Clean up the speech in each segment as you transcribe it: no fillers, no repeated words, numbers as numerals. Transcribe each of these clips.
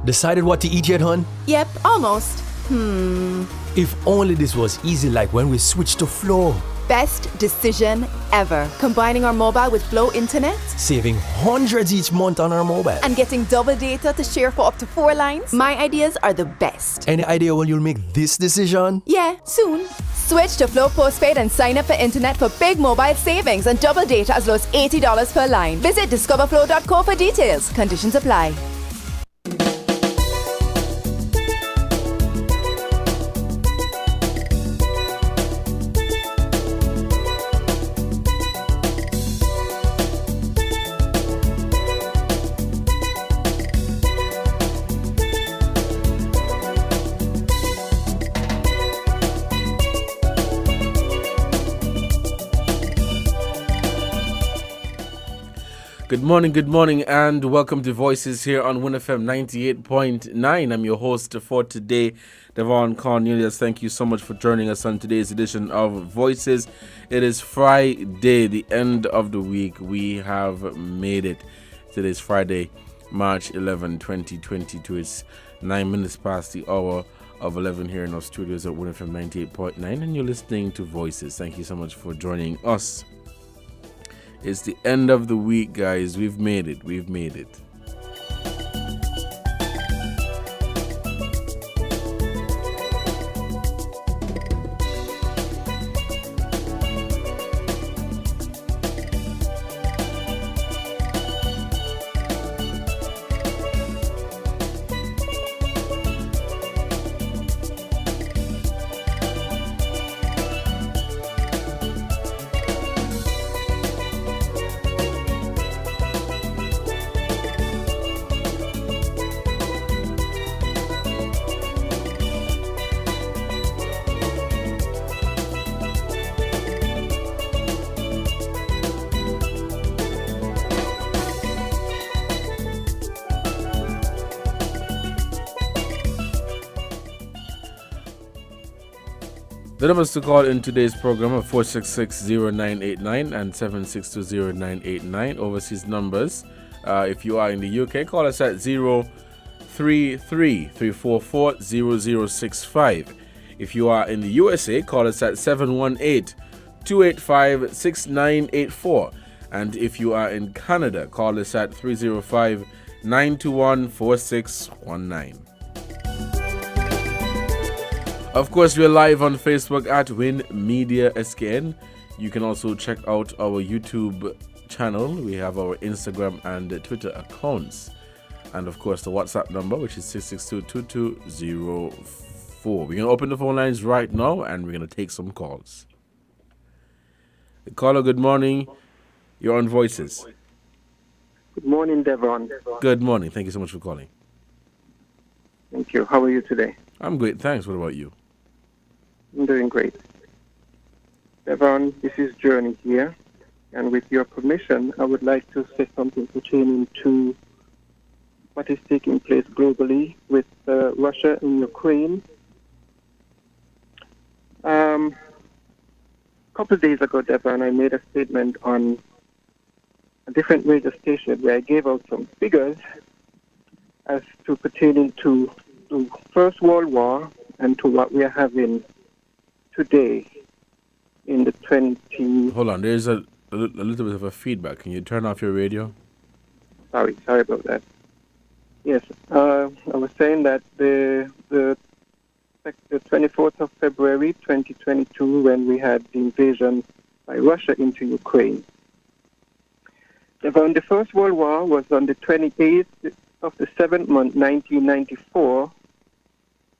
Decided what to eat yet, hon? Yep, almost. If only this was easy like when we switched to Flow. Best decision ever. Combining our mobile with Flow Internet Saving hundreds each month on our mobile. and getting double data to share for up to 4 lines. My ideas are the best. Any idea when you'll make this decision? Yeah, soon. Switch to Flow Postpaid and sign up for internet for big mobile savings and double data as low as $80 per line. Visit discoverflow.co for details. Conditions apply. Good morning, and welcome to Voices here on WINNFM 98.9. I'm your host for today, Devon Cornelius. Thank you so much for joining us on today's edition of Voices. It is Friday, the end of the week. We have made it. Today's Friday, March 11, 2022. It's 9 minutes past the hour of 11 here in our studios at WINNFM 98.9, and you're listening to Voices. Thank you so much for joining us. It's the end of the week, guys. We've made it. The numbers to call in today's program are 466-0989 and 762-0989. Overseas numbers, if you are in the UK, call us at 033-344-0065. If you are in the USA, call us at 718-285-6984. And if you are in Canada, call us at 305-921-4619. Of course, we're live on Facebook at WINNMedia SKN. You can also check out our YouTube channel. We have our Instagram and Twitter accounts. And of course, the WhatsApp number, which is 662-2204. We're going to open the phone lines right now, and we're going to take some calls. Caller, good morning. You're on Voices. Good morning, Devon. Good morning. Thank you so much for calling. Thank you. How are you today? I'm great. Thanks. What about you? I'm doing great. Devon, this is Journey here. And with your permission, I would like to say something pertaining to what is taking place globally with Russia and Ukraine. A couple of days ago, Devon, I made a statement on a different radio station where I gave out some figures as to pertaining to the First World War and to what we are having today in the 20... Hold on, there's a little bit of a feedback. Can you turn off your radio? Sorry about that. Yes, I was saying that the 24th of February 2022, when we had the invasion by Russia into Ukraine. The First World War was on the 28th of the 7th month, 1994,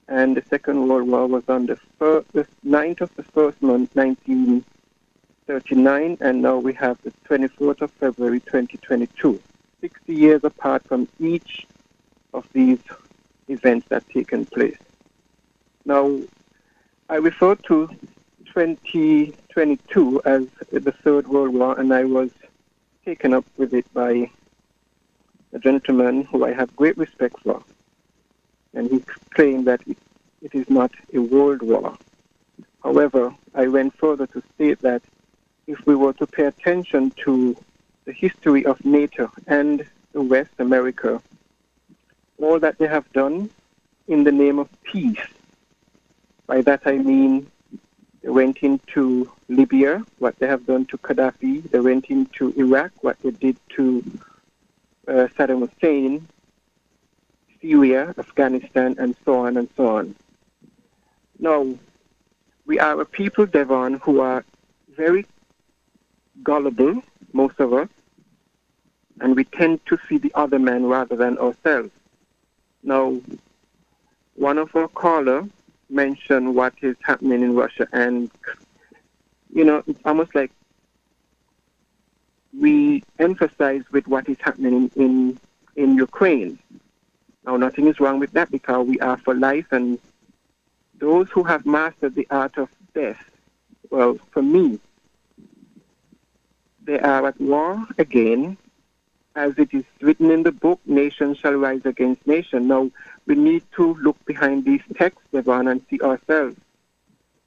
and the Second World War was on the 9th of the 1st month, 1939, and now we have the 24th of February, 2022. 60 years apart from each of these events that taken place. Now, I refer to 2022 as the Third World War, and I was taken up with it by a gentleman who I have great respect for. And he claimed that it is not a world war. However, I went further to state that if we were to pay attention to the history of NATO and the West, America, all that they have done in the name of peace. By that I mean they went into Libya, what they have done to Gaddafi. They went into Iraq, what they did to Saddam Hussein, Syria, Afghanistan, and so on and so on. Now, we are a people, Devon, who are very gullible, most of us, and we tend to see the other man rather than ourselves. Now, one of our callers mentioned what is happening in Russia, and, it's almost like we emphasize with what is happening in Ukraine. Now, nothing is wrong with that because we are for life, and those who have mastered the art of death, well, for me, they are at war again. As it is written in the book, nation shall rise against nation. Now, we need to look behind these texts, Devon, and see ourselves.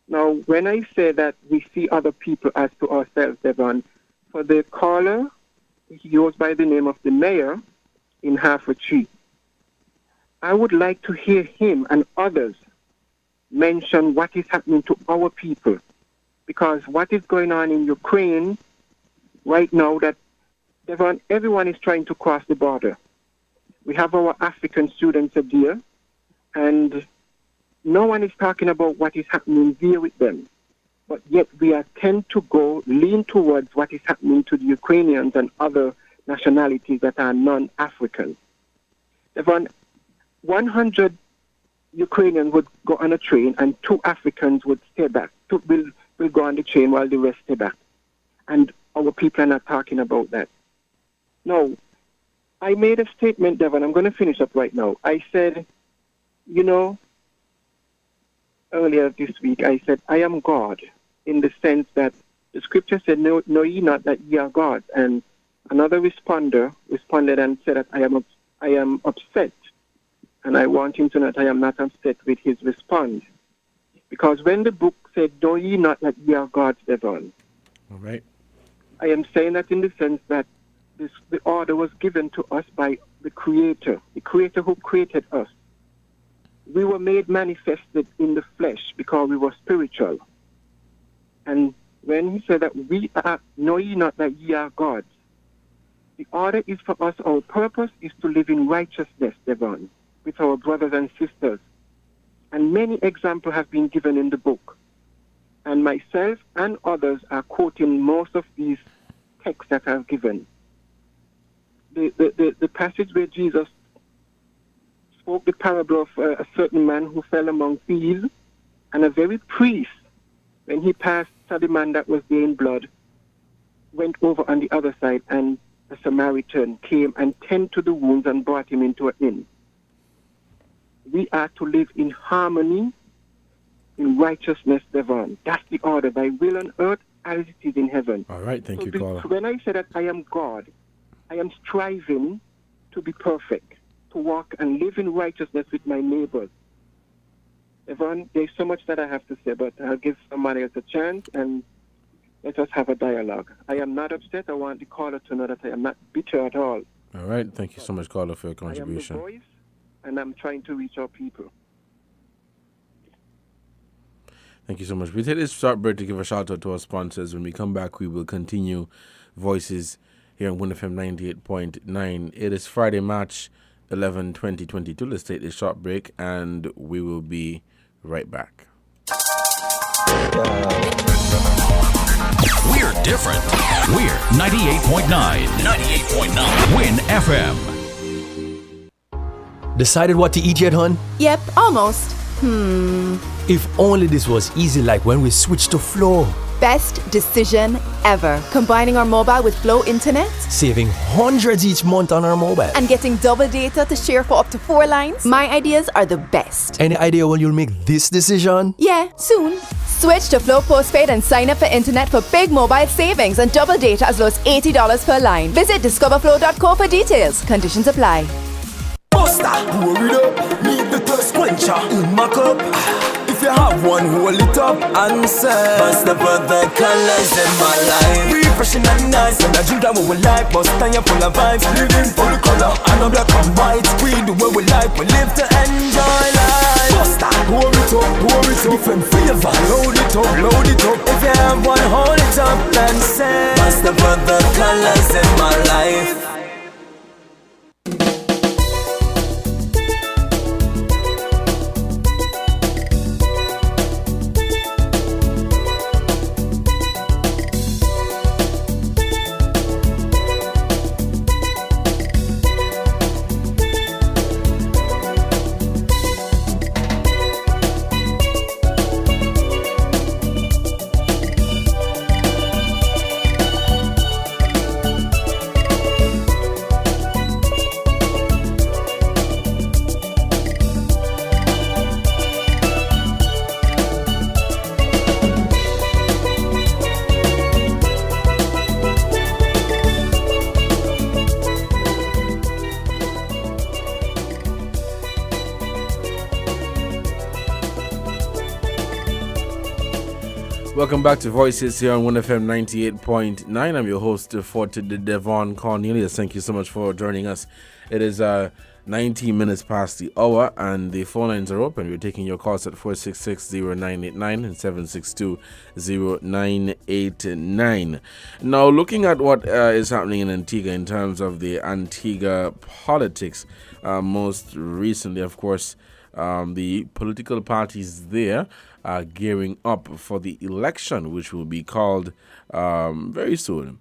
Now, when I say that we see other people as to ourselves, Devon, for the caller, he goes by the name of the mayor in Hertfordshire. I would like to hear him and others mention what is happening to our people. Because what is going on in Ukraine right now, that Devon, everyone is trying to cross the border. We have our African students up there, and no one is talking about what is happening there with them. But yet we tend to lean towards what is happening to the Ukrainians and other nationalities that are non-African. Devon, 100 Ukrainians would go on a train and 2 Africans would stay back. Will go on the train while the rest stay back. And our people are not talking about that. No, I made a statement, Devon. I'm going to finish up right now. I said, earlier this week, I said, I am God, in the sense that the scripture said, know ye not that ye are gods. And another responded and said that I am upset. And I want him to know that I am not upset with his response. Because when the book said, know ye not that ye are gods, Devon. All right. I am saying that in the sense that the order was given to us by the Creator who created us. We were made manifested in the flesh because we were spiritual. And when he said that know ye not that ye are gods, the order is for us, our purpose is to live in righteousness, Devon, with our brothers and sisters. And many examples have been given in the book. And myself and others are quoting most of these texts that I've given. The passage where Jesus spoke the parable of a certain man who fell among thieves, and a very priest, when he passed, saw the man that was there in blood, went over on the other side, and a Samaritan came and tended to the wounds and brought him into an inn. We are to live in harmony, in righteousness, Devon. That's the order, thy will on earth as it is in heaven. All right, thank you, caller. When I say that I am God, I am striving to be perfect, to walk and live in righteousness with my neighbors. Devon, there's so much that I have to say, but I'll give somebody else a chance and let us have a dialogue. I am not upset. I want the caller to know that I am not bitter at all. All right, thank you so much, caller, for your contribution. I am the voice, and I'm trying to reach our people. Thank you so much. We take this short break to give a shout out to our sponsors. When we come back, we will continue Voices here on WINNFM 98.9. It is Friday, March 11, 2022. Let's take this short break and we will be right back. We're different. We're 98.9. 98.9. Win FM. Decided what to eat yet, hon? Yep, almost. If only this was easy like when we switched to Flow. Best decision ever. Combining our mobile with Flow Internet Saving hundreds each month on our mobile. and getting double data to share for up to 4 lines. My ideas are the best. Any idea when you'll make this decision? Yeah, soon. Switch to Flow Postpaid and sign up for internet for big mobile savings and double data as low as $80 per line. Visit discoverflow.co for details. Conditions apply. Buster, roll it up, need the thirst quencher in my cup. If you have one, hold it up. up and say, must never the colors in my life. Refreshing and nice, and I drink that what we like. Must stand full of vibes, living full color. I know black and white, we do what we like. We live to enjoy life. Bust that, pour it up, different flavor. Load it up. If you have one, hold it up and say, must never the colors in my life. Welcome back to Voices here on WINNFM 98.9. I'm your host for today, Devon Cornelius. Thank you so much for joining us. It is 19 minutes past the hour and the phone lines are open. We're taking your calls at 466-0989 and 762-0989. Now, looking at what is happening in Antigua in terms of the Antigua politics, most recently, of course, the political parties there are gearing up for the election, which will be called very soon.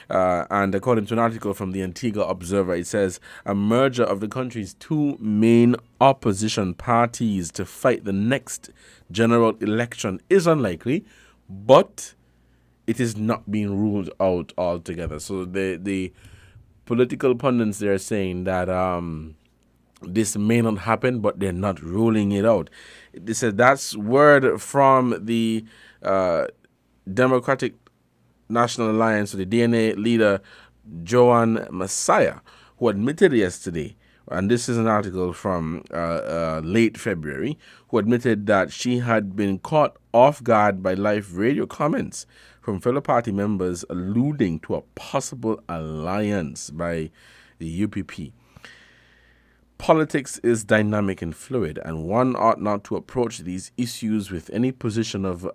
And according to an article from the Antigua Observer, it says a merger of the country's two main opposition parties to fight the next general election is unlikely, but it is not being ruled out altogether. So the political pundits, they're saying that this may not happen, but they're not ruling it out. They said that's word from the Democratic National Alliance, or the DNA leader, Joan Messiah, who admitted yesterday, and this is an article from late February, who admitted that she had been caught off guard by live radio comments from fellow party members alluding to a possible alliance by the UPP. Politics is dynamic and fluid, and one ought not to approach these issues with any position of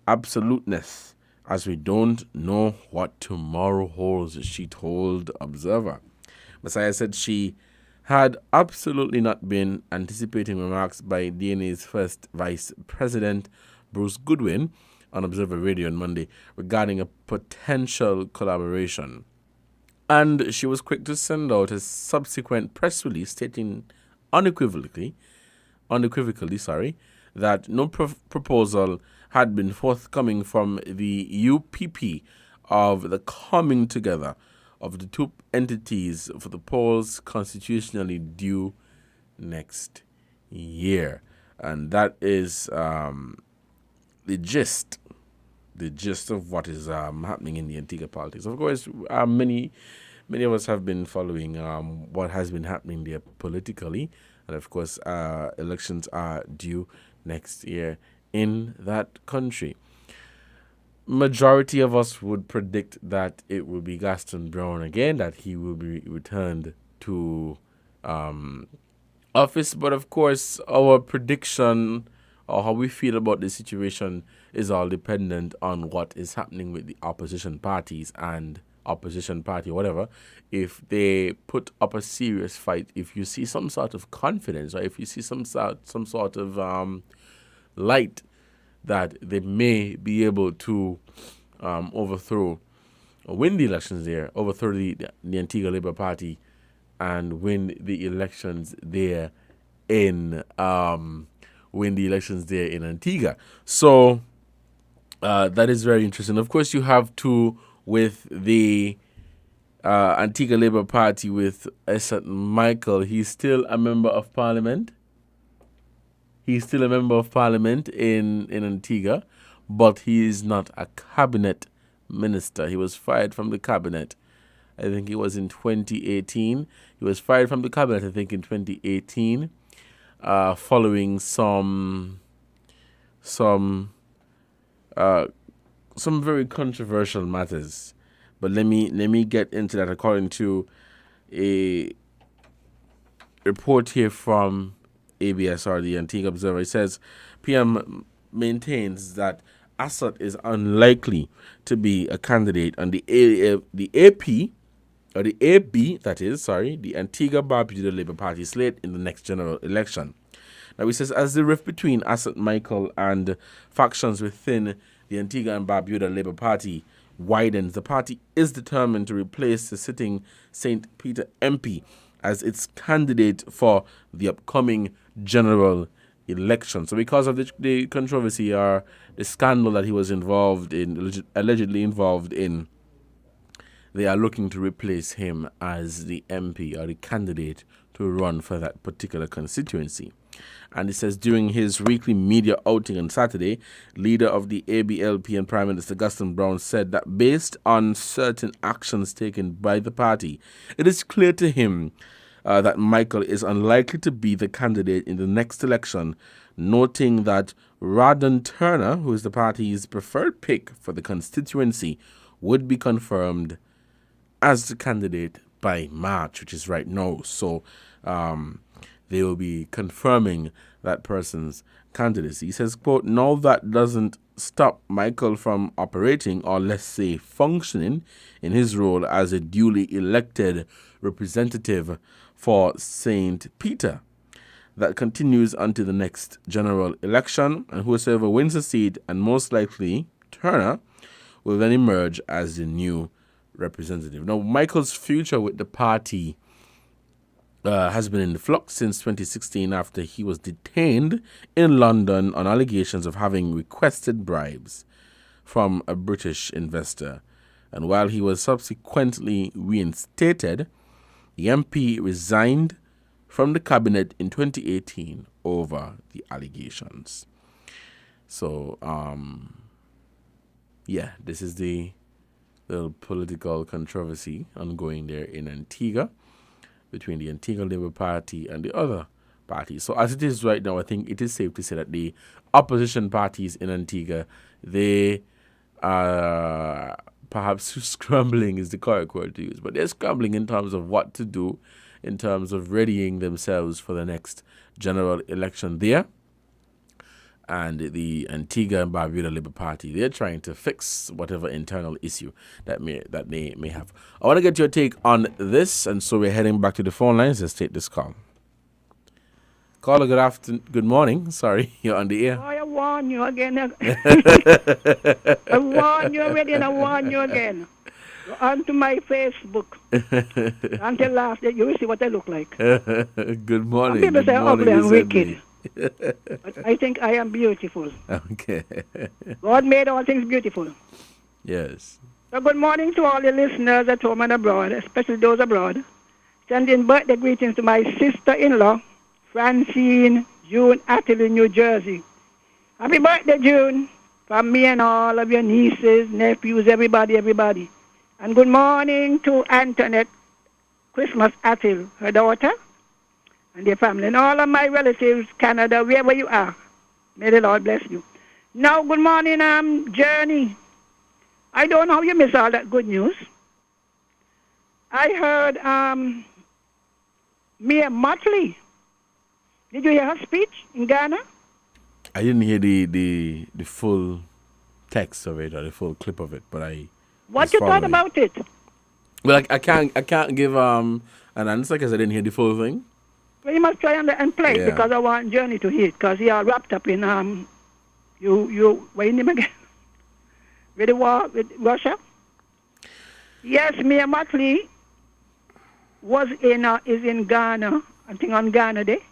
absoluteness, as we don't know what tomorrow holds, she told Observer. Messiah said she had absolutely not been anticipating remarks by DNA's first vice president, Bruce Goodwin, on Observer Radio on Monday regarding a potential collaboration. And she was quick to send out a subsequent press release stating unequivocally, that no proposal had been forthcoming from the UPP of the coming together of the two entities for the polls constitutionally due next year. And that is the gist of what is happening in the Antigua politics. Of course, many of us have been following what has been happening there politically, and of course, elections are due next year in that country. Majority of us would predict that it will be Gaston Brown again, that he will be returned to office. But of course, our prediction or how we feel about the situation is all dependent on what is happening with the opposition parties and opposition party, whatever. If they put up a serious fight, if you see some sort of confidence, or if you see some sort of light that they may be able to overthrow or win the elections there, overthrow the Antigua Labour Party and win the elections there in Antigua. So that is very interesting. Of course, you have to with the Antigua Labour Party with Esat Michael. He's still a member of parliament. He's still a member of parliament in Antigua, but he is not a cabinet minister. He was fired from the cabinet. I think it was in 2018. He was fired from the cabinet, I think, in 2018, following some some very controversial matters. But let me get into that. According to a report here from ABSR, the Antigua Observer, it says PM maintains that Assad is unlikely to be a candidate on the AP, or the AB, that is, sorry, the Antigua Barbuda Labour Party slate in the next general election. Now, he says, as the rift between Assad Michael and factions within the Antigua and Barbuda Labour Party widens, the party is determined to replace the sitting St. Peter MP as its candidate for the upcoming general election. So because of the controversy or the scandal that he was allegedly involved in, they are looking to replace him as the MP or the candidate to run for that particular constituency. And it says during his weekly media outing on Saturday, leader of the ABLP and Prime Minister Guston Brown said that based on certain actions taken by the party, it is clear to him that Michael is unlikely to be the candidate in the next election, noting that Radon Turner, who is the party's preferred pick for the constituency, would be confirmed as the candidate by March, which is right now. So they will be confirming that person's candidacy. He says, quote, now that doesn't stop Michael from operating, or let's say functioning, in his role as a duly elected representative for St. Peter. That continues until the next general election, and whoever wins the seat, and most likely Turner, will then emerge as the new representative. Now, Michael's future with the party has been in flux since 2016 after he was detained in London on allegations of having requested bribes from a British investor. And while he was subsequently reinstated, the MP resigned from the cabinet in 2018 over the allegations. So, this is the little political controversy ongoing there in Antigua between the Antigua Labour Party and the other parties. So as it is right now, I think it is safe to say that the opposition parties in Antigua, they are perhaps scrambling is the correct word to use, but they're scrambling in terms of what to do, in terms of readying themselves for the next general election there. And the Antigua and Barbuda Labour Party, they're trying to fix whatever internal issue that they may have. I want to get your take on this, and so we're heading back to the phone lines. Let's take this call. Caller, good morning. Sorry, you're on the air. Oh, I warn you again. I warn you already, and I warn you again. Go onto my Facebook. Until last day, you will see what I look like. Good morning. Some people good say morning, ugly and Miss wicked. Emily. But I think I am beautiful. Okay. God made all things beautiful. Yes. So good morning to all the listeners at home and abroad, especially those abroad. Sending birthday greetings to my sister-in-law, Francine June Atherley, New Jersey. Happy birthday, June, from me and all of your nieces, nephews, everybody. And good morning to Antoinette Christmas Atherley, her daughter, and their family, and all of my relatives, Canada, wherever you are. May the Lord bless you. Now, good morning, Journey. I don't know how you miss all that good news. I heard Mia Motley. Did you hear her speech in Ghana? I didn't hear the full text of it or the full clip of it, but I. What you thought about it? Well, I can't give an answer because I didn't hear the full thing. Well, you must try and play it because I want Journey to hear it because he are wrapped up in what's name again? With the war with Russia. Yes, Mia Motley is in Ghana, I think on Ghana Day,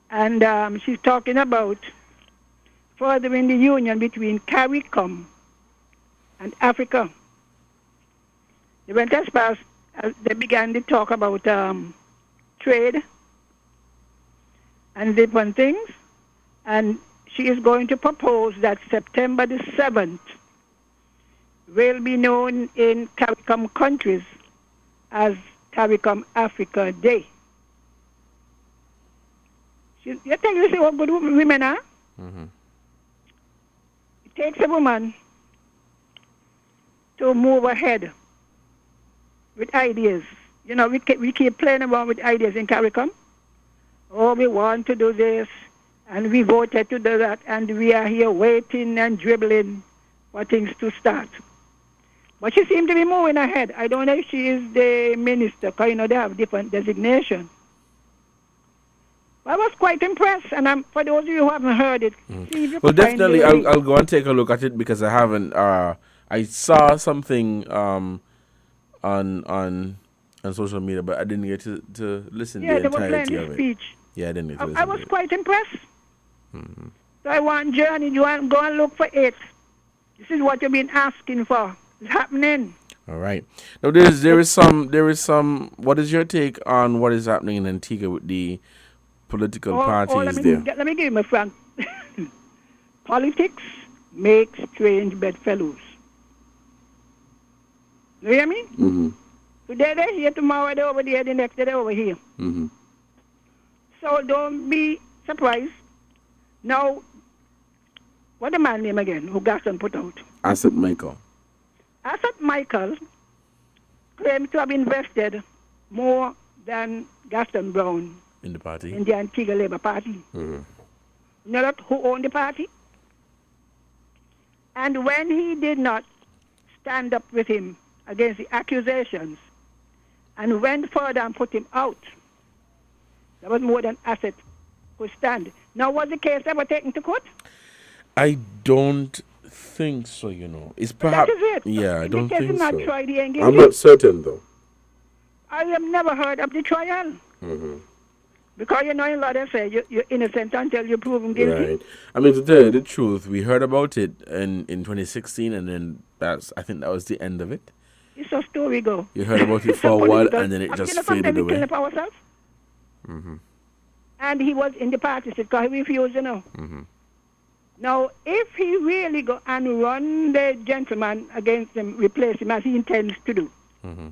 and she's talking about furthering the union between CARICOM and Africa. They went as far as they began to talk about trade and different things, and she is going to propose that September the 7th will be known in CARICOM countries as CARICOM Africa Day. You tell you see what good women are? Mm-hmm. takes a woman to move ahead with ideas. You know, we keep playing around with ideas in CARICOM. Oh, we want to do this, and we voted to do that, and we are here waiting and dribbling for things to start. But she seemed to be moving ahead. I don't know if she is the minister, because, you know, they have different designations. I was quite impressed, and for those of you who haven't heard it, see if you Well, can find definitely, the link. I'll go and take a look at it because I haven't. I saw something on social media, but I didn't get to listen to Yeah, the they were playing entirety the of it. speech. Yeah, I didn't get to listen I was to it. quite impressed. So I want Journey, you want go and look for it. This is what you've been asking for. It's happening. All right. Now there is some. What is your take on what is happening in Antigua with the political parties there? Let me give you my friend. Politics makes strange bedfellows. You hear me? Mm-hmm. Today they're here, tomorrow they're over there, the next day they're over here. Mm-hmm. So don't be surprised. Now, what the man name again, who Gaston put out? Asset Michael. Asset Michael claims to have invested more than Gaston Brown In the party. in the Antigua Labour Party. Mm-hmm. You know that who owned the party? And when he did not stand up with him against the accusations and went further and put him out, there was more than Asset could stand. Now, was the case ever taken to court? I don't think so. You know, it's perhaps. That is it. Yeah, I If don't the case think is not so. tried, he ain't I'm guilty. not certain though. I have never heard of the trial. Mm-hmm. Because you know in law they say you're innocent until you're proven guilty. Right. I mean, to tell you the truth, we heard about it in 2016, and then I think that was the end of it. It's a story go. You heard about it for a while, and then it just faded sometimes we away. kill it ourselves. Mm-hmm. And he was in the party because he refused, you know. Mm-hmm. Now, if he really go and run the gentleman against him, replace him as he intends to do, Mm-hmm.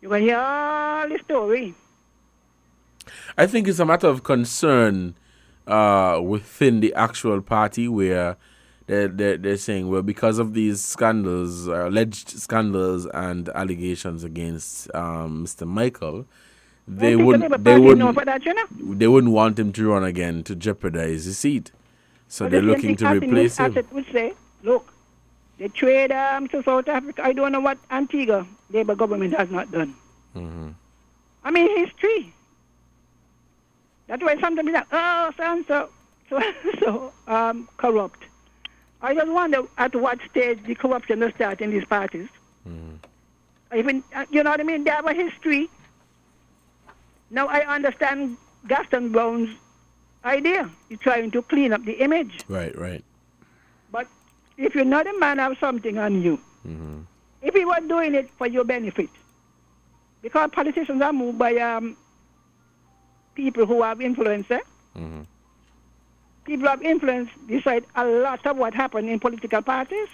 you're going to hear all the story. I think it's a matter of concern within the actual party where they're saying, well, because of these scandals, alleged scandals and allegations against Mr. Michael, they wouldn't want him to run again to jeopardize his seat. So But they're the same looking to thing replace him. Asset would say, look, they trade to South Africa. I don't know what Antigua Labour government has not done. Mm-hmm. I mean, history. That's why sometimes we like, oh, so corrupt. I just wonder at what stage the corruption will start in these parties. Mm-hmm. Even, you know what I mean? They have a history. Now I understand Gaston Brown's idea. He's trying to clean up the image. Right. But if you're not a man have something on you, Mm-hmm. if he was doing it for your benefit, because politicians are moved by people who have influence, Mm-hmm. people who have influence decide a lot of what happened in political parties.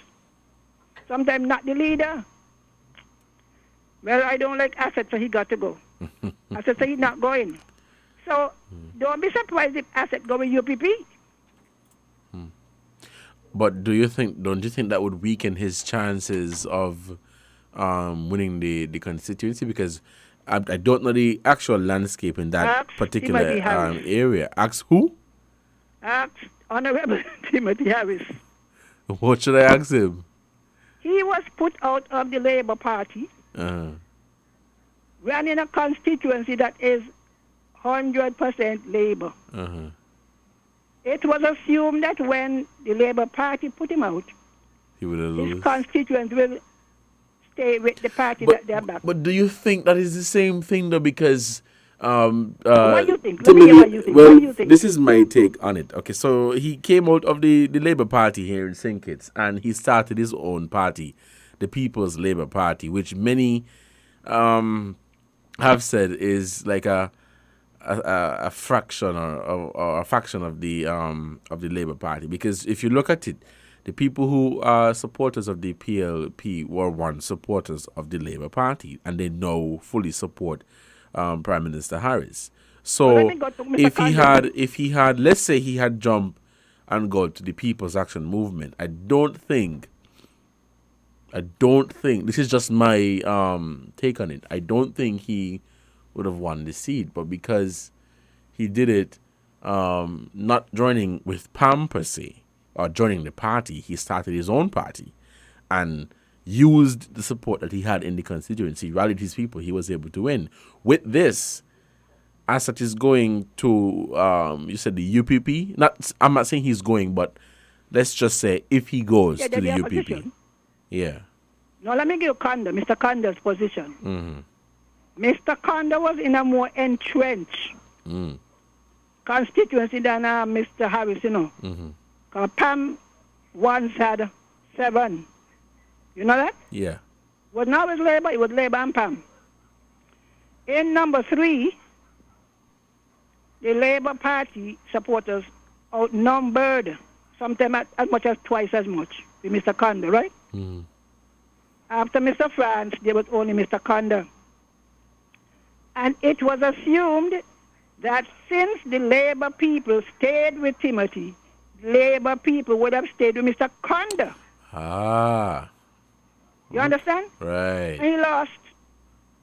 Sometimes not the leader. Well, I don't like Asset, so he got to go. Asset, so he's not going. So don't be surprised if Asset go with UPP. But don't you think that would weaken his chances of winning the constituency? Because I don't know the actual landscape in that Ask particular Timothy Harris. area. Ask who? Ask Honorable Timothy Harris. What should I ask him? He was put out of the Labour Party, Uh-huh. ran in a constituency that is 100% Labour. Uh-huh. It was assumed that when the Labour Party put him out, He would have his lost. constituents will stay with the party that they're back. But do you think that is the same thing though? Because What do you think? Let me hear what you think. Well, What do you think? this is my take on it. Okay, so he came out of the Labour Party here in St. Kitts, and he started his own party, the People's Labour Party, which many have said is like a fraction or a faction of the Labour Party. Because if you look at it, the people who are supporters of the PLP were once supporters of the Labour Party, and they now fully support Prime Minister Harris. Well, let So me go to Mr. if he had, let's say he had jumped and go to the People's Action Movement. I don't think, this is just my take on it. I don't think he would have won the seat, but because he did it not joining with Pam per se, or joining the party, he started his own party and used the support that he had in the constituency, rallied his people, he was able to win. With this, as it is going to, you said the UPP, I'm not saying he's going, but let's just say if he goes to the UPP. Opposition. Yeah. Now, let me give Mr. Conda's position. Mm-hmm. Mr. Conda was in a more entrenched constituency than Mr. Harris, you know. Mm-hmm. 'Cause Pam once had 7. You know that? Yeah. Well, now it's Labour. It was Labour and Pam. In number 3, the Labour Party supporters outnumbered, sometimes as much as twice as much, with Mr. Conda, right? Mm-hmm. After Mr. France, there was only Mr. Conda. And it was assumed that since the Labour people stayed with Timothy, Labour people would have stayed with Mr. Conda. Ah. You understand? Right. And he lost.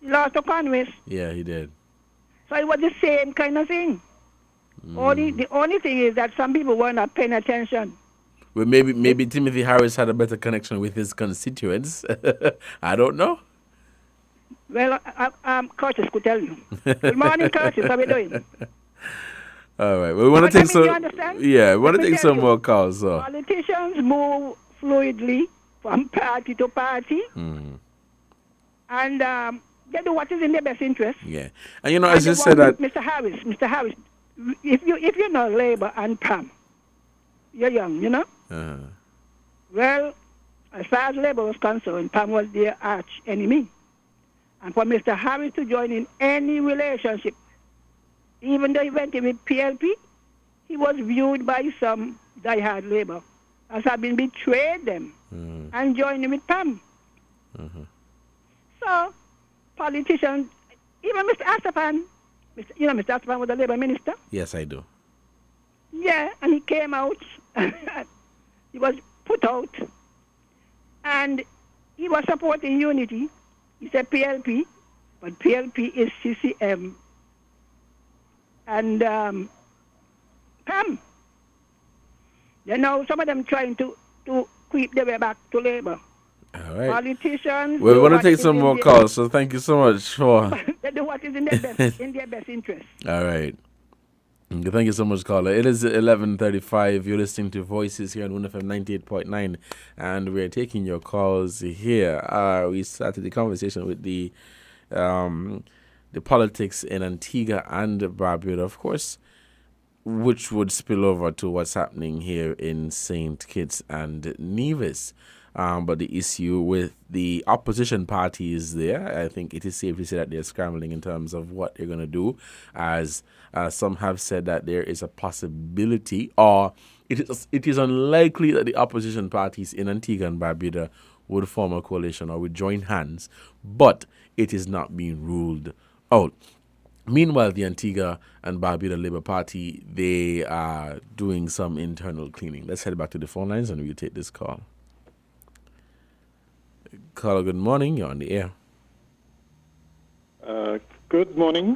He lost to Conway. Yeah, he did. So it was the same kind of thing. The only thing is that some people were not paying attention. Well, maybe Timothy Harris had a better connection with his constituents. I don't know. Well, Curtis could tell you. Good morning, Curtis. How are you doing? All right. Well, we want to take some. You understand? Yeah, we want to Let me take tell some you, more calls. So. Politicians move fluidly from party to party, and they do what is in their best interest. Yeah, and you know, as you said that, Mr. Harris, if you know Labour and Pam, you're young, you know. Well, as far as Labour was concerned, Pam was their arch enemy, and for Mr. Harris to join in any relationship, even though he went in with PLP, he was viewed by some diehard Labour as having betrayed them and joined with Pam. So, politicians, even Mr. Astaphan, Mr. Astaphan was a Labour minister. yes, I do. Yeah, and he came out, he was put out, and he was supporting unity. He said PLP, but PLP is CCM and Pam. You know, some of them trying to creep their way back to Labour. All right. Politicians. Well, we want to take some more calls, so thank you so much for. They do what is in their best interest. All right. Thank you so much, caller. It is 11:35. You're listening to Voices here on WINNFM 98.9, and we're taking your calls here. We started the conversation with the politics in Antigua and Barbuda, of course, which would spill over to what's happening here in St. Kitts and Nevis. But the issue with the opposition parties there, I think it is safe to say that they're scrambling in terms of what they're going to do, as some have said that there is a possibility, or it is unlikely that the opposition parties in Antigua and Barbuda would form a coalition or would join hands, but it is not being ruled out. Meanwhile, the Antigua and Barbuda Labour Party, they are doing some internal cleaning. Let's head back to the phone lines and we'll take this call. Caller, good morning. You're on the air. Good morning.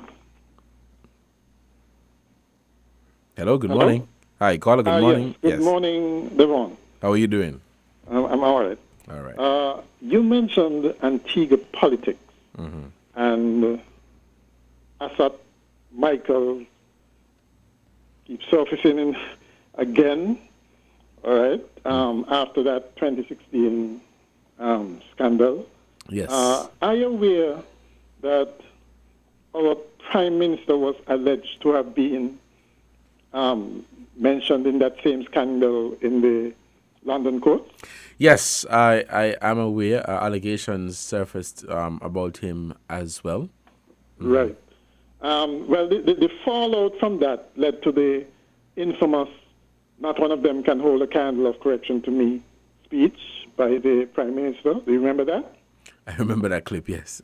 Hello, good morning. Hi, caller, good morning. Yes. Good morning, Devon. How are you doing? I'm all right. All right. You mentioned Antigua politics, and I thought Michael keeps surfacing again, all right, after that 2016 scandal. Yes. Are you aware that our Prime Minister was alleged to have been mentioned in that same scandal in the London court? Yes, I am aware. Allegations surfaced about him as well. Right. Well, the fallout from that led to the infamous "not one of them can hold a candle of correction to me" speech by the Prime Minister. Do you remember that? I remember that clip, yes.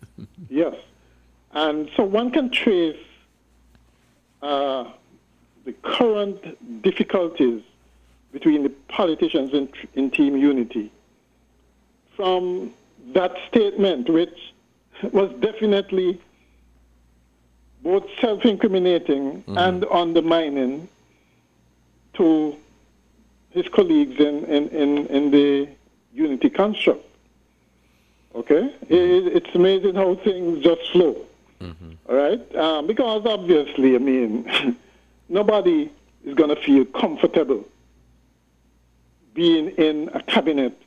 Yes. And so one can trace the current difficulties between the politicians in Team Unity from that statement, which was definitely both self-incriminating and undermining to his colleagues in the Unity construct. Okay? It's amazing how things just flow. All right? Because obviously, I mean, nobody is going to feel comfortable being in a cabinet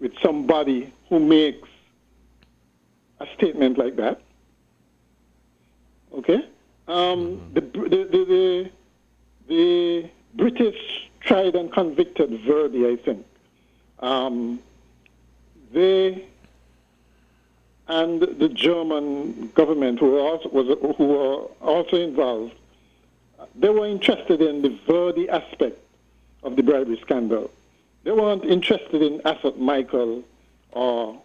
with somebody who makes a statement like that. Okay? The British tried and convicted Verdi, I think. They and the German government, who were also involved, they were interested in the Verdi aspect of the bribery scandal. They weren't interested in Assad Michael or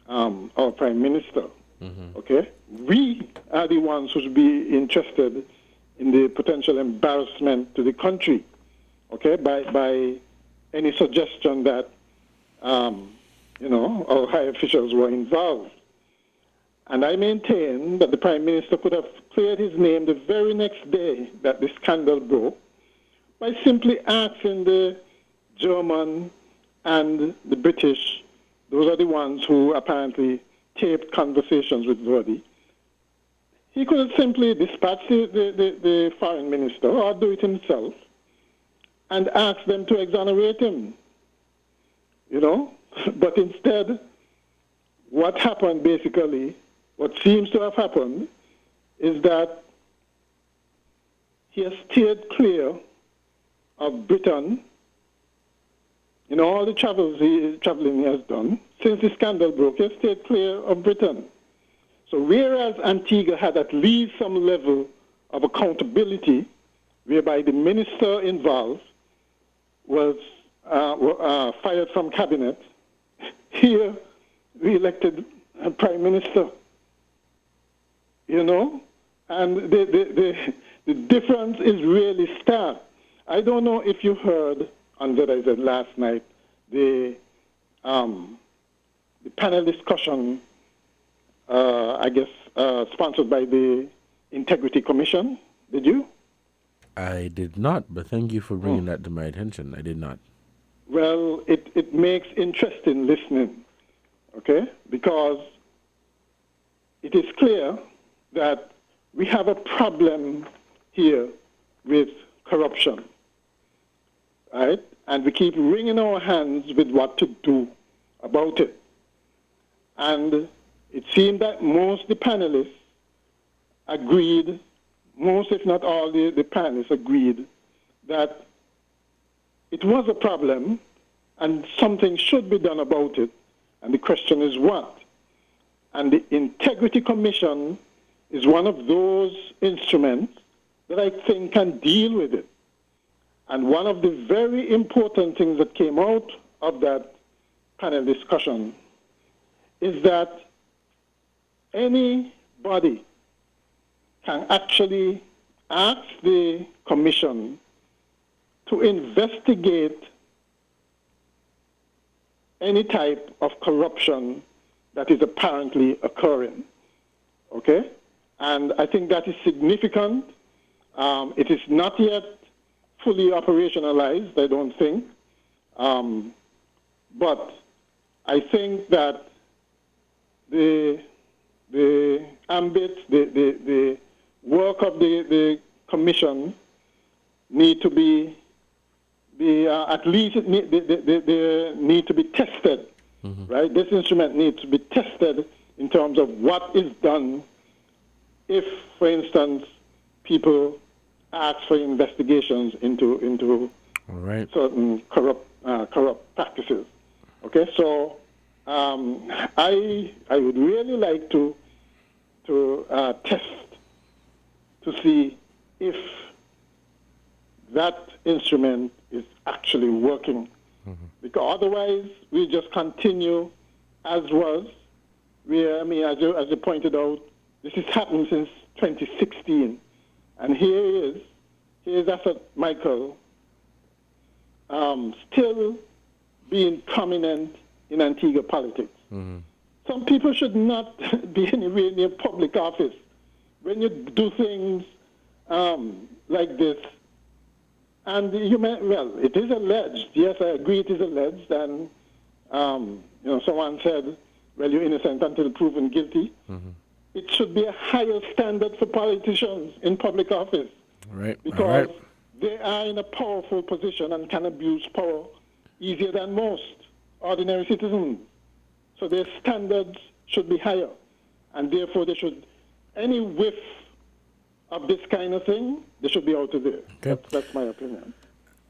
our Prime Minister. Okay? We are the ones who should be interested in the potential embarrassment to the country, okay, by any suggestion that, our high officials were involved. And I maintain that the Prime Minister could have cleared his name the very next day that the scandal broke by simply asking the German and the British, those are the ones who apparently taped conversations with Verdi. He could have simply dispatched the foreign minister or do it himself and ask them to exonerate him, But instead, what happened basically, what seems to have happened, is that he has steered clear of Britain in all the traveling he has done. Since the scandal broke, he has stayed clear of Britain. So whereas Antigua had at least some level of accountability, whereby the minister involved was fired from cabinet, here we elected a prime minister. And the difference is really stark. I don't know if you heard on what I said last night, the panel discussion, sponsored by the Integrity Commission. Did you? I did not, but thank you for bringing that to my attention. I did not. Well, it makes interesting listening, okay? Because it is clear that we have a problem here with corruption, right? And we keep wringing our hands with what to do about it. And it seemed that most of the panelists agreed, most if not all the panelists agreed, that it was a problem and something should be done about it. And the question is what? And the Integrity Commission is one of those instruments that I think can deal with it. And one of the very important things that came out of that panel discussion is that anybody can actually ask the commission to investigate any type of corruption that is apparently occurring. Okay? And I think that is significant. It is not yet fully operationalized, I don't think. But I think that the ambit, the work of the commission need to be at least they need to be tested, right? This instrument needs to be tested in terms of what is done if, for instance, people ask for investigations into certain corrupt practices. Okay, so I would really like to test to see if that instrument is actually working. Because otherwise, we just continue as was. As you pointed out, this has happened since 2016. And here is Assad Michael still being prominent in Antigua politics. Some people should not be anywhere near public office. When you do things like this, and it is alleged. Yes, I agree it is alleged. And, someone said, well, you're innocent until proven guilty. It should be a higher standard for politicians in public office. Right. Because they are in a powerful position and can abuse power easier than most ordinary citizens. So their standards should be higher. And therefore, any whiff of this kind of thing, they should be out of there. Okay. That's my opinion.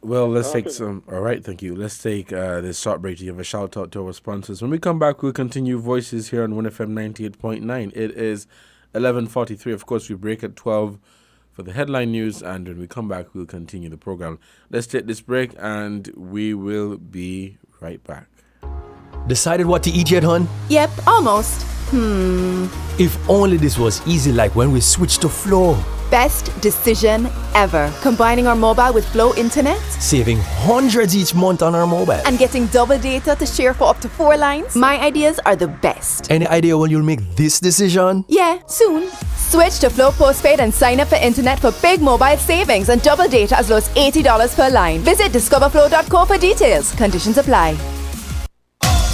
Well, let's take some. All right, thank you. Let's take this short break to give a shout out to our sponsors. When we come back, we'll continue Voices here on WINNFM 98.9. It is 11:43. Of course, we break at 12 for the headline news, and when we come back, we'll continue the program. Let's take this break, and we will be right back. Decided what to eat yet, hon? Yep, almost. If only this was easy like when we switched to Flow. Best decision ever. Combining our mobile with Flow Internet Saving hundreds each month on our mobile. and getting double data to share for up to 4 lines. My ideas are the best. Any idea when you'll make this decision? Yeah, soon. Switch to Flow Postpaid and sign up for internet for big mobile savings and double data as low as $80 per line. Visit discoverflow.co for details. Conditions apply.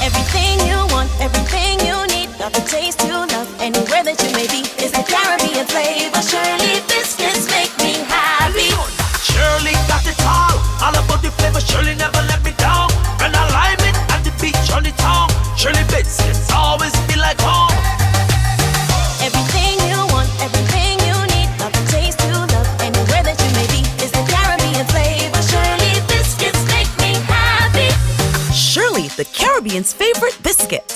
Everything you want, everything you need, got the taste you love, anywhere that you may be, is the Caribbean flavor. Shirley biscuits make me happy. Shirley got it all about the flavor. Shirley never let me down. And I lime it at the beach on the town. Shirley biscuits always feel like home. Everything you want, everything you need, got the taste you love, anywhere that you may be, is the Caribbean flavor. Shirley biscuits make me happy. Shirley, the Caribbean's favorite biscuit.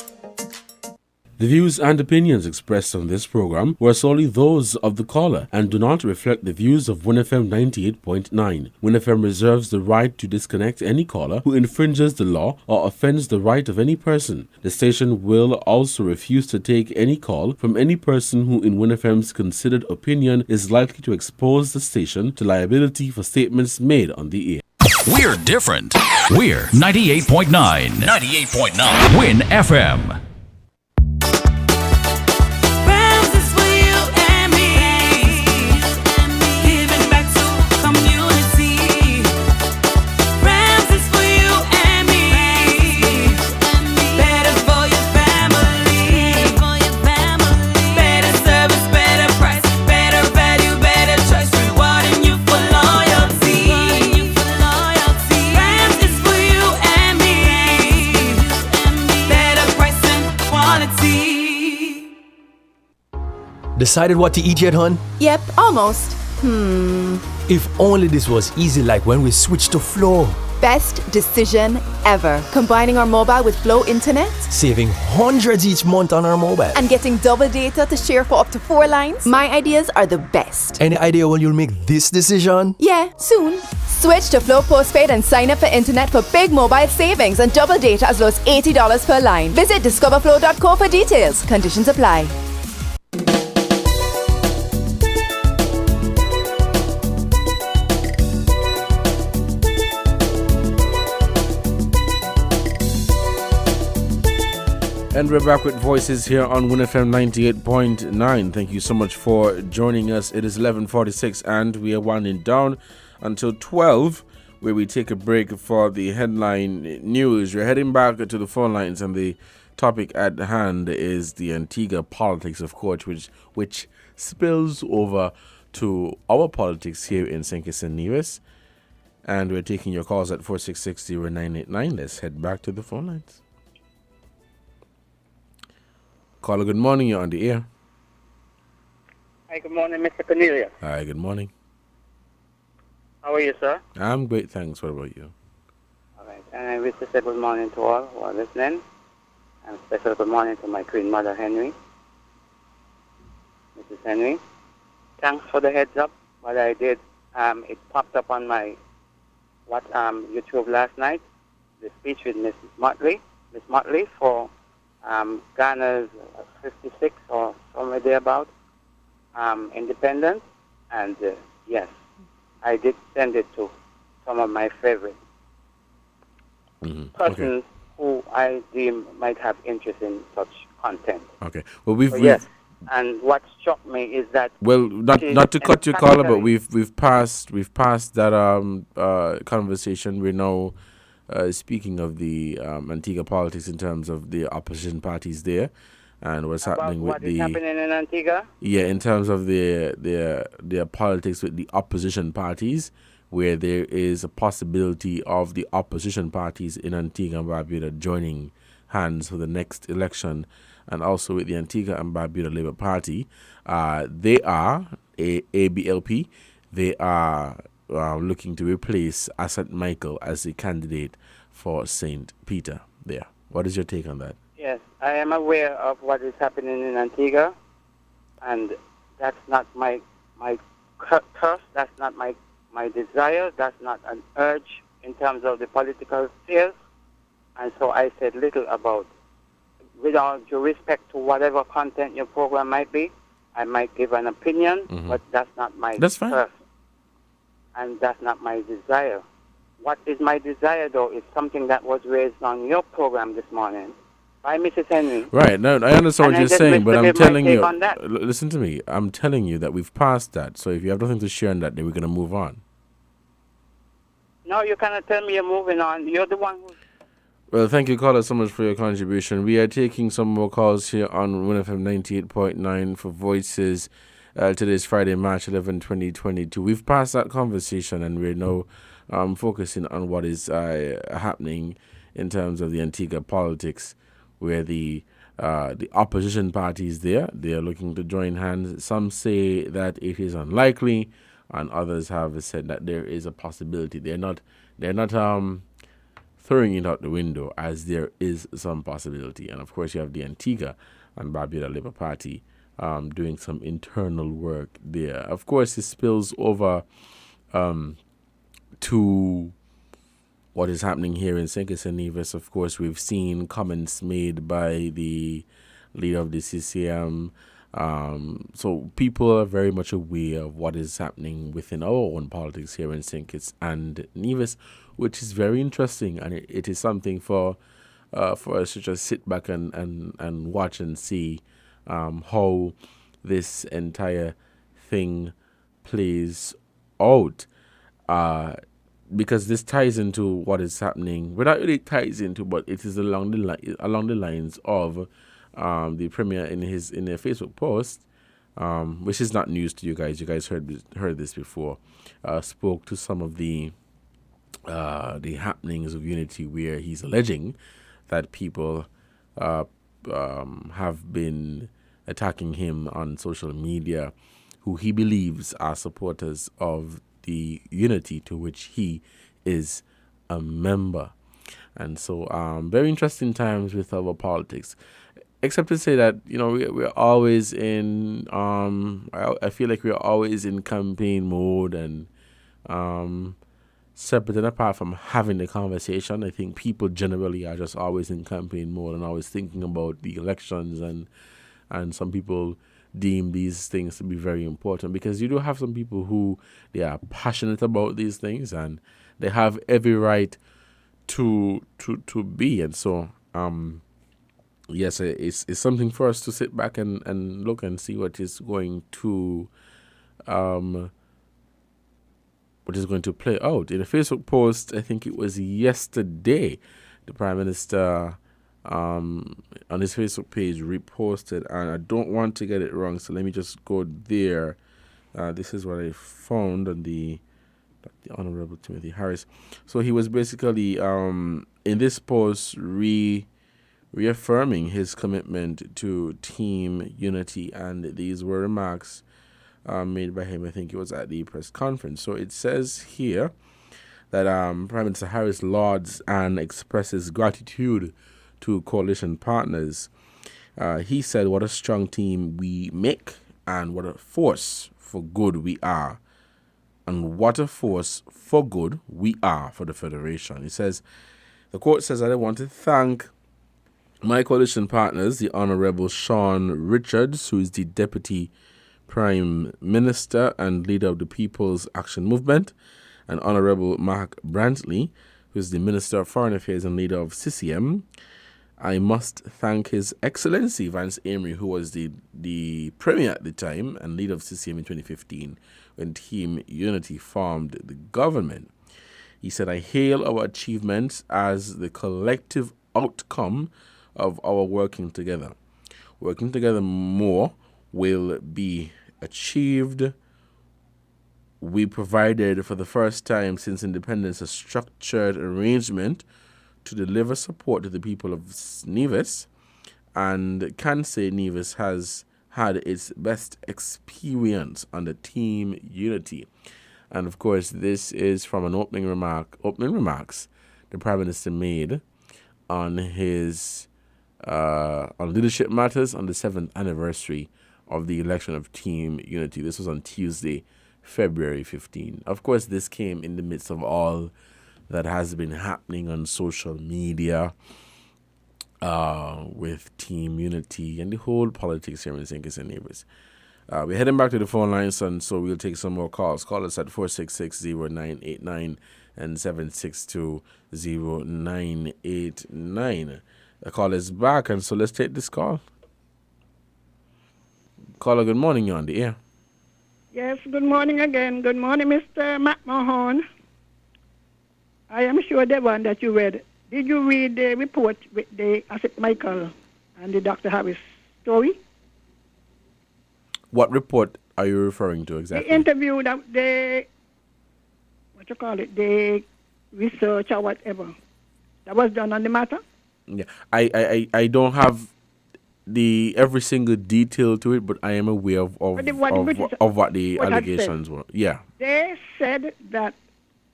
The views and opinions expressed on this program were solely those of the caller and do not reflect the views of WINNFM 98.9. WINNFM reserves the right to disconnect any caller who infringes the law or offends the right of any person. The station will also refuse to take any call from any person who, in WINNFM's considered opinion, is likely to expose the station to liability for statements made on the air. We're different. We're 98.9. 98.9. Win FM. Decided what to eat yet, hon? Yep, almost. If only this was easy like when we switched to Flow. Best decision ever. Combining our mobile with Flow Internet Saving hundreds each month on our mobile. and getting double data to share for up to 4 lines. My ideas are the best. Any idea when you'll make this decision? Yeah, soon. Switch to Flow Postpaid and sign up for internet for big mobile savings and double data as low as $80 per line. Visit discoverflow.co for details. Conditions apply. And we're back with Voices here on WINNFM 98.9. Thank you so much for joining us. It is 11:46 and we are winding down until 12, where we take a break for the headline news. We're heading back to the phone lines, and the topic at hand is the Antigua politics, of course, which spills over to our politics here in St. Kitts and Nevis. And we're taking your calls at 466-0989. Let's head back to the phone lines. Caller, good morning. You're on the air. Hi, good morning, Mr. Cornelius. Hi, good morning. How are you, sir? I'm great, thanks. What about you? All right. And I wish to say good morning to all who are listening. And special good morning to my Queen Mother Henry. Mrs. Henry. Thanks for the heads up. What I did, it popped up on my YouTube last night. The speech with Miss Motley for Ghana's 56 or somewhere thereabout, independence, and yes, I did send it to some of my favorite persons who I deem might have interest in such content. Okay. Well, we've yes. And what struck me is that not to cut your caller, but we've passed that conversation. We're now speaking of the Antigua politics in terms of the opposition parties there, and what's happening with what is happening in Antigua. Yeah, in terms of their politics with the opposition parties, where there is a possibility of the opposition parties in Antigua and Barbuda joining hands for the next election, and also with the Antigua and Barbuda Labour Party. They are ABLP. They are looking to replace Asad Michael as the candidate for St. Peter there. What is your take on that? Yes, I am aware of what is happening in Antigua, and that's not my curse, that's not my desire, that's not an urge in terms of the political spheres, and so I said little about. With all due respect to whatever content your program might be, I might give an opinion, but that's not my curse, and that's not my desire. What is my desire, though, is something that was raised on your program this morning by Mrs. Henry. Right. No, I understand what you're saying, but I'm telling you, listen to me. I'm telling you that we've passed that. So if you have nothing to share on that, then we're going to move on. No, you cannot tell me you're moving on. You're the one who's... Well, thank you, caller, so much for your contribution. We are taking some more calls here on WINNFM 98.9 for Voices. Today's Friday, March 11, 2022. We've passed that conversation, and we're now focusing on what is happening in terms of the Antigua politics, where the opposition parties there, they are looking to join hands. Some say that it is unlikely, and others have said that there is a possibility. They're not throwing it out the window, as there is some possibility. And of course, you have the Antigua and Barbuda Labour Party doing some internal work there. Of course, it spills over to what is happening here in St. Kitts and Nevis. Of course, we've seen comments made by the leader of the CCM. So people are very much aware of what is happening within our own politics here in St. Kitts and Nevis, which is very interesting, and it is something for us to just sit back and watch and see how this entire thing plays out. Because this ties into what is happening. Well, not really ties into, but it is along the lines of the Premier in their Facebook post, which is not news to you guys. You guys heard this before. Spoke to some of the happenings of unity, where he's alleging that people have been attacking him on social media, who he believes are supporters of the unity to which he is a member. And so very interesting times with our politics, except to say that, you know, we're always in I feel like we're always in campaign mode, and separate and apart from having the conversation, I think people generally are just always in campaign mode and always thinking about the elections, and some people deem these things to be very important, because you do have some people who they are passionate about these things, and they have every right to be. And so yes, it's something for us to sit back and look and see what is going to play out. In a Facebook post, I think it was yesterday, the Prime Minister on his Facebook page reposted, and I don't want to get it wrong, so let me just go there. This is what I found on the Honorable Timothy Harris. So he was basically in this post reaffirming his commitment to team unity, and these were remarks made by him. I think it was at the press conference. So it says here that Prime Minister Harris lauds and expresses gratitude to coalition partners. He said, "What a strong team we make, and what a force for good we are, and what a force for good we are for the Federation." He says, the quote says, "I want to thank my coalition partners, the Honorable Sean Richards, who is the Deputy Prime Minister and leader of the People's Action Movement, and Honorable Mark Brantley, who's the Minister of Foreign Affairs and leader of CCM. I must thank His Excellency Vance Amory, who was the Premier at the time and leader of CCM in 2015 when Team Unity formed the government. He said, I hail our achievements as the collective outcome of our working together. Working together more will be achieved. We provided for the first time since independence a structured arrangement to deliver support to the people of Nevis, and can say Nevis has had its best experience under Team Unity. And of course, this is from an opening remarks the Prime Minister made on his on leadership matters on the 7th anniversary of the election of Team Unity. This was on Tuesday, February 15. Of course, this came in the midst of all that has been happening on social media with Team Unity and the whole politics here in St. Kitts and Nevis. We're heading back to the phone lines, and so we'll take some more calls. Call us at 466-0989 and 762-0989. The call is back, and so let's take this call. Caller, good morning. You're on the air. Yes, good morning again. Good morning, Mr. McMahon. I am sure, Devon, that you read. Did you read the report with the Asset Michael and the Dr. Harris story? What report are you referring to exactly? The interview that the research or whatever that was done on the matter. Yeah, I don't have the every single detail to it, but I am aware of what the allegations were. Yeah, they said that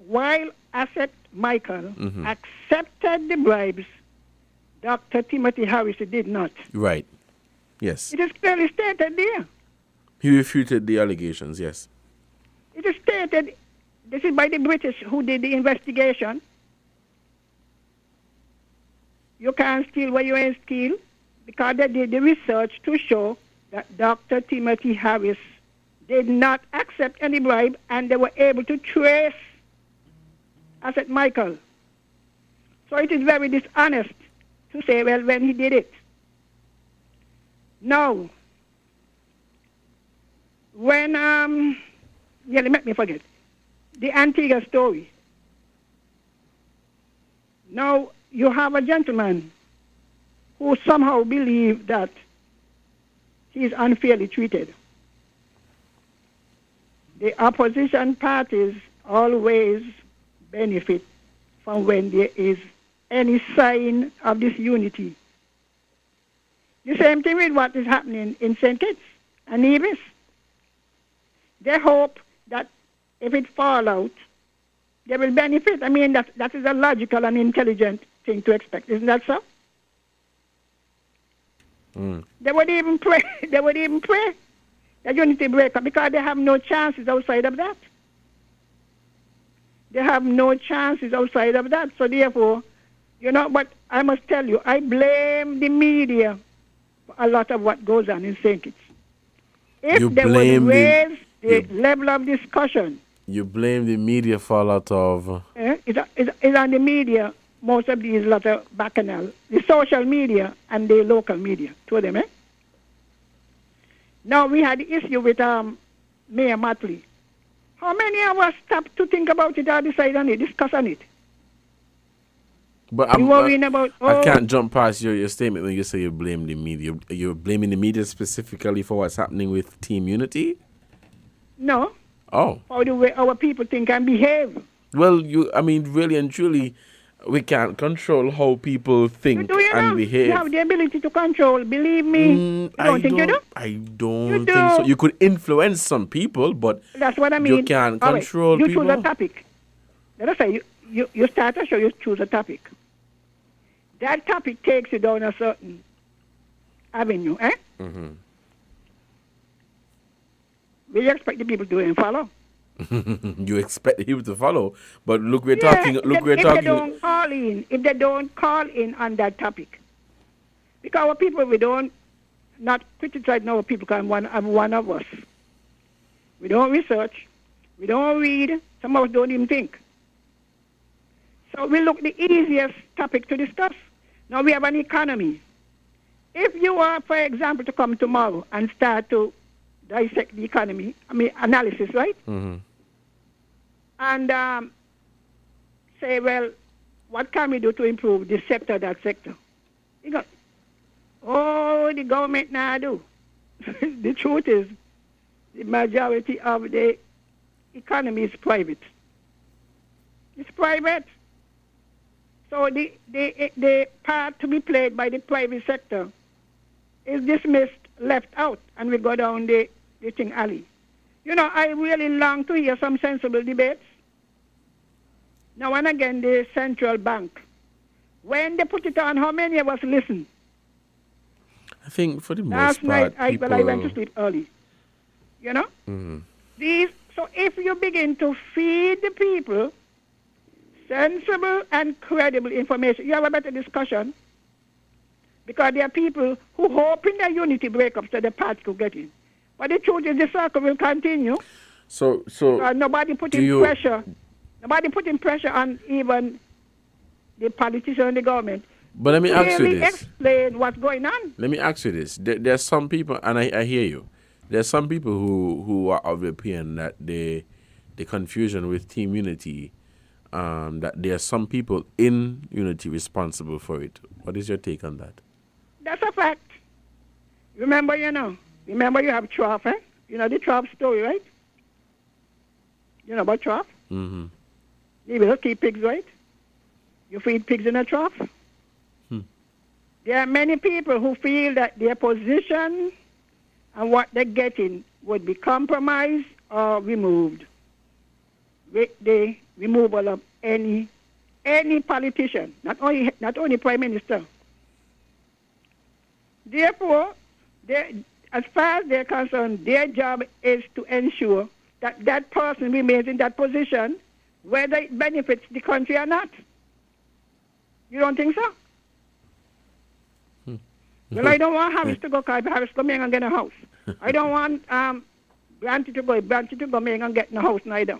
while Asset Michael accepted the bribes, Dr. Timothy Harris did not. Right. Yes. It is clearly stated there. He refuted the allegations, yes. It is stated, this is by the British who did the investigation. You can't steal what you ain't steal, because they did the research to show that Dr. Timothy Harris did not accept any bribe, and they were able to trace Asset Michael. So it is very dishonest to say, well, when he did it. Now, when, let me forget, the Antigua story. Now, you have a gentleman who somehow believes that he is unfairly treated. The opposition parties always benefit from when there is any sign of disunity. The same thing with what is happening in St. Kitts and Nevis. They hope that if it falls out, they will benefit. I mean, that is a logical and intelligent thing to expect. Isn't that so? They would even pray. They would even pray that unity break up, because they have no chances outside of that. They have no chances outside of that. So therefore, but I must tell you, I blame the media for a lot of what goes on in St. Kitts. If they would raise the level of discussion. You blame the media for a lot of... It's on the media, most of these lot of bacchanal, the social media and the local media, two of them, Now, we had the issue with Mayor Matley. How many of us stopped to think about it or decide on it, discuss on it? But I can't jump past your statement when you say you blame the media. You're blaming the media specifically for what's happening with Team Unity? No. Oh. For the way our people think and behave. Well, really and truly, we can't control how people think and behave. You have the ability to control. Believe me. You don't think you do? I don't think so. You could influence some people, but that's what I mean. You can't control people. You choose a topic. Let us say you start a show, you choose a topic. That topic takes you down a certain avenue, Will you expect the people to follow? You expect the people to follow, but look, we're If they don't call in on that topic, because our people, we don't not criticize our people, because I'm one of us. We don't research, we don't read. Some of us don't even think. So we look the easiest topic to discuss. Now we have an economy. If you are, for example, to come tomorrow and start to dissect the economy, analysis, right? Mm-hmm. And say, well, what can we do to improve this sector, that sector? You go, oh, the government now do. The truth is, the majority of the economy is private. It's private. So the part to be played by the private sector is dismissed, left out, and we go down the thing alley. You know, I really long to hear some sensible debates. Now and again, the central bank, when they put it on, how many of us listen? I think for the most Last part, night, I went to sleep early. You know? Mm-hmm. So if you begin to feed the people sensible and credible information, you have a better discussion. Because there are people who hope in their unity breakups that the party could get in. But the truth is the circle will continue. So nobody putting pressure. Nobody putting pressure on even the politician and the government. But let me ask you this. Explain what's going on. Let me ask you this. There are some people, and I hear you. There are some people who are of the opinion that the confusion with Team Unity, that there are some people in Unity responsible for it. What is your take on that? That's a fact. Remember you have trough, eh? You know the trough story, right? You know about trough? Mm-hmm. You will keep pigs, right? You feed pigs in a trough. There are many people who feel that their position and what they're getting would be compromised or removed. The removal of any politician, not only prime minister. Therefore, as far as they're concerned, their job is to ensure that that person remains in that position, whether it benefits the country or not. You don't think so? Well, I don't want Harris to go, because Harris come in and get a house. I don't want Branty to go in and get a house neither.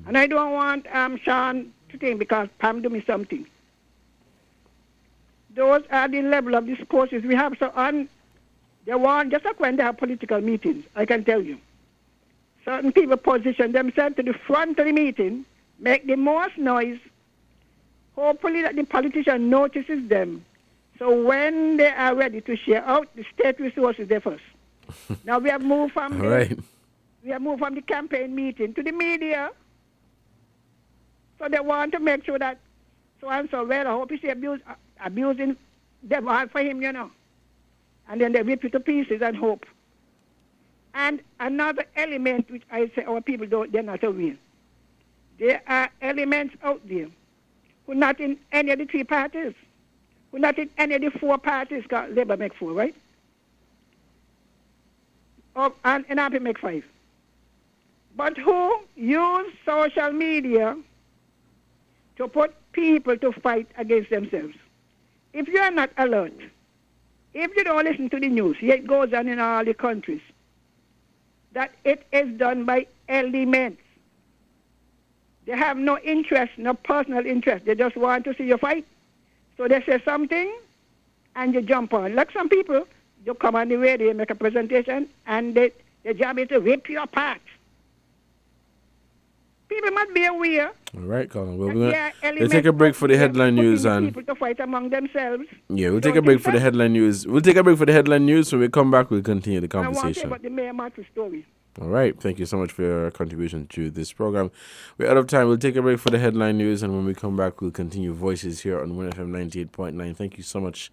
And I don't want Sean to think because Pam do me something. Those are the level of discourses we have. So they want, just like when they have political meetings, I can tell you. Certain people position themselves to the front of the meeting, make the most noise, hopefully that the politician notices them. So when they are ready to share out the state resources there first. Now we have moved from the campaign meeting to the media. So they want to make sure that so and so, well, I hope you see abusing them hard for him, you know. And then they rip it to pieces and hope. And another element which I say our people they're not aware. There are elements out there who not in any of the three parties. Who not in any of the four parties, because Labour make four, right? And NRP make five. But who use social media to put people to fight against themselves. If you are not alert, if you don't listen to the news, it goes on in all the countries, that it is done by elements. They have no interest, no personal interest. They just want to see you fight. So they say something, and you jump on. Like some people, you come on the radio, make a presentation, and their job is to rip you apart. People must be aware. All right, Colin. We'll take a break for the headline news and people to fight among themselves. Yeah, we'll take a break for the headline news. We'll take a break for the headline news. When we come back, we'll continue the conversation. I want to say about the Mayor Martin story. All right. Thank you so much for your contribution to this program. We're out of time. We'll take a break for the headline news, and when we come back, we'll continue Voices here on WINNFM 98.9. Thank you so much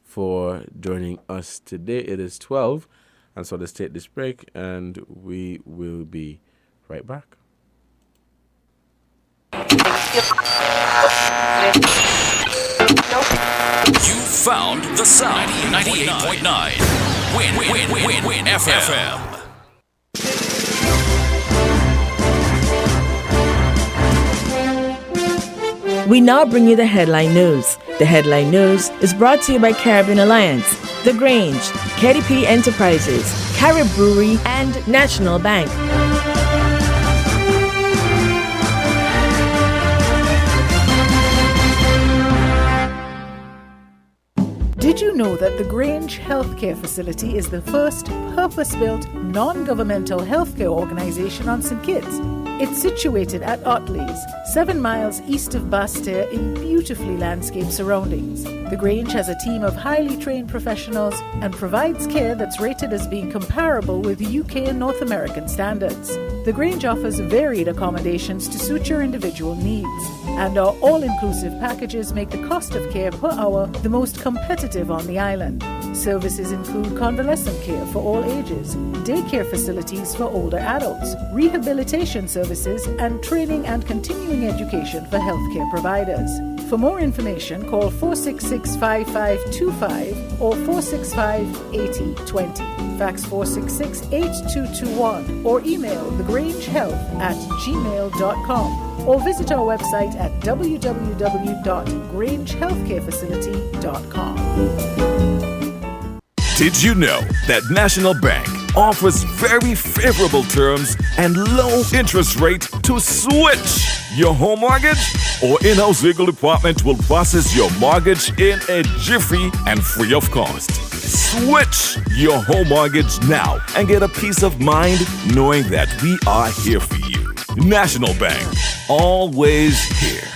for joining us today. It is 12, and so let's take this break, and we will be right back. You found the sound. 98.9. Win FM. We now bring you the headline news. The headline news is brought to you by Caribbean Alliance, The Grange, KDP Enterprises, Carib Brewery, and National Bank. Did you know that the Grange Healthcare Facility is the first purpose-built, non-governmental healthcare organization on St. Kitts? It's situated at Otley's, 7 miles east of Basseterre in beautifully landscaped surroundings. The Grange has a team of highly trained professionals and provides care that's rated as being comparable with UK and North American standards. The Grange offers varied accommodations to suit your individual needs, and our all-inclusive packages make the cost of care per hour the most competitive on the island. Services include convalescent care for all ages, daycare facilities for older adults, rehabilitation services, and training and continuing education for healthcare providers. For more information, call 466-5525 or 465-8020. Fax 466-8221 or email thegrangehealth@gmail.com or visit our website at www.grangehealthcarefacility.com. Did you know that National Bank offers very favorable terms and low interest rate to switch your home mortgage? Our in-house legal department will process your mortgage in a jiffy and free of cost. Switch your home mortgage now and get a peace of mind knowing that we are here for you. National Bank, always here.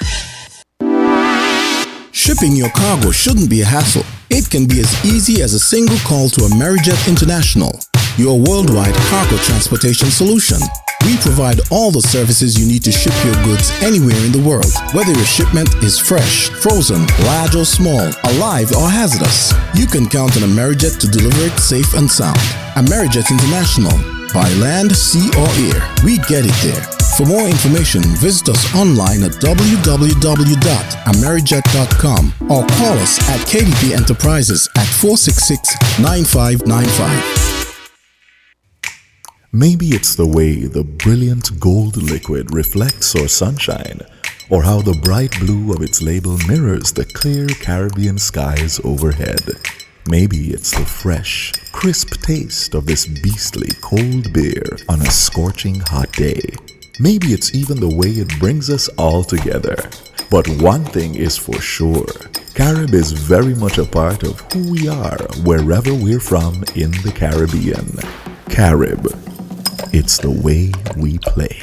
Shipping your cargo shouldn't be a hassle. It can be as easy as a single call to Amerijet International, your worldwide cargo transportation solution. We provide all the services you need to ship your goods anywhere in the world, whether your shipment is fresh, frozen, large or small, alive or hazardous. You can count on Amerijet to deliver it safe and sound. Amerijet International, by land, sea or air, we get it there. For more information, visit us online at www.amerijet.com or call us at KDP Enterprises at 466-9595. Maybe it's the way the brilliant gold liquid reflects our sunshine, or how the bright blue of its label mirrors the clear Caribbean skies overhead. Maybe it's the fresh, crisp taste of this beastly cold beer on a scorching hot day. Maybe it's even the way it brings us all together. But one thing is for sure, Carib is very much a part of who we are wherever we're from in the Caribbean. Carib, it's the way we play.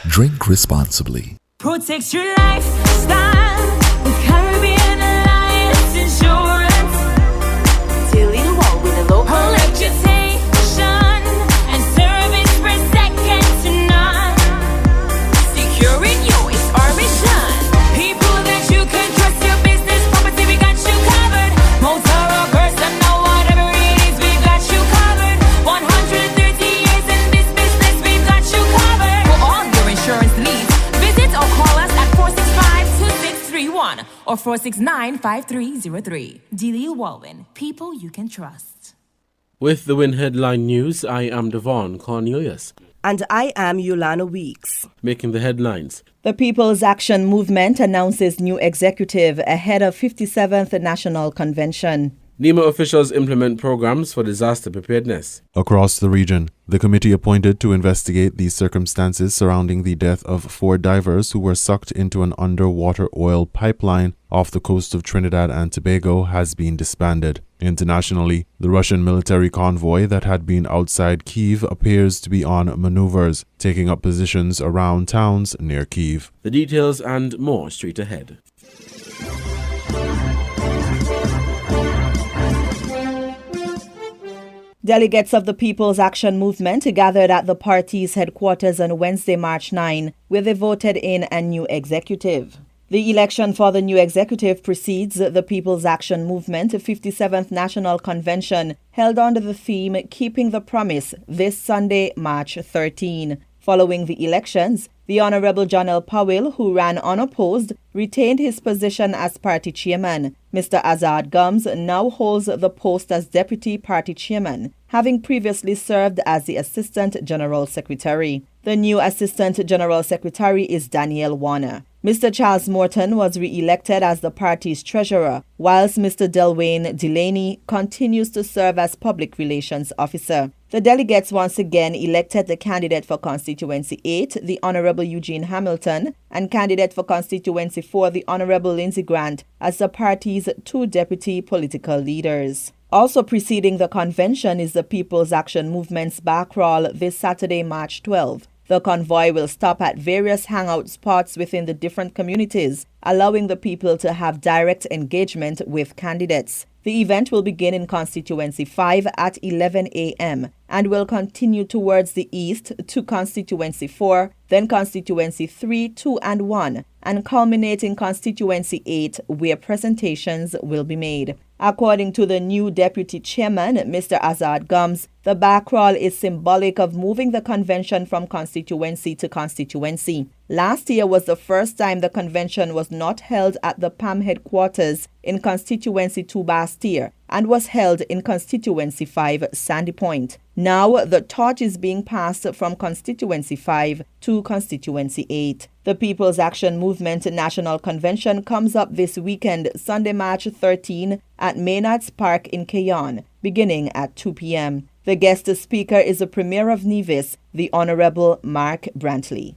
Drink responsibly. Protect your lifestyle with Caribbean Alliance Insurance. Till you walk with a low reputation and service for second to none. Securing you is our mission. People that you can trust, your business, property, we got you covered. Motor or personal, whatever it is, we got you covered. 130 years in this business, we got you covered. For all your insurance needs, visit or call us at 465-2631 or 469-5303. Dealey Walwyn, people you can trust. With the Win Headline News, I am Devon Cornelius. And I am Yolanda Weeks. Making the headlines. The People's Action Movement announces new executive ahead of 57th National Convention. NEMA officials implement programs for disaster preparedness. Across the region, the committee appointed to investigate the circumstances surrounding the death of 4 divers who were sucked into an underwater oil pipeline off the coast of Trinidad and Tobago has been disbanded. Internationally, the Russian military convoy that had been outside Kyiv appears to be on maneuvers, taking up positions around towns near Kyiv. The details and more straight ahead. Delegates of the People's Action Movement gathered at the party's headquarters on Wednesday, March 9, where they voted in a new executive. The election for the new executive precedes the People's Action Movement 57th National Convention, held under the theme Keeping the Promise, this Sunday, March 13. Following the elections, the Honorable John L. Powell, who ran unopposed, retained his position as party chairman. Mr. Azad Gums now holds the post as deputy party chairman, having previously served as the Assistant General Secretary. The new Assistant General Secretary is Danielle Warner. Mr. Charles Morton was re-elected as the party's treasurer, whilst Mr. Delwayne Delaney continues to serve as public relations officer. The delegates once again elected the candidate for Constituency 8, the Honorable Eugene Hamilton, and candidate for Constituency 4, the Honorable Lindsey Grant, as the party's two deputy political leaders. Also preceding the convention is the People's Action Movement's backroll this Saturday, March 12. The convoy will stop at various hangout spots within the different communities, allowing the people to have direct engagement with candidates. The event will begin in Constituency 5 at 11 a.m. and will continue towards the east to Constituency 4, then Constituency 3, 2, and 1, and culminate in Constituency 8, where presentations will be made. According to the new deputy chairman, Mr. Azad Gums, the backroll is symbolic of moving the convention from constituency to constituency. Last year was the first time the convention was not held at the PAM headquarters in Constituency 2 Bastille and was held in Constituency 5 Sandy Point. Now the torch is being passed from Constituency 5 to Constituency 8. The People's Action Movement National Convention comes up this weekend, Sunday, March 13, at Maynard's Park in Keyon, beginning at 2 p.m. The guest speaker is the Premier of Nevis, the Honorable Mark Brantley.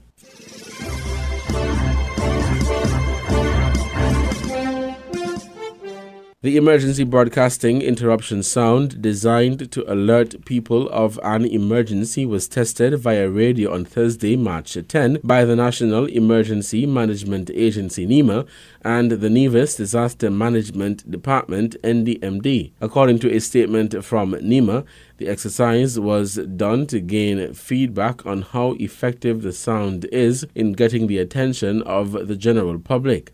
The emergency broadcasting interruption sound designed to alert people of an emergency was tested via radio on Thursday, March 10 by the National Emergency Management Agency NEMA and the Nevis Disaster Management Department NDMD. According to a statement from NEMA, the exercise was done to gain feedback on how effective the sound is in getting the attention of the general public.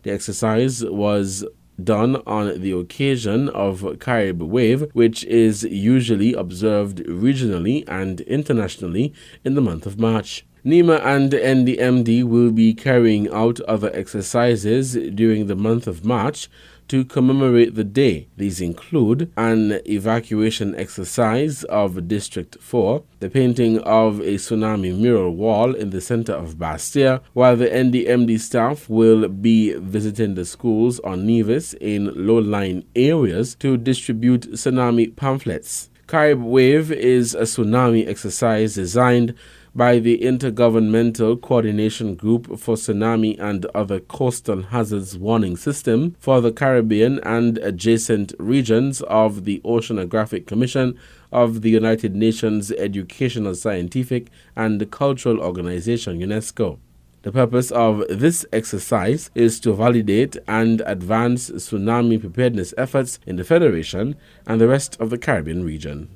The exercise was done on the occasion of Carib Wave, which is usually observed regionally and internationally in the month of March. NEMA and NDMD will be carrying out other exercises during the month of March to commemorate the day. These include an evacuation exercise of District 4, the painting of a tsunami mural wall in the center of Bastille, while the NDMD staff will be visiting the schools on Nevis in low-lying areas to distribute tsunami pamphlets. Carib Wave is a tsunami exercise designed by the Intergovernmental Coordination Group for Tsunami and Other Coastal Hazards Warning System for the Caribbean and adjacent regions of the Oceanographic Commission of the United Nations Educational, Scientific and Cultural Organization, UNESCO. The purpose of this exercise is to validate and advance tsunami preparedness efforts in the Federation and the rest of the Caribbean region.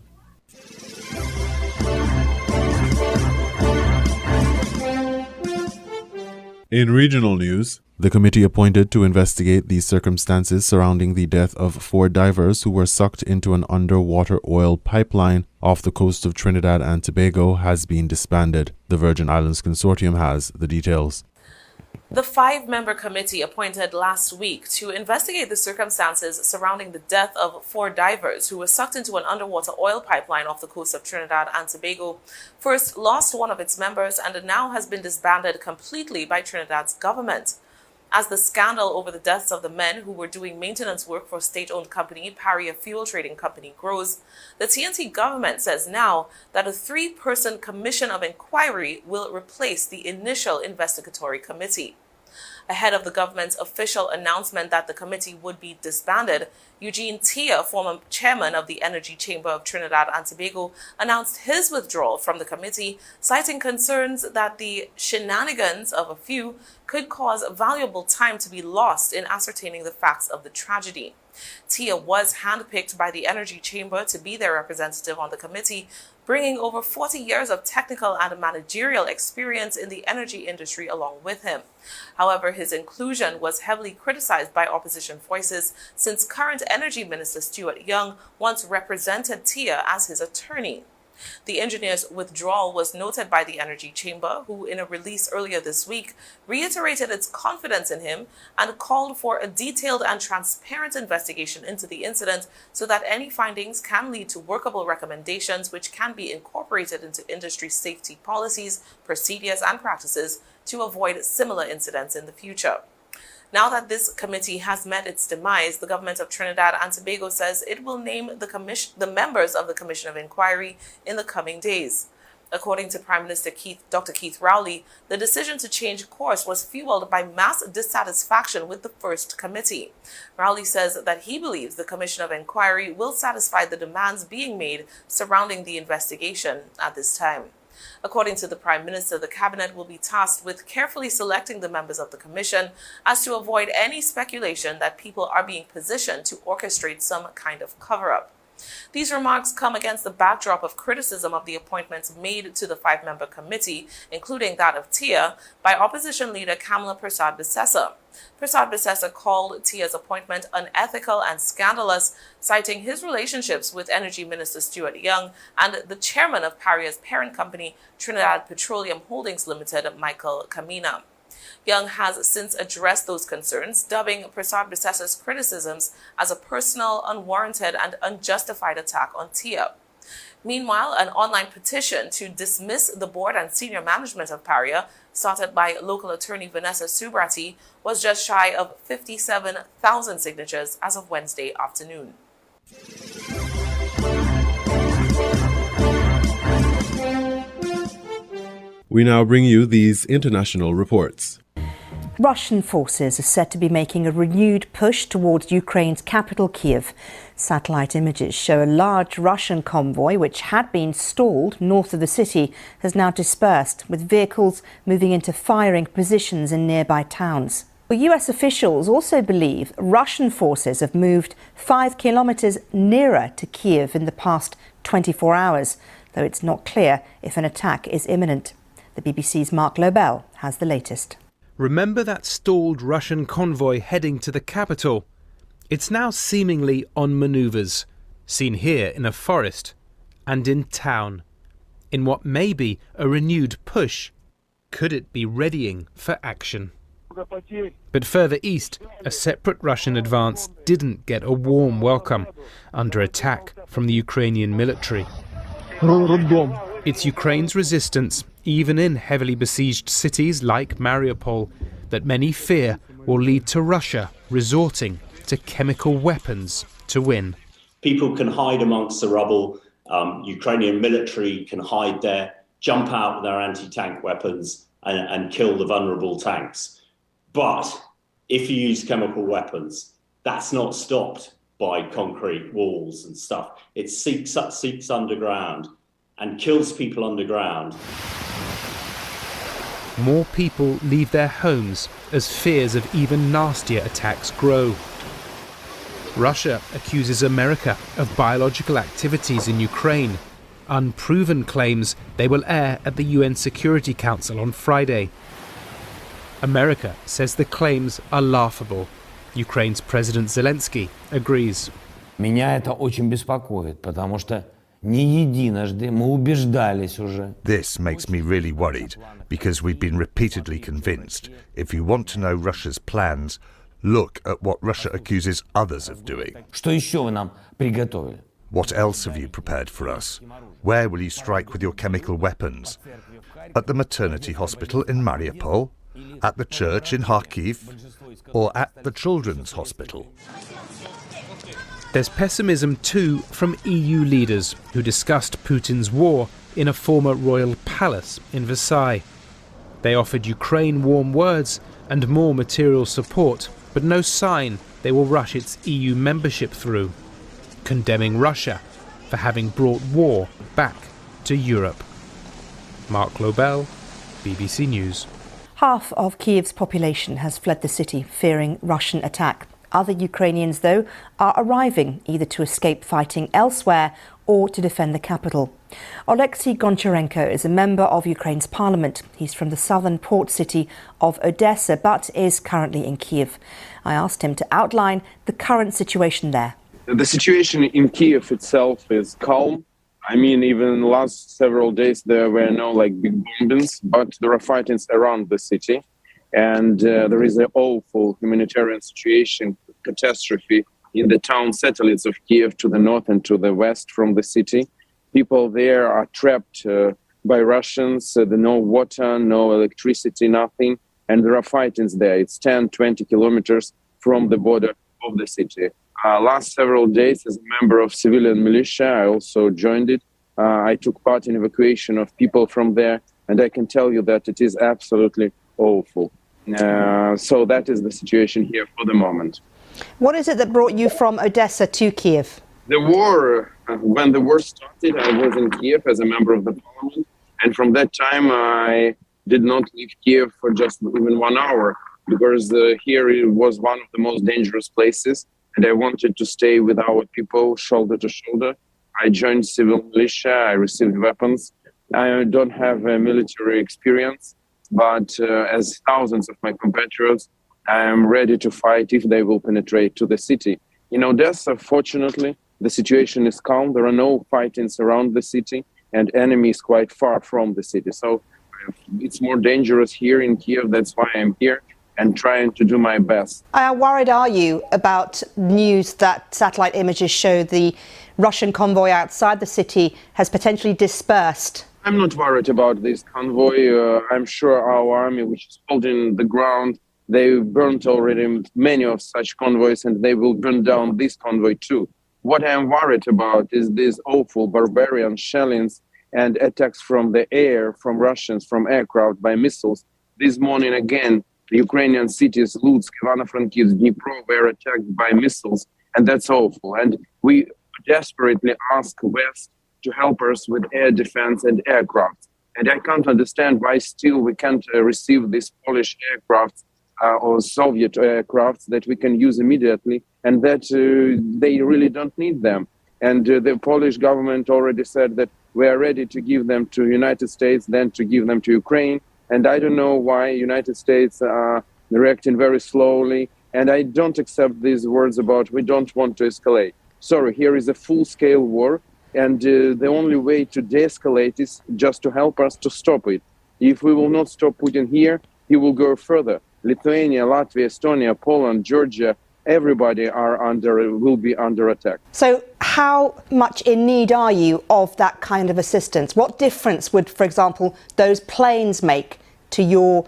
In regional news, the committee appointed to investigate the circumstances surrounding the death of 4 divers who were sucked into an underwater oil pipeline off the coast of Trinidad and Tobago has been disbanded. The Virgin Islands Consortium has the details. The 5-member committee appointed last week to investigate the circumstances surrounding the death of 4 divers who were sucked into an underwater oil pipeline off the coast of Trinidad and Tobago first lost one of its members and now has been disbanded completely by Trinidad's government. As the scandal over the deaths of the men who were doing maintenance work for state-owned company Paria Fuel Trading Company grows, the TNT government says now that a 3-person commission of inquiry will replace the initial investigatory committee. Ahead of the government's official announcement that the committee would be disbanded, Eugene Tia, former chairman of the Energy Chamber of Trinidad and Tobago, announced his withdrawal from the committee, citing concerns that the shenanigans of a few could cause valuable time to be lost in ascertaining the facts of the tragedy. Tia was handpicked by the Energy Chamber to be their representative on the committee, bringing over 40 years of technical and managerial experience in the energy industry along with him. However, his inclusion was heavily criticized by opposition voices since current Energy Minister Stuart Young once represented Tia as his attorney. The engineer's withdrawal was noted by the Energy Chamber, who in a release earlier this week reiterated its confidence in him and called for a detailed and transparent investigation into the incident so that any findings can lead to workable recommendations which can be incorporated into industry safety policies, procedures and practices to avoid similar incidents in the future. Now that this committee has met its demise, the government of Trinidad and Tobago says it will name the members of the Commission of Inquiry in the coming days. According to Prime Minister Dr. Keith Rowley, the decision to change course was fueled by mass dissatisfaction with the first committee. Rowley says that he believes the Commission of Inquiry will satisfy the demands being made surrounding the investigation at this time. According to the Prime Minister, the Cabinet will be tasked with carefully selecting the members of the Commission as to avoid any speculation that people are being positioned to orchestrate some kind of cover-up. These remarks come against the backdrop of criticism of the appointments made to the 5-member committee, including that of TIA, by opposition leader Kamala Persad-Bissessar. Persad-Bissessar called TIA's appointment unethical and scandalous, citing his relationships with Energy Minister Stuart Young and the chairman of Paria's parent company, Trinidad Petroleum Holdings Limited, Michael Kamina. Young has since addressed those concerns, dubbing Persad-Bissessar's criticisms as a personal, unwarranted, and unjustified attack on TIA. Meanwhile, an online petition to dismiss the board and senior management of Paria, started by local attorney Vanessa Subrati, was just shy of 57,000 signatures as of Wednesday afternoon. We now bring you these international reports. Russian forces are said to be making a renewed push towards Ukraine's capital, Kiev. Satellite images show a large Russian convoy, which had been stalled north of the city, has now dispersed, with vehicles moving into firing positions in nearby towns. US officials also believe Russian forces have moved 5 kilometers nearer to Kiev in the past 24 hours, though it's not clear if an attack is imminent. The BBC's Mark Lobel has the latest. Remember that stalled Russian convoy heading to the capital? It's now seemingly on manoeuvres, seen here in a forest and in town. In what may be a renewed push, could it be readying for action? But further east, a separate Russian advance didn't get a warm welcome, under attack from the Ukrainian military. It's Ukraine's resistance, even in heavily besieged cities like Mariupol, that many fear will lead to Russia resorting to chemical weapons to win. People can hide amongst the rubble. Ukrainian military can hide there, jump out with their anti-tank weapons and kill the vulnerable tanks. But if you use chemical weapons, that's not stopped by concrete walls and stuff. It seeps underground and kills people underground. More people leave their homes as fears of even nastier attacks grow. Russia accuses America of biological activities in Ukraine. Unproven claims they will air at the UN Security Council on Friday. America says the claims are laughable. Ukraine's President Zelensky agrees. Меня это очень беспокоит, потому что не единожды мы убеждались уже. This makes me really worried because we've been repeatedly convinced. If you want to know Russia's plans, look at what Russia accuses others of doing. Что еще вы нам приготовили? What else have you prepared for us? Where will you strike with your chemical weapons? At the maternity hospital in Mariupol? At the church in Kharkiv? Or at the children's hospital? There's pessimism too from EU leaders who discussed Putin's war in a former royal palace in Versailles. They offered Ukraine warm words and more material support, but no sign they will rush its EU membership through, condemning Russia for having brought war back to Europe. Mark Lobel, BBC News. Half of Kiev's population has fled the city, fearing Russian attack. Other Ukrainians, though, are arriving either to escape fighting elsewhere or to defend the capital. Oleksiy Goncharenko is a member of Ukraine's parliament. He's from the southern port city of Odessa, but is currently in Kiev. I asked him to outline the current situation there. The situation in Kiev itself is calm. I mean, even in the last several days, there were no big bombings, but there are fightings around the city. And there is an awful humanitarian situation, catastrophe in the town satellites of Kiev to the north and to the west from the city. People there are trapped by Russians. There's no water, no electricity, nothing. And there are fightings there. It's 10, 20 kilometers from the border of the city. Last several days, as a member of civilian militia, I also joined it. I took part in evacuation of people from there, and I can tell you that it is absolutely awful. So that is the situation here for the moment. What is it that brought you from Odessa to Kiev? The war, when the war started, I was in Kiev as a member of the parliament, and from that time I did not leave Kiev for just even 1 hour, because here it was one of the most dangerous places. And I wanted to stay with our people shoulder to shoulder. I joined civil militia. I received weapons. I don't have a military experience, but as thousands of my compatriots, I am ready to fight if they will penetrate to the city. In Odessa, fortunately, the situation is calm. There are no fightings around the city, and enemy is quite far from the city. So it's more dangerous here in Kiev. That's why I'm here and trying to do my best. How worried are you about news that satellite images show the Russian convoy outside the city has potentially dispersed? I'm not worried about this convoy. I'm sure our army, which is holding the ground, they burnt already many of such convoys, and they will burn down this convoy too. What I'm worried about is these awful barbarian shellings and attacks from the air, from Russians, from aircraft, by missiles. This morning again, the Ukrainian cities, Lutsk, Ivano-Frankivsk, Dnipro, were attacked by missiles, and that's awful. And we desperately ask West to help us with air defense and aircraft. And I can't understand why still we can't receive these Polish aircraft or Soviet aircraft that we can use immediately, and that they really don't need them. And the Polish government already said that we are ready to give them to United States, then to give them to Ukraine. And I don't know why United States are reacting very slowly. And I don't accept these words about we don't want to escalate. Sorry, here is a full-scale war. And the only way to de-escalate is just to help us to stop it. If we will not stop Putin here, he will go further. Lithuania, Latvia, Estonia, Poland, Georgia, everybody will be under attack. So how much in need are you of that kind of assistance? What difference would, for example, those planes make to your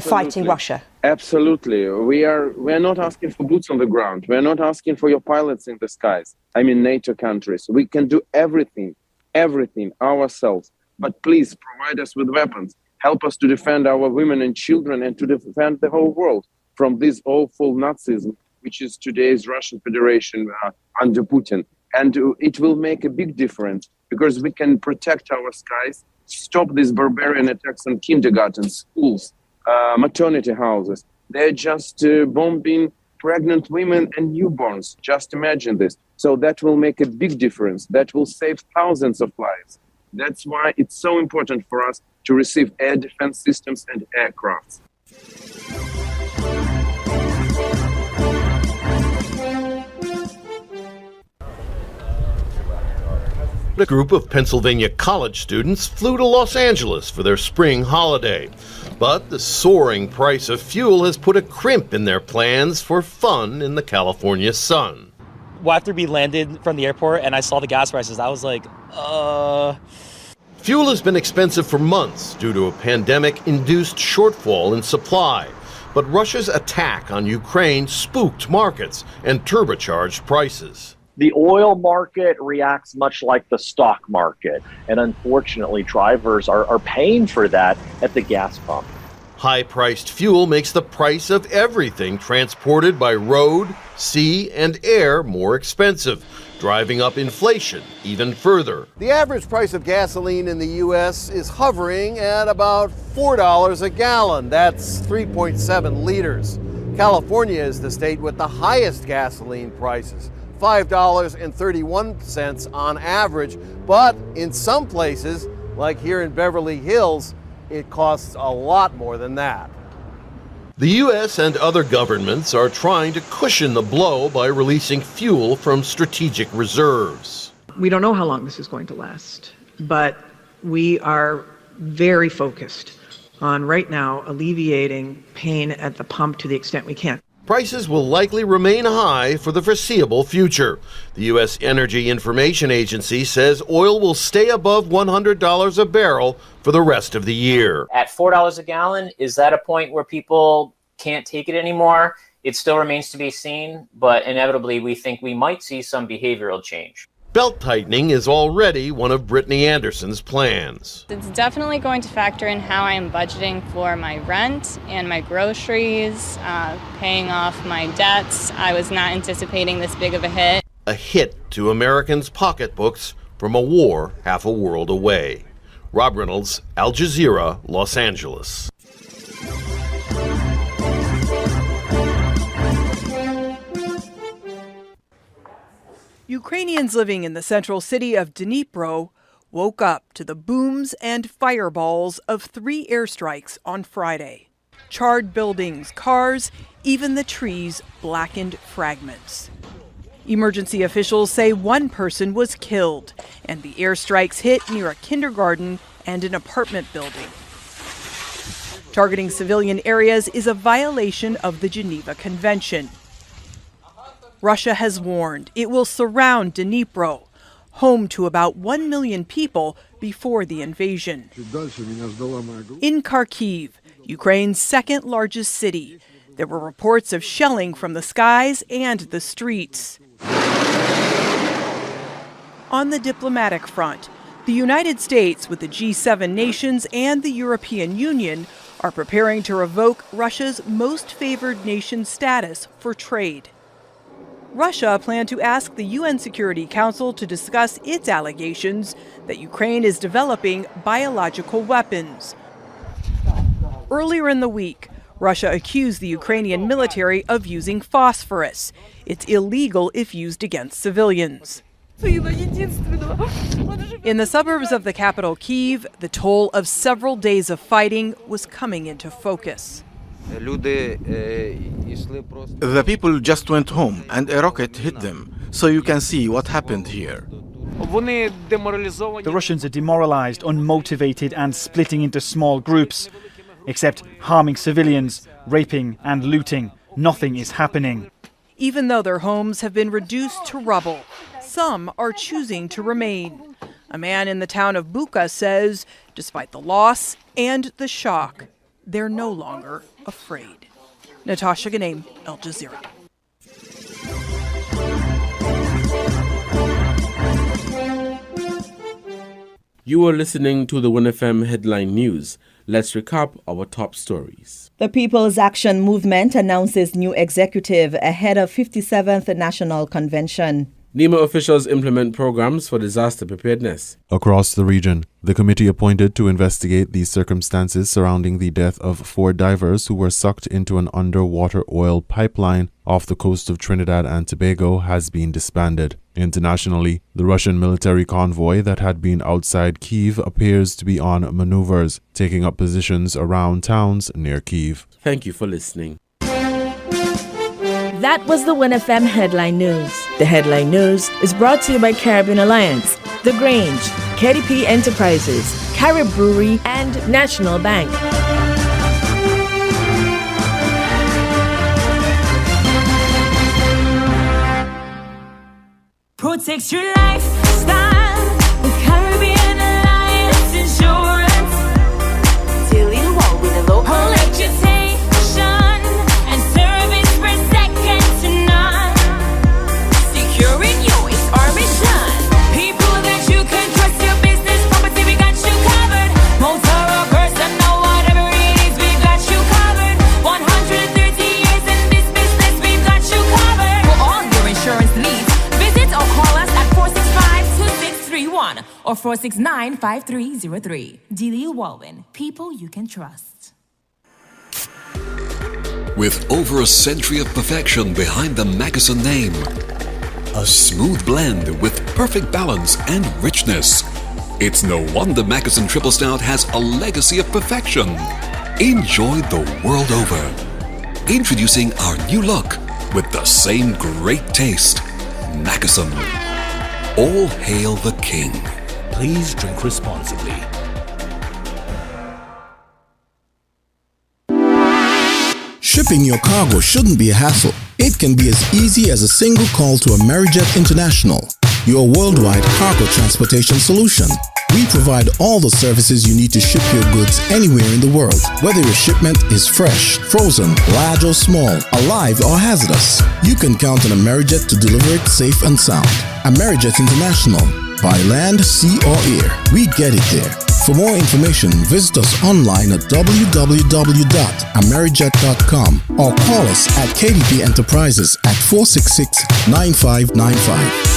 fighting Russia? Absolutely. We are not asking for boots on the ground. We are not asking for your pilots in the skies. I mean, NATO countries. We can do everything ourselves. But please provide us with weapons. Help us to defend our women and children and to defend the whole world from this awful Nazism, which is today's Russian Federation under Putin. And it will make a big difference because we can protect our skies, stop these barbarian attacks on kindergartens, schools, maternity houses. They're just bombing pregnant women and newborns. Just imagine this. So that will make a big difference. That will save thousands of lives. That's why it's so important for us to receive air defense systems and aircrafts. A group of Pennsylvania college students flew to Los Angeles for their spring holiday. But the soaring price of fuel has put a crimp in their plans for fun in the California sun. Well, after we landed from the airport and I saw the gas prices, I was like, Fuel has been expensive for months due to a pandemic-induced shortfall in supply. But Russia's attack on Ukraine spooked markets and turbocharged prices. The oil market reacts much like the stock market, and unfortunately, drivers are paying for that at the gas pump. High-priced fuel makes the price of everything transported by road, sea, and air more expensive, driving up inflation even further. The average price of gasoline in the U.S. is hovering at about $4 a gallon. That's 3.7 liters. California is the state with the highest gasoline prices, $5.31 on average. But in some places, like here in Beverly Hills, it costs a lot more than that. The U.S. and other governments are trying to cushion the blow by releasing fuel from strategic reserves. We don't know how long this is going to last, but we are very focused on right now alleviating pain at the pump to the extent we can. Prices will likely remain high for the foreseeable future. The U.S. Energy Information Agency says oil will stay above $100 a barrel for the rest of the year. At $4 a gallon, is that a point where people can't take it anymore? It still remains to be seen, but inevitably we think we might see some behavioral change. Belt tightening is already one of Brittany Anderson's plans. It's definitely going to factor in how I am budgeting for my rent and my groceries, paying off my debts. I was not anticipating this big of a hit. A hit to Americans' pocketbooks from a war half a world away. Rob Reynolds, Al Jazeera, Los Angeles. Ukrainians living in the central city of Dnipro woke up to the booms and fireballs of 3 airstrikes on Friday. Charred buildings, cars, even the trees blackened fragments. Emergency officials say 1 person was killed, and the airstrikes hit near a kindergarten and an apartment building. Targeting civilian areas is a violation of the Geneva Convention. Russia has warned it will surround Dnipro, home to about 1 million people before the invasion. In Kharkiv, Ukraine's second largest city, there were reports of shelling from the skies and the streets. On the diplomatic front, the United States, with the G7 nations and the European Union, are preparing to revoke Russia's most favored nation status for trade. Russia planned to ask the UN Security Council to discuss its allegations that Ukraine is developing biological weapons. Earlier in the week, Russia accused the Ukrainian military of using phosphorus. It's illegal if used against civilians. In the suburbs of the capital, Kyiv, the toll of several days of fighting was coming into focus. The people just went home and a rocket hit them, so you can see what happened here. The Russians are demoralized, unmotivated and splitting into small groups. Except harming civilians, raping and looting, nothing is happening. Even though their homes have been reduced to rubble, some are choosing to remain. A man in the town of Bucha says, despite the loss and the shock, they're no longer afraid. Natasha Ganem, Al Jazeera. You are listening to the WINNFM headline news. Let's recap our top stories. The People's Action Movement announces new executive ahead of 57th National Convention. NEMA officials implement programs for disaster preparedness. Across the region, the committee appointed to investigate the circumstances surrounding the death of 4 divers who were sucked into an underwater oil pipeline off the coast of Trinidad and Tobago has been disbanded. Internationally, the Russian military convoy that had been outside Kyiv appears to be on maneuvers, taking up positions around towns near Kyiv. Thank you for listening. That was the WINNFM Headline News. The Headline News is brought to you by Caribbean Alliance, The Grange, KDP Enterprises, Carib Brewery, and National Bank. Protect your lifestyle with Caribbean Alliance Insurance. Till you walk with a low reputation and service per second to none. Securing you is our mission. People that you can trust, your business, property, we got you covered. Motor or personal, whatever it is, we got you covered. 130 years in this business, we've got you covered. For all your insurance needs, visit or call us at 465-2631 or 469-5303. Delia Walwyn, people you can trust. With over a century of perfection behind the Mackeson name, a smooth blend with perfect balance and richness, it's no wonder Mackeson Triple Stout has a legacy of perfection. Enjoy the world over. Introducing our new look with the same great taste. Mackeson. All hail the king. Please drink responsibly. Shipping your cargo shouldn't be a hassle. It can be as easy as a single call to Amerijet International, your worldwide cargo transportation solution. We provide all the services you need to ship your goods anywhere in the world, whether your shipment is fresh, frozen, large or small, alive or hazardous. You can count on Amerijet to deliver it safe and sound. Amerijet International, by land, sea or air, we get it there. For more information, visit us online at www.amerijet.com or call us at KDP Enterprises at 466-9595.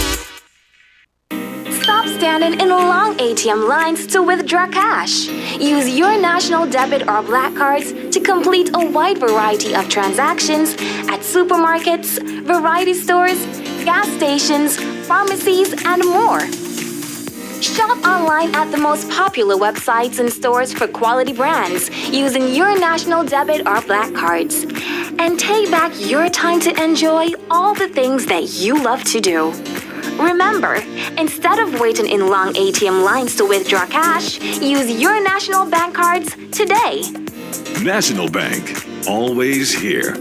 Stop standing in long ATM lines to withdraw cash. Use your national debit or black cards to complete a wide variety of transactions at supermarkets, variety stores, gas stations, pharmacies, and more. Shop online at the most popular websites and stores for quality brands using your national debit or black cards. And take back your time to enjoy all the things that you love to do. Remember, instead of waiting in long ATM lines to withdraw cash, use your national bank cards today. National Bank, always here.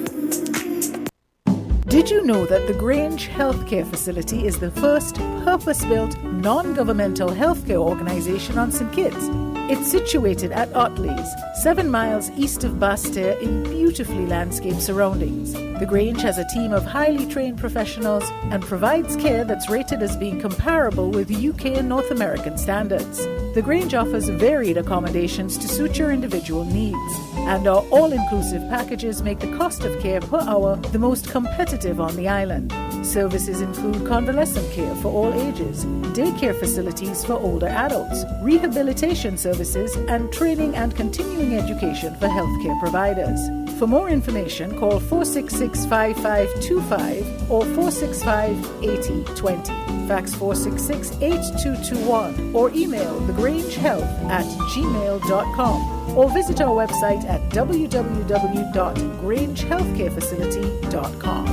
Did you know that the Grange Healthcare Facility is the first purpose-built, non-governmental healthcare organization on St. Kitts? It's situated at Otley's, 7 miles east of Basseterre in beautifully landscaped surroundings. The Grange has a team of highly trained professionals and provides care that's rated as being comparable with UK and North American standards. The Grange offers varied accommodations to suit your individual needs, and our all-inclusive packages make the cost of care per hour the most competitive on the island. Services include convalescent care for all ages, daycare facilities for older adults, rehabilitation services, and training and continuing education for healthcare providers. For more information, call 466-5525 or 465-8020. Fax 466-8221 or email thegrangehealth@gmail.com or visit our website at www.grangehealthcarefacility.com.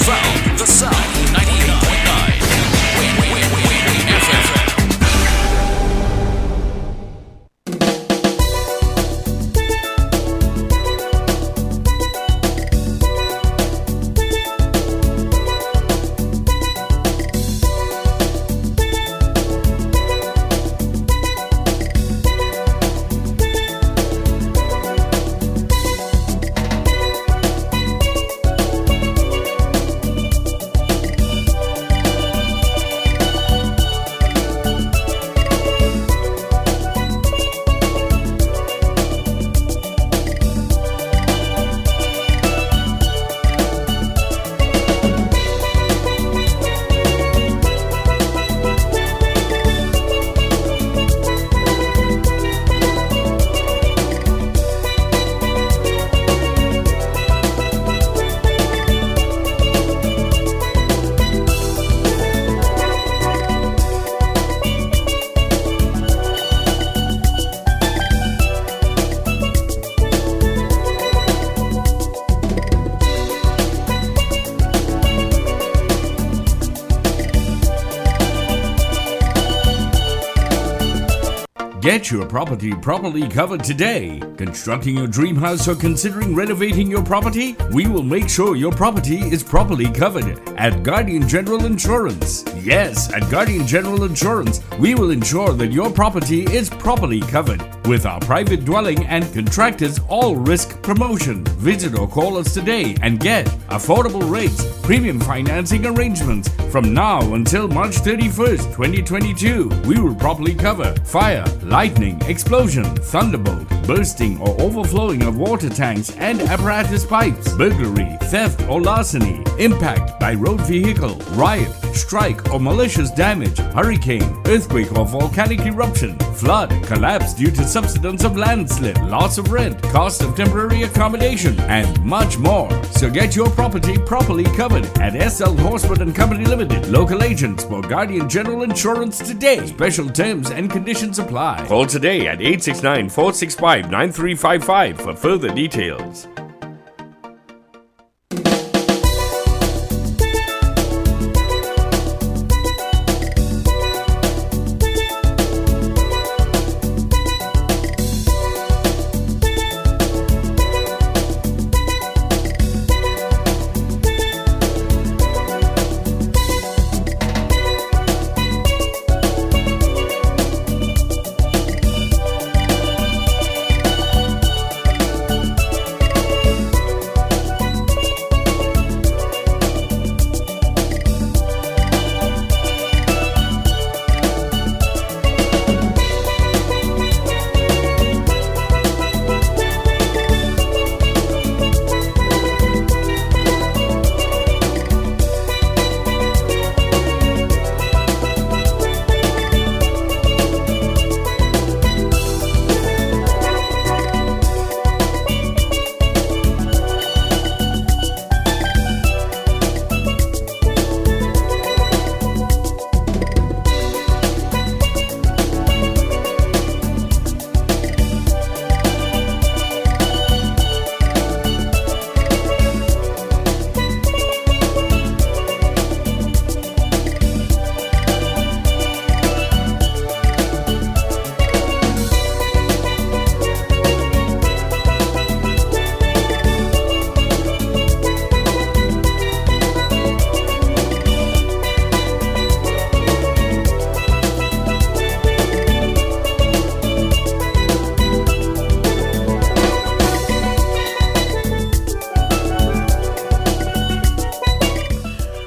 Found the South 98.9 WINNMedia FM. Get your property properly covered today. Constructing your dream house or considering renovating your property? We will make sure your property is properly covered at Guardian General Insurance. Yes, at Guardian General Insurance, we will ensure that your property is properly covered with our private dwelling and contractors all-risk promotion. Visit or call us today and get affordable rates, premium financing arrangements. From now until March 31st, 2022, we will properly cover fire, lightning, explosion, thunderbolt, bursting or overflowing of water tanks and apparatus pipes, burglary, theft or larceny, impact by road vehicle, riot, strike or malicious damage, hurricane, earthquake or volcanic eruption, flood, collapse due to subsidence of landslip, loss of rent, cost of temporary accommodation, and much more. So get your property properly covered at SL Horsford and Company Limited, local agents for Guardian General Insurance today. Special terms and conditions apply. Call today at 869-465-9355 for further details.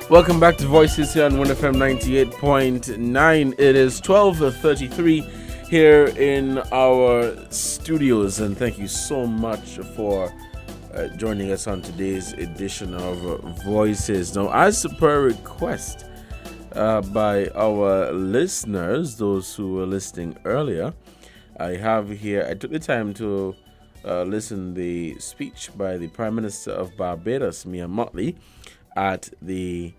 Welcome back to Voices here on WINNFM 98.9. It is 12:33 here in our studios, and thank you so much for joining us on today's edition of Voices. Now, as per request by our listeners, those who were listening earlier, I took the time to listen the speech by the Prime Minister of Barbados, Mia Mottley, at the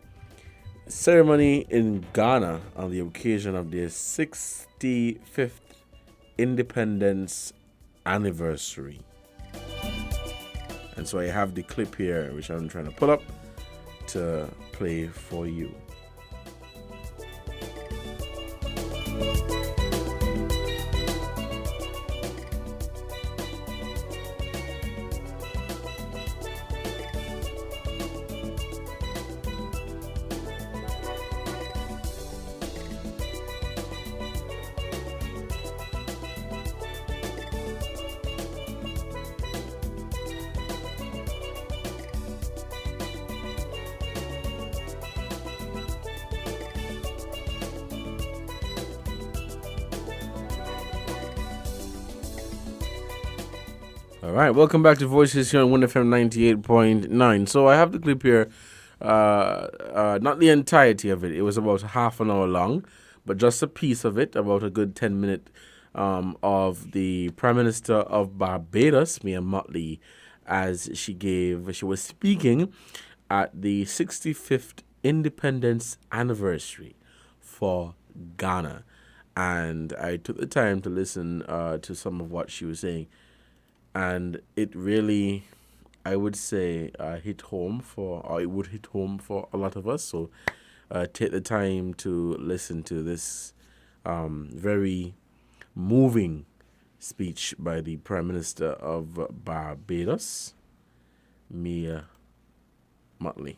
ceremony in Ghana on the occasion of their 65th independence anniversary. And so I have the clip here, which I'm trying to pull up to play for you. All right, welcome back to Voices here on WINNFM 98.9. So I have the clip here, not the entirety of it. It was about half an hour long, but just a piece of it, about a good 10-minute of the Prime Minister of Barbados, Mia Mottley, as she was speaking at the 65th independence anniversary for Ghana. And I took the time to listen to some of what she was saying. And it really, I would say, it would hit home for a lot of us. So take the time to listen to this very moving speech by the Prime Minister of Barbados, Mia Mottley.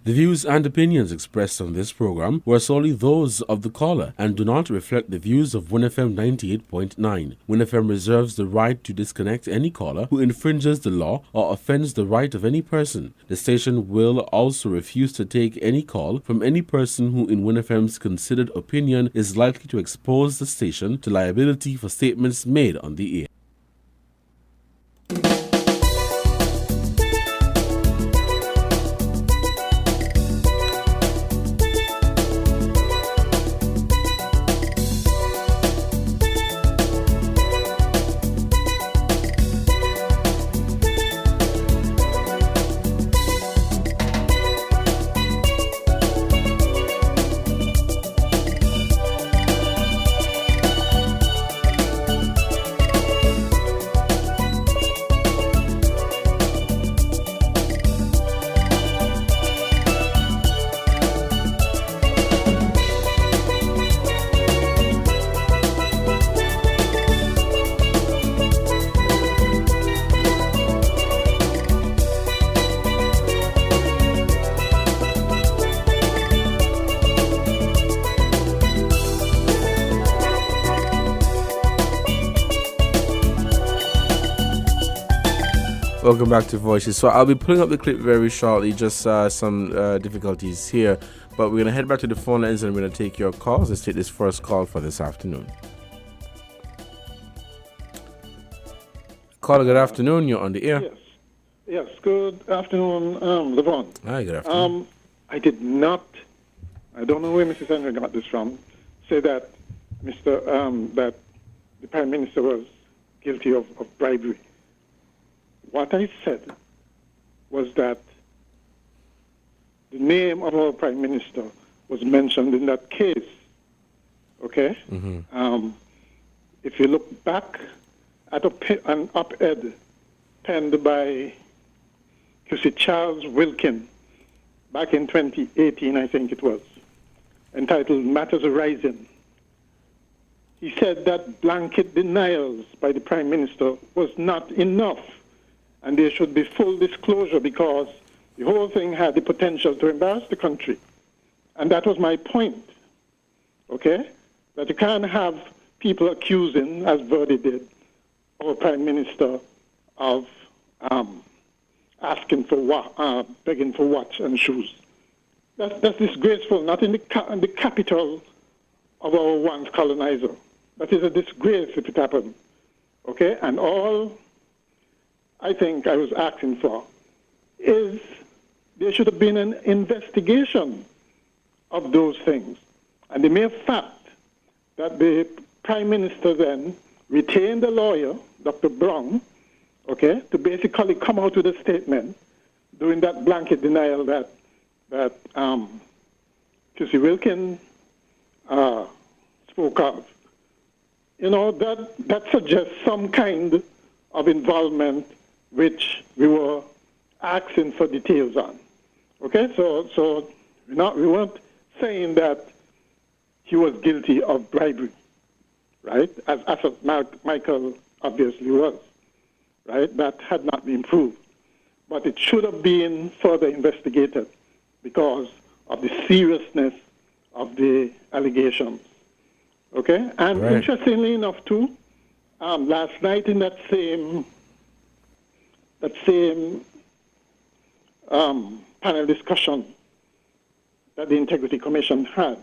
The views and opinions expressed on this program were solely those of the caller and do not reflect the views of WINNFM 98.9. WINNFM reserves the right to disconnect any caller who infringes the law or offends the right of any person. The station will also refuse to take any call from any person who, in WINNFM's considered opinion, is likely to expose the station to liability for statements made on the air. Welcome back to Voices. So I'll be pulling up the clip very shortly, just some difficulties here. But we're going to head back to the phone lines and we're going to take your calls. Let's take this first call for this afternoon. Caller, good afternoon. You're on the air. Yes, good afternoon, Levon. Hi, good afternoon. I did not, I don't know where Mrs. Henry got this from, say that that the Prime Minister was guilty of bribery. What I said was that the name of our Prime Minister was mentioned in that case. Okay? Mm-hmm. If you look back at an op-ed penned by Charles Wilkin back in 2018, I think it was, entitled Matters Arising, he said that blanket denials by the Prime Minister was not enough. And there should be full disclosure because the whole thing had the potential to embarrass the country. And that was my point, okay? That you can't have people accusing, as Verdi did, our Prime Minister of asking for begging for watch and shoes. That's disgraceful, not in the capital of our once colonizer. That is a disgrace if it happened. Okay? And all I think I was asking for is there should have been an investigation of those things. And the mere fact that the Prime Minister then retained a lawyer, Dr. Brown, okay, to basically come out with a statement doing that blanket denial that Chrissy Wilkin spoke of. You know, that suggests some kind of involvement which we were asking for details on. Okay, so we weren't saying that he was guilty of bribery, right? As Michael obviously was, right? That had not been proved. But it should have been further investigated because of the seriousness of the allegations. Okay? And Right. Interestingly enough, too, last night in that same panel discussion that the Integrity Commission had,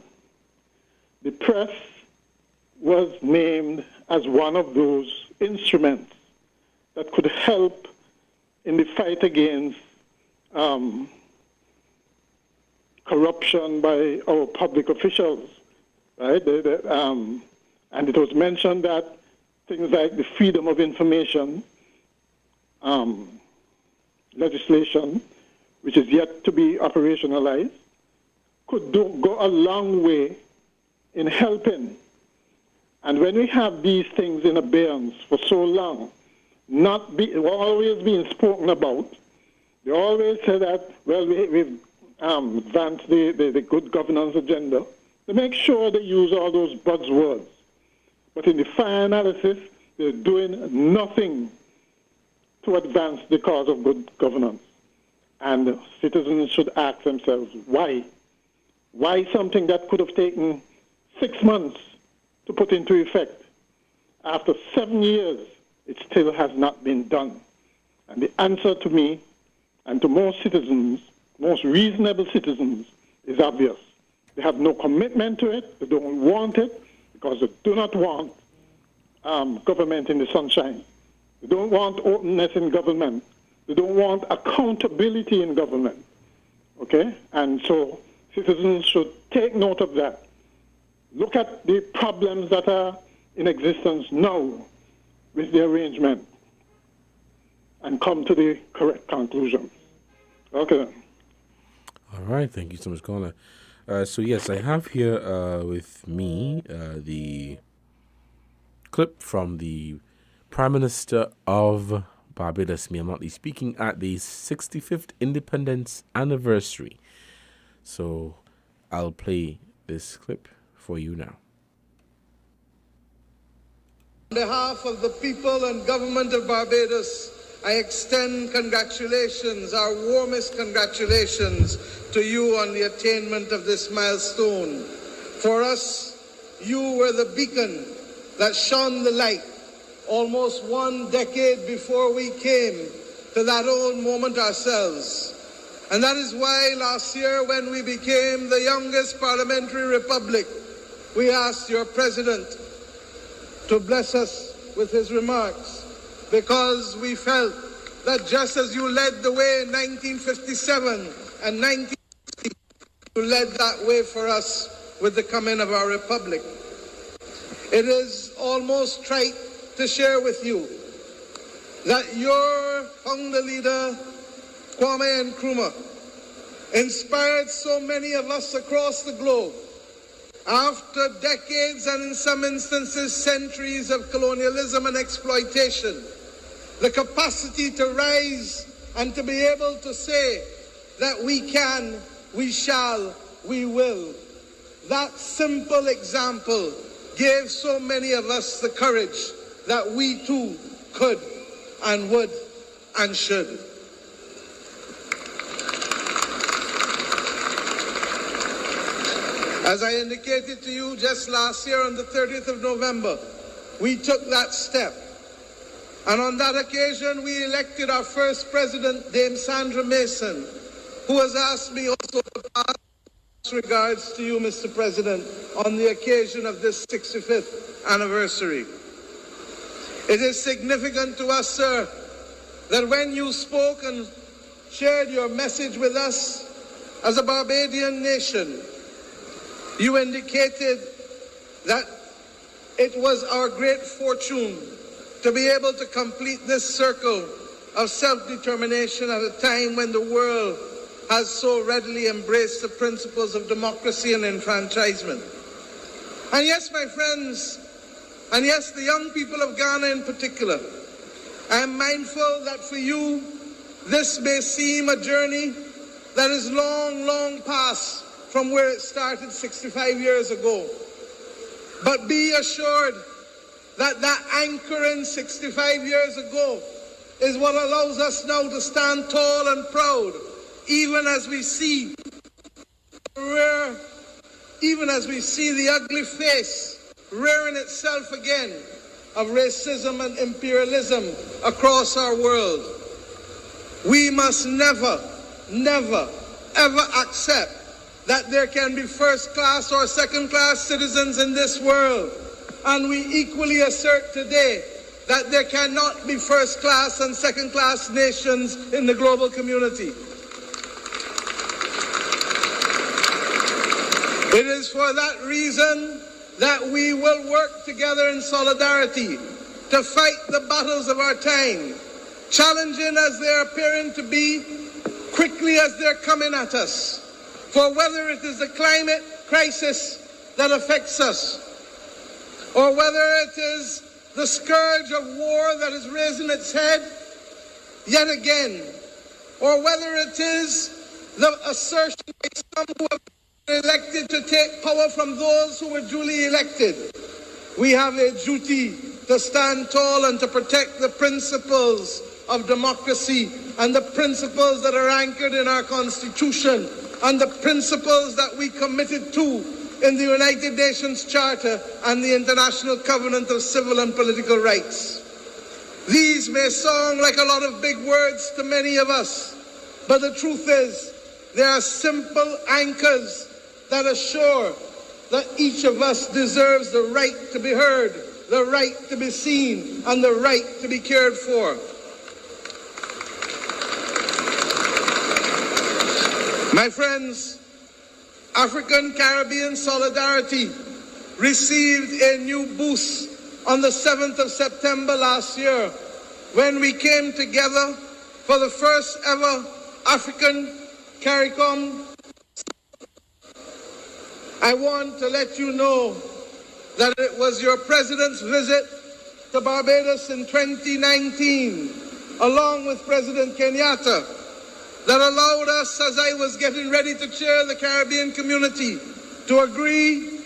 the press was named as one of those instruments that could help in the fight against corruption by our public officials, right? And it was mentioned that things like the Freedom of Information legislation, which is yet to be operationalized, could go a long way in helping. And when we have these things in abeyance for so long, always being spoken about, they always say that, well, we've advanced the good governance agenda. They make sure they use all those buzzwords. But in the final analysis, they're doing nothing to advance the cause of good governance. And citizens should ask themselves, why? Why something that could have taken 6 months to put into effect, after 7 years, it still has not been done? And the answer to me and to most citizens, most reasonable citizens, is obvious. They have no commitment to it. They don't want it because they do not want government in the sunshine. They don't want openness in government. They don't want accountability in government. Okay? And so citizens should take note of that. Look at the problems that are in existence now with the arrangement and come to the correct conclusion. Okay. All right. Thank you so much, Connor. So, yes, I have here with me the clip from the Prime Minister of Barbados, Mia Mottley, speaking at the 65th Independence Anniversary. So I'll play this clip for you now. On behalf of the people and government of Barbados, I extend congratulations, our warmest congratulations to you on the attainment of this milestone. For us, you were the beacon that shone the light almost 1 decade before we came to that old moment ourselves. And that is why last year, when we became the youngest parliamentary republic, we asked your president to bless us with his remarks, because we felt that just as you led the way in 1957 and 1960, you led that way for us with the coming of our republic. It is almost trite to share with you that your founder leader, Kwame Nkrumah, inspired so many of us across the globe. After decades and in some instances centuries of colonialism and exploitation, the capacity to rise and to be able to say that we can, we shall, we will. That simple example gave so many of us the courage that we too could and would and should. As I indicated to you just last year on the 30th of November, we took that step. And on that occasion, we elected our first president, Dame Sandra Mason, who has asked me also to pass regards to you, Mr. President, on the occasion of this 65th anniversary. It is significant to us, sir, that when you spoke and shared your message with us as a Barbadian nation, you indicated that it was our great fortune to be able to complete this circle of self-determination at a time when the world has so readily embraced the principles of democracy and enfranchisement. And yes, my friends, and yes, the young people of Ghana in particular, I am mindful that for you, this may seem a journey that is long, long past from where it started 65 years ago. But be assured that that anchoring 65 years ago is what allows us now to stand tall and proud, even as we see the ugly face rearing itself again of racism and imperialism across our world. We must never, never, ever accept that there can be first-class or second-class citizens in this world. And we equally assert today that there cannot be first-class and second-class nations in the global community. It is for that reason that we will work together in solidarity to fight the battles of our time, challenging as they're appearing to be, quickly as they're coming at us. For whether it is the climate crisis that affects us, or whether it is the scourge of war that is raising its head yet again, or whether it is the assertion by some who have been elected to take power from those who were duly elected, we have a duty to stand tall and to protect the principles of democracy and the principles that are anchored in our Constitution and the principles that we committed to in the United Nations Charter and the International Covenant of Civil and Political Rights. These may sound like a lot of big words to many of us, but the truth is, they are simple anchors that assure that each of us deserves the right to be heard, the right to be seen, and the right to be cared for. My friends, African Caribbean solidarity received a new boost on the 7th of September last year when we came together for the first ever African CARICOM. I want to let you know that it was your president's visit to Barbados in 2019, along with President Kenyatta, that allowed us, as I was getting ready to chair the Caribbean community, to agree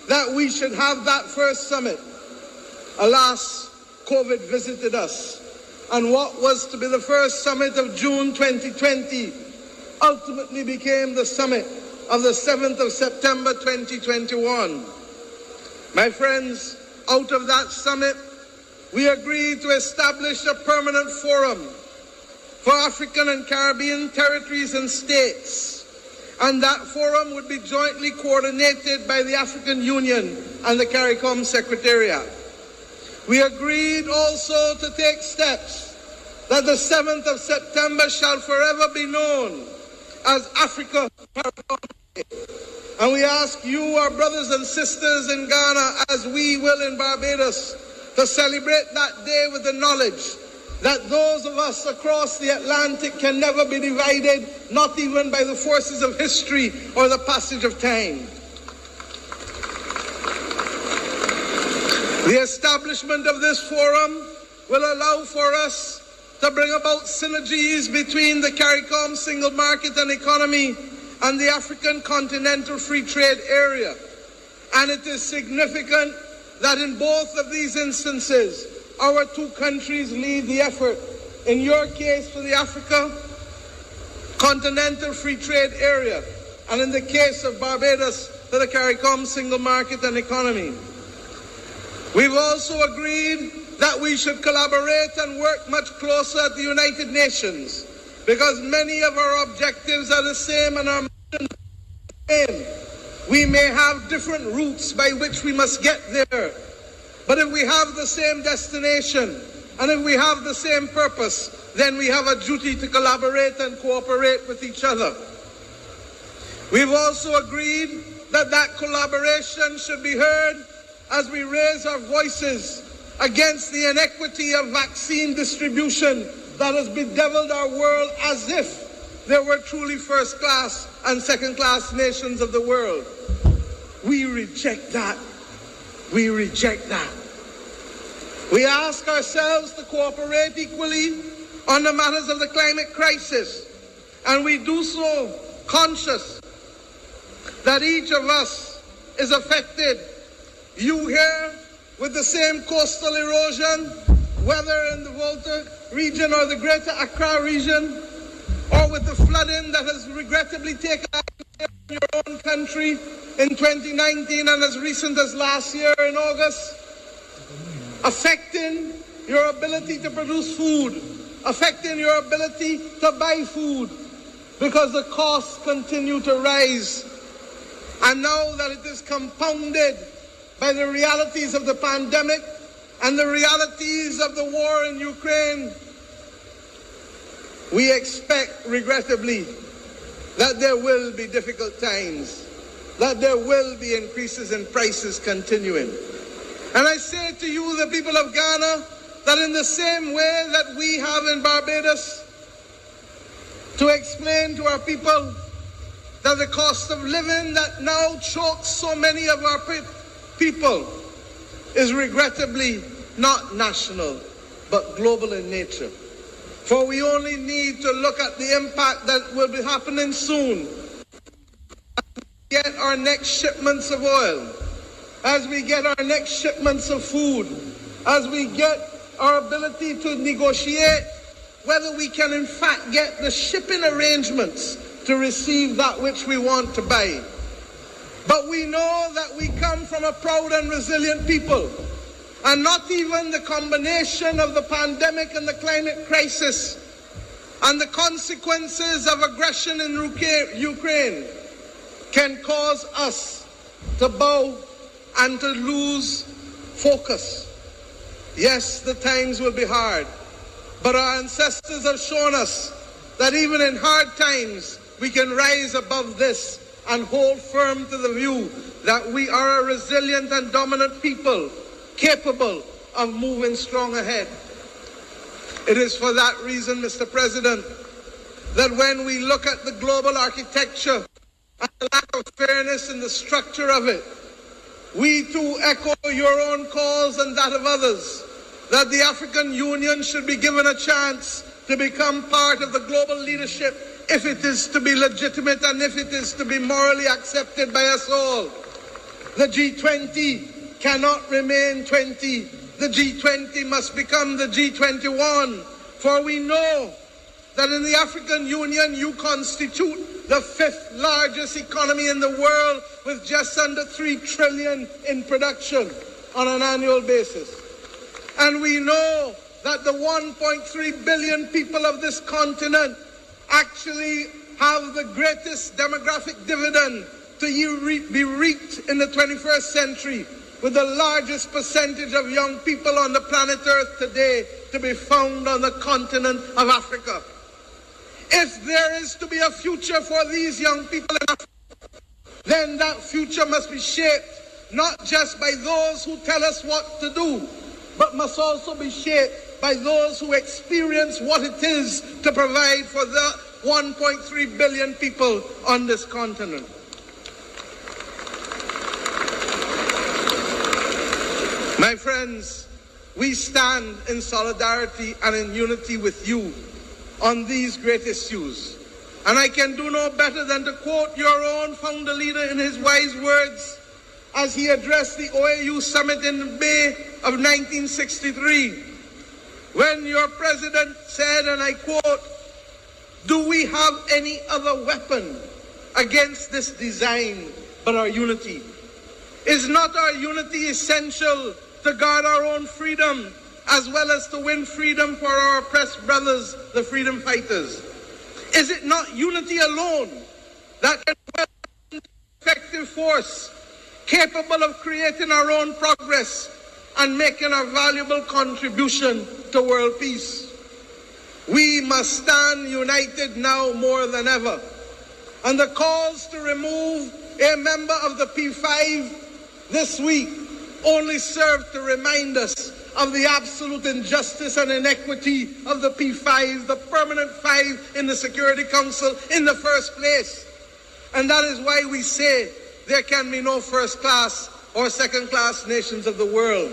that we should have that first summit. Alas, COVID visited us, and what was to be the first summit of June 2020 ultimately became the summit of the 7th of September 2021. My friends, out of that summit, we agreed to establish a permanent forum for African and Caribbean territories and states, and that forum would be jointly coordinated by the African Union and the CARICOM Secretariat. We agreed also to take steps that the 7th of September shall forever be known as Africa CARICOM Day. And we ask you, our brothers and sisters in Ghana, as we will in Barbados, to celebrate that day with the knowledge that those of us across the Atlantic can never be divided, not even by the forces of history or the passage of time. The establishment of this forum will allow for us to bring about synergies between the CARICOM single market and economy and the African Continental Free Trade Area. And it is significant that in both of these instances, our two countries lead the effort. In your case, for the Africa Continental Free Trade Area, and in the case of Barbados, for the CARICOM single market and economy. We've also agreed that we should collaborate and work much closer at the United Nations, because many of our objectives are the same and our missions are the same. We may have different routes by which we must get there, but if we have the same destination and if we have the same purpose, then we have a duty to collaborate and cooperate with each other. We've also agreed that collaboration should be heard as we raise our voices against the inequity of vaccine distribution that has bedeviled our world as if there were truly first-class and second-class nations of the world. We reject that. We reject that. We ask ourselves to cooperate equally on the matters of the climate crisis, and we do so conscious that each of us is affected. You here with the same coastal erosion, whether in the Volta region or the Greater Accra region, or with the flooding that has regrettably taken place in your own country in 2019 and as recent as last year in August, affecting your ability to produce food, affecting your ability to buy food, because the costs continue to rise. And now that it is compounded by the realities of the pandemic and the realities of the war in Ukraine, we expect, regrettably, that there will be difficult times, that there will be increases in prices continuing. And I say to you, the people of Ghana, that in the same way that we have in Barbados to explain to our people that the cost of living that now chokes so many of our people is regrettably not national, but global in nature. For we only need to look at the impact that will be happening soon. As we get our next shipments of oil, as we get our next shipments of food, as we get our ability to negotiate whether we can in fact get the shipping arrangements to receive that which we want to buy. But we know that we come from a proud and resilient people, and not even the combination of the pandemic and the climate crisis and the consequences of aggression in Ukraine can cause us to bow and to lose focus. Yes, the times will be hard, but our ancestors have shown us that even in hard times, we can rise above this and hold firm to the view that we are a resilient and dominant people, capable of moving strong ahead. It is for that reason, Mr. President, that when we look at the global architecture and the lack of fairness in the structure of it, we too echo your own calls and that of others, that the African Union should be given a chance to become part of the global leadership if it is to be legitimate and if it is to be morally accepted by us all. The G20 cannot remain 20. The G20 must become the G21. For we know that in the African Union you constitute the 5th largest economy in the world with just under 3 trillion in production on an annual basis. And we know that the 1.3 billion people of this continent actually have the greatest demographic dividend to be reaped in the 21st century, with the largest percentage of young people on the planet Earth today to be found on the continent of Africa. If there is to be a future for these young people in Africa, then that future must be shaped not just by those who tell us what to do, but must also be shaped by those who experience what it is to provide for the 1.3 billion people on this continent. My friends, we stand in solidarity and in unity with you on these great issues. And I can do no better than to quote your own founder leader in his wise words as he addressed the OAU summit in May of 1963, when your president said, and I quote, "Do we have any other weapon against this design but our unity? Is not our unity essential to guard our own freedom as well as to win freedom for our oppressed brothers, the freedom fighters? Is it not unity alone that can be effective force capable of creating our own progress and making a valuable contribution to world peace? We must stand united now more than ever. And the calls to remove a member of the P5 this week only serve to remind us of the absolute injustice and inequity of the P5, the permanent 5 in the Security Council in the first place. And that is why we say there can be no first class or second class nations of the world.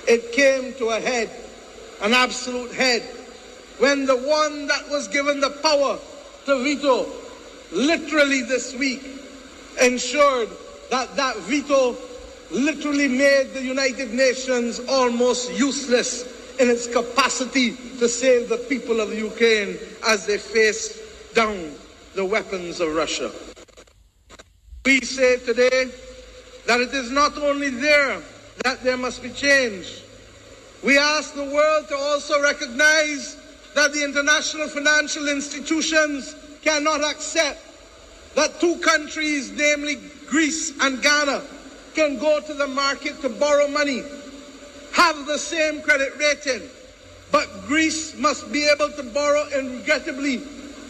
It came to a head, an absolute head, when the one that was given the power to veto literally this week ensured that that veto literally made the United Nations almost useless in its capacity to save the people of Ukraine as they face down the weapons of Russia. We say today that it is not only there that there must be change. We ask the world to also recognize that the international financial institutions cannot accept that two countries, namely Greece and Ghana, can go to the market to borrow money, have the same credit rating, but Greece must be able to borrow, and regrettably,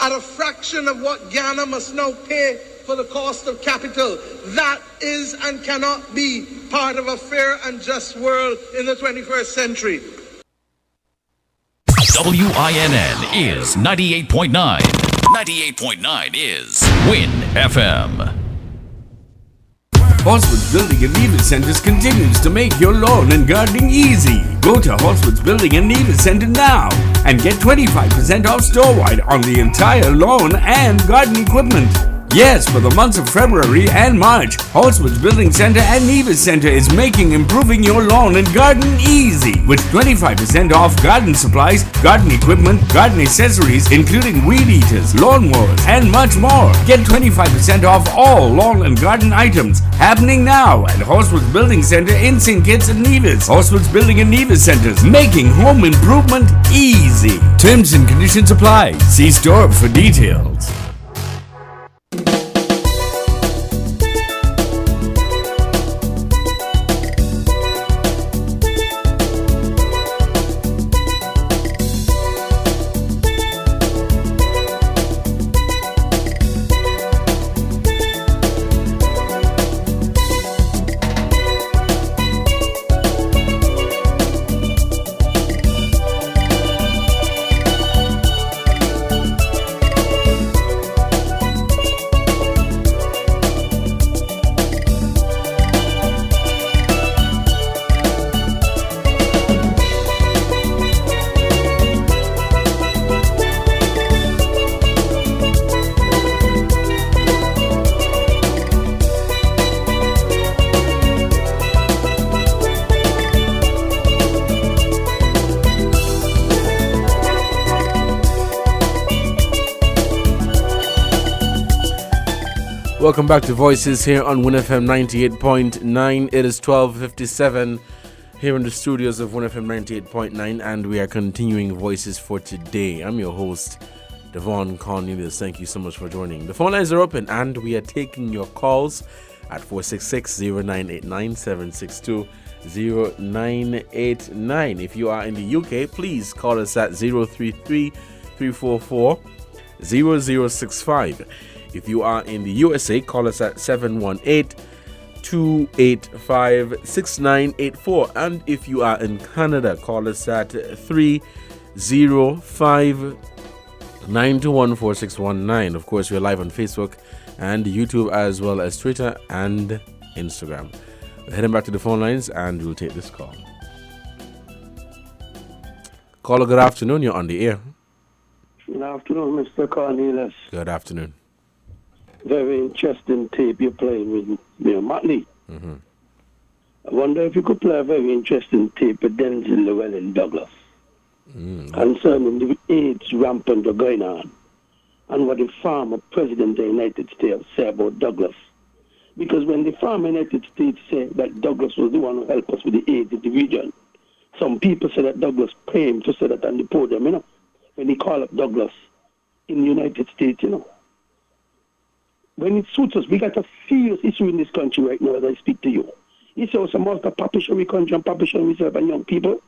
at a fraction of what Ghana must now pay for the cost of capital. That is and cannot be part of a fair and just world in the 21st century. WINN is 98.9. 98.9 is Win FM. Horswood's Building and Nevis Centers continues to make your lawn and gardening easy. Go to Horswood's Building and Nevis Center now and get 25% off store-wide on the entire lawn and garden equipment. Yes, for the months of February and March, Horswood's Building Center and Nevis Center is making improving your lawn and garden easy with 25% off garden supplies, garden equipment, garden accessories, including weed eaters, lawnmowers, and much more. Get 25% off all lawn and garden items happening now at Horswood's Building Center in St. Kitts and Nevis. Horswood's Building and Nevis Centers, making home improvement easy. Terms and conditions apply. See store for details. Welcome back to Voices here on WINNFM 98.9. It is 12:57 here in the studios of WINNFM 98.9, and we are continuing Voices for today. I'm your host, Devon Cornelius. Thank you so much for joining. The phone lines are open, and we are taking your calls at 466-0989, 762-0989. If you are in the UK, please call us at 033-344-0065. If you are in the USA, call us at 718-285-6984. And if you are in Canada, call us at 305-921-4619. Of course, we're live on Facebook and YouTube, as well as Twitter and Instagram. We're heading back to the phone lines, and we'll take this call. Caller, good afternoon. You're on the air. Good afternoon, Mr. Cornelius. Good afternoon. Very interesting tape you're playing with me, Motley. Mm-hmm. I wonder if you could play a very interesting tape with Denzel Llewellyn Douglas concerning the AIDS rampant going on and what the former President of the United States said about Douglas. Because when the former United States said that Douglas was the one who helped us with the AIDS in the region, some people say that Douglas paid him to say that on the podium, you know, when he called up Douglas in the United States, you know. When it suits us, we got a serious issue in this country right now as I speak to you. You say, some of the population country and population reserve and young people.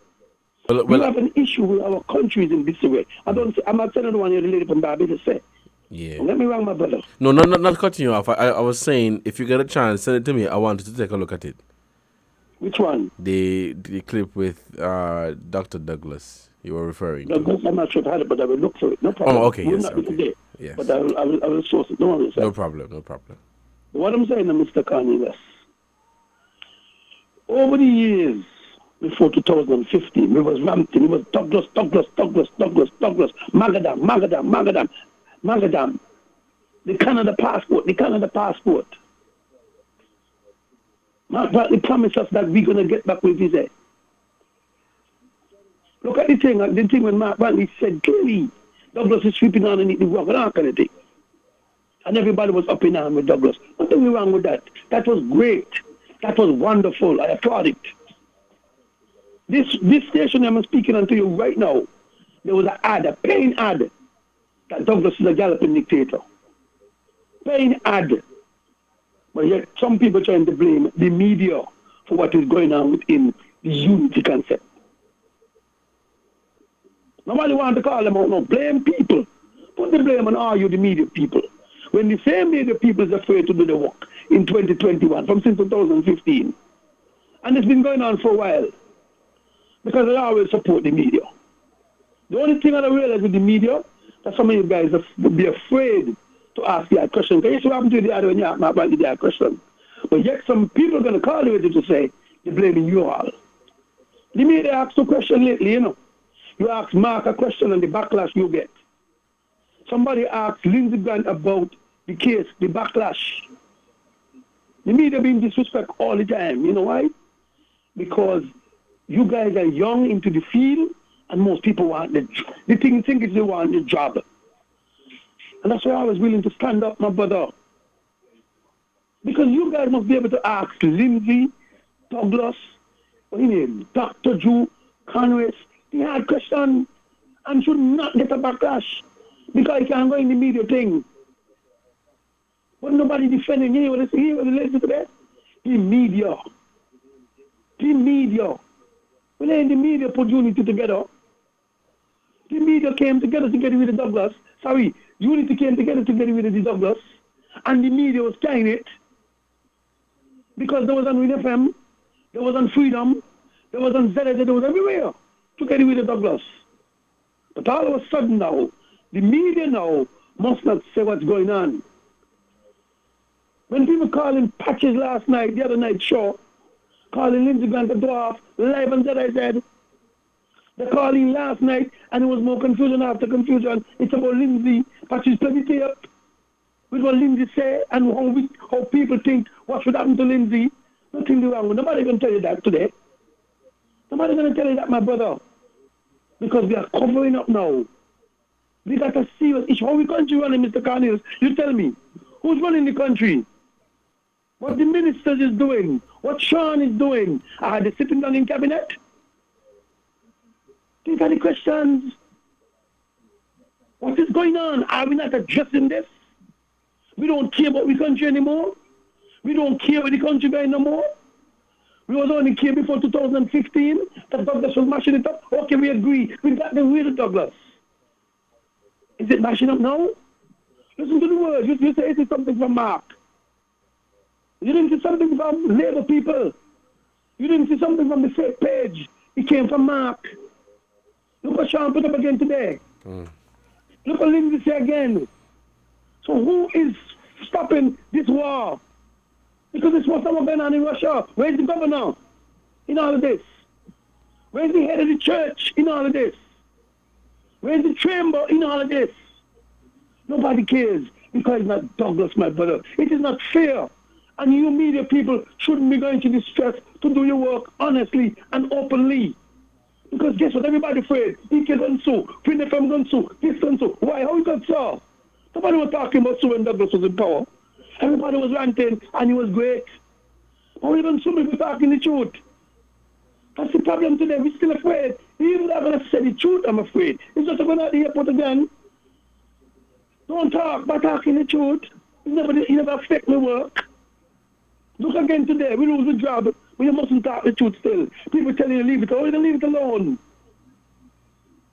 We have an issue with our countries in this way. I'm not telling the one you're related from Barbados say. Yeah. Let me wrong, my brother. No, not cutting you off. I was saying, if you get a chance, send it to me. I wanted to take a look at it. Which one? The clip with Dr. Douglas you were referring to. Douglas, I'm not sure if I had it, but I will look for it. No problem. Oh, okay, We'll yes. not be Okay. today, Yes. but I will source it. Don't worry, sir. No problem. What I'm saying to Mr. Kanye, over the years before 2015, we was ranting. It was Douglas, Magadam. The Canada passport. Mark Bradley promised us that we're going to get back with visa. Look at the thing when Mark Bradley said clearly Douglas is sweeping on and eating rock and all kind of thing. And everybody was up in arm with Douglas. Nothing wrong with that. That was great. That was wonderful. I applaud it. This station I'm speaking unto you right now, there was a paying ad, that Douglas is a galloping dictator. Paying ad. But yet some people trying to blame the media for what is going on within the unity concept. Nobody want to call them out, no. Blame people. Put the blame on all you, the media people. When the same media people is afraid to do the work in 2021, from since 2015. And it's been going on for a while. Because they always support the media. The only thing I realize with the media, that some of you guys would be afraid to ask the question. Because you see what happened to the other when you ask about the question. But yet some people are going to call you to say, they're blaming you all. The media asked a question lately, you know. You ask Mark a question and the backlash you get. Somebody asked Lindsey Grant about the case, the backlash. The media being disrespect all the time. You know why? Because you guys are young into the field and most people want the thing is they want the job. And that's why I was willing to stand up, my brother. Because you guys must be able to ask Lindsey, Douglas, Dr. Drew, Conway, the hard question and should not get a backlash because you can't go in the media thing. But nobody defending you. What is listen to that? The media. When they in the media put unity together, the media came together to get rid of Douglas. Sorry, unity came together to get rid of the Douglas, and the media was carrying it because there was on Win FM, there was on Freedom, there was on ZZ, there was everywhere to get rid of Douglas. But all of a sudden now, the media now must not say what's going on. When people calling Patches last night, the other night show, calling Lindsey Grant a dwarf, live on ZZ, they called in last night and it was more confusion after confusion. It's about Lindsey, Patches plenty tape with what Lindsey say and how people think what should happen to Lindsey. Nothing wrong. Nobody going to tell you that today. Nobody going to tell you that, my brother. Because we are covering up now. We got a serious issue. How we country running, Mr. Cornelius? You tell me. Who's running the country? What the ministers is doing? What Sean is doing? Are they sitting down in cabinet? These are the questions. What is going on? Are we not addressing this? We don't care about the country anymore. We don't care about the country going no more. We was only care before 2015 that Douglas was mashing it up. Okay, we agree. We got the real Douglas. Is it mashing up now? Listen to the words. You say it's something from Mark. You didn't see something from Labour people. You didn't see something from the fake page. It came from Mark. Look what Sean put up again today. Look what Lindsey say again. So who is stopping this war? Because it's what's going on in Russia. Where's the governor in all of this? Where's the head of the church in all of this? Where's the chamber in all of this? Nobody cares because it's not Douglas, my brother. It is not fair. And you media people shouldn't be going to distress to do your work honestly and openly. Because guess what? Everybody afraid. EK done so. WINNFM done so. This done so. Why? How you got so? Nobody was talking about so when Douglas was in power. Everybody was ranting and he was great. But we done so many people talking the truth. That's the problem today. We're still afraid. Even though I'm going to say the truth, I'm afraid. It's just going to the airport again. Don't talk by talking the truth. You never affect my work. Look again today. We lose the job. But you mustn't talk the truth still. People tell you to leave it. How are you going to leave it alone?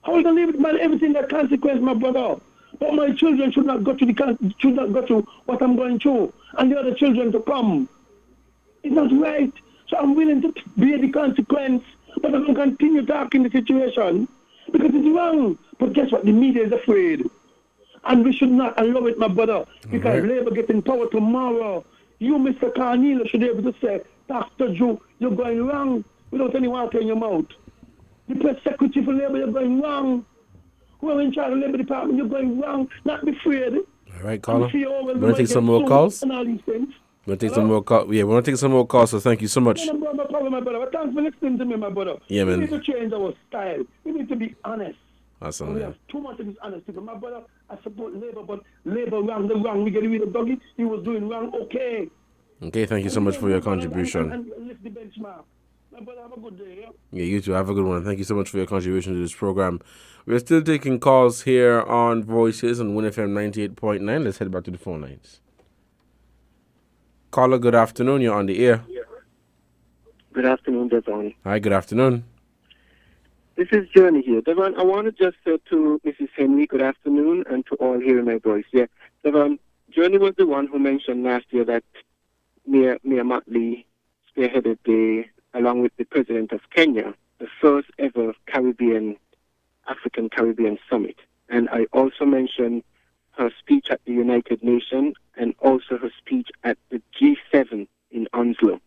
How are you going to leave it, man? Everything that consequence, my brother. But my children should not go through what I'm going through. And the other children to come. It's not right. So I'm willing to bear the consequence, but I'm going to continue talking the situation because it's wrong. But guess what? The media is afraid. And we should not allow it, my brother, because Labour getting power tomorrow. You, Mr. Cornelius, should be able to say, Dr. Joe, you're going wrong without any water in your mouth. The press secretary for Labour, you're going wrong. Whoever in charge of the Labour Department, you're going wrong. Not be afraid. All right, caller. We're going to take some more calls. And all these things. We're going to take some more calls. Yeah, we're going to take some more calls, so thank you so much. No problem, my brother. But thanks for listening to me, my brother. Yeah, man. We need to change our style. We need to be honest. Awesome, we have too much of this honesty. My brother, I support Labour, but Labour wrong, the wrong. We get rid of Dougie. He was doing wrong, okay. Okay, thank you so much for your contribution. And lift the benchmark. My brother, have a good day, yeah? Yeah, you too. Have a good one. Thank you so much for your contribution to this program. We're still taking calls here on Voices on WINNFM 98.9. Let's head back to the phone lines. Caller, good afternoon. You're on the air. Good afternoon, Devon. Hi, good afternoon. This is Journey here. Devon, I want to just say to Mrs. Henry, good afternoon, and to all hearing my voice. Yeah, Devon, Journey was the one who mentioned last year that Mayor Motley spearheaded along with the President of Kenya, the first ever African-Caribbean Summit. And I also mentioned her speech at the United Nations and also her speech at the G7 in Onslow.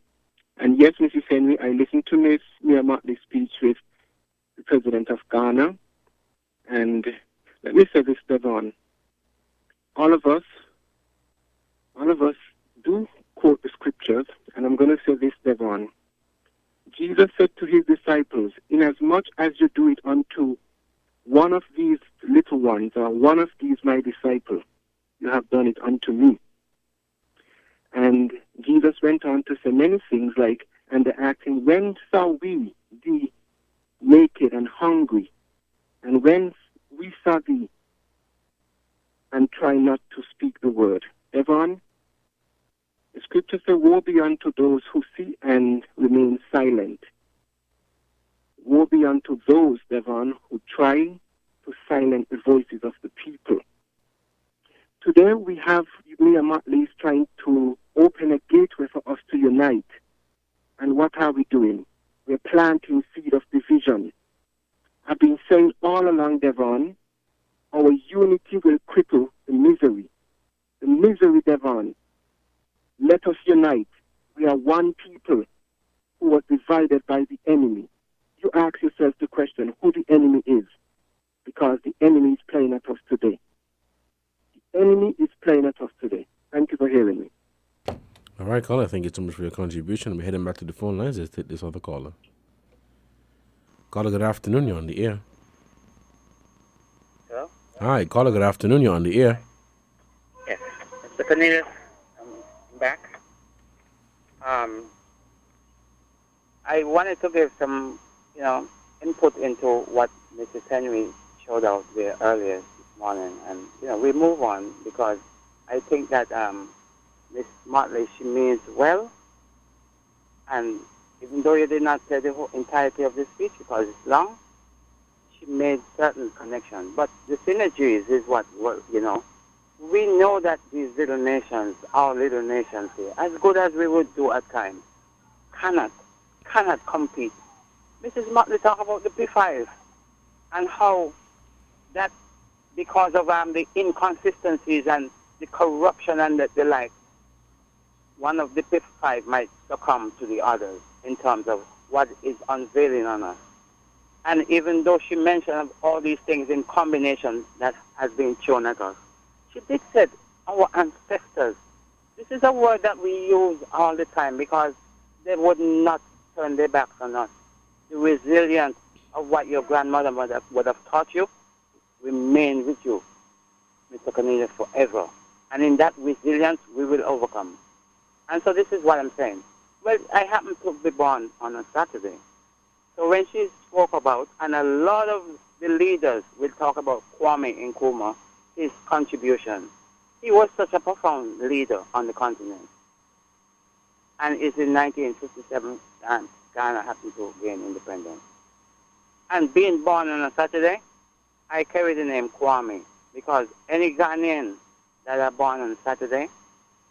And yes, Mrs. Henry, I listened to Ms. Mayor Motley's speech with the President of Ghana. And let me say this, Devon. All of us do quote the scriptures, and I'm going to say this, Devon. Jesus said to his disciples, inasmuch as you do it unto one of these little ones, or one of these my disciples, you have done it unto me. And Jesus went on to say many things like, and they're asking, when shall we be naked and hungry? And when we saw thee and try not to speak the word. Devon, the scripture says, woe be unto those who see and remain silent. Woe be unto those, Devon, who try to silence the voices of the people. Today we have Mayor Motley trying to open a gateway for us to unite. And what are we doing? We're planting seed of division. I've been saying all along, Devon, our unity will cripple the misery. The misery, Devon. Let us unite. We are one people who was divided by the enemy. You ask yourself the question, who the enemy is, because the enemy is playing at us today. The enemy is playing at us today. Thank you for hearing me. All right, caller, thank you so much for your contribution. We're heading back to the phone lines. Let's take this other caller. Caller, good afternoon. You're on the air. Hello? Hi, caller, good afternoon. You're on the air. Yes. Mr. Cornelius, I'm back. I wanted to give some, input into what Mrs. Henry showed out there earlier this morning. And, we move on because I think that Miss Motley, she means well. And even though you did not say the whole entirety of the speech because it's long, she made certain connections. But the synergies is what we know that these little nations, our little nations here, as good as we would do at times, cannot compete. Mrs. Motley talked about the P5 and how that because of the inconsistencies and the corruption and the like, one of the P5 might succumb to the others in terms of what is unveiling on us. And even though she mentioned all these things in combination that has been shown at us, she did say our ancestors. This is a word that we use all the time because they would not turn their backs on us. The resilience of what your grandmother would have taught you remain with you, Mr. Cornelius, forever. And in that resilience, we will overcome. And so this is what I'm saying. Well, I happen to be born on a Saturday. So when she spoke about, and a lot of the leaders will talk about Kwame Nkrumah, his contribution. He was such a profound leader on the continent. And it's in 1957 that Ghana happened to gain independence. And being born on a Saturday, I carry the name Kwame because any Ghanaian that are born on Saturday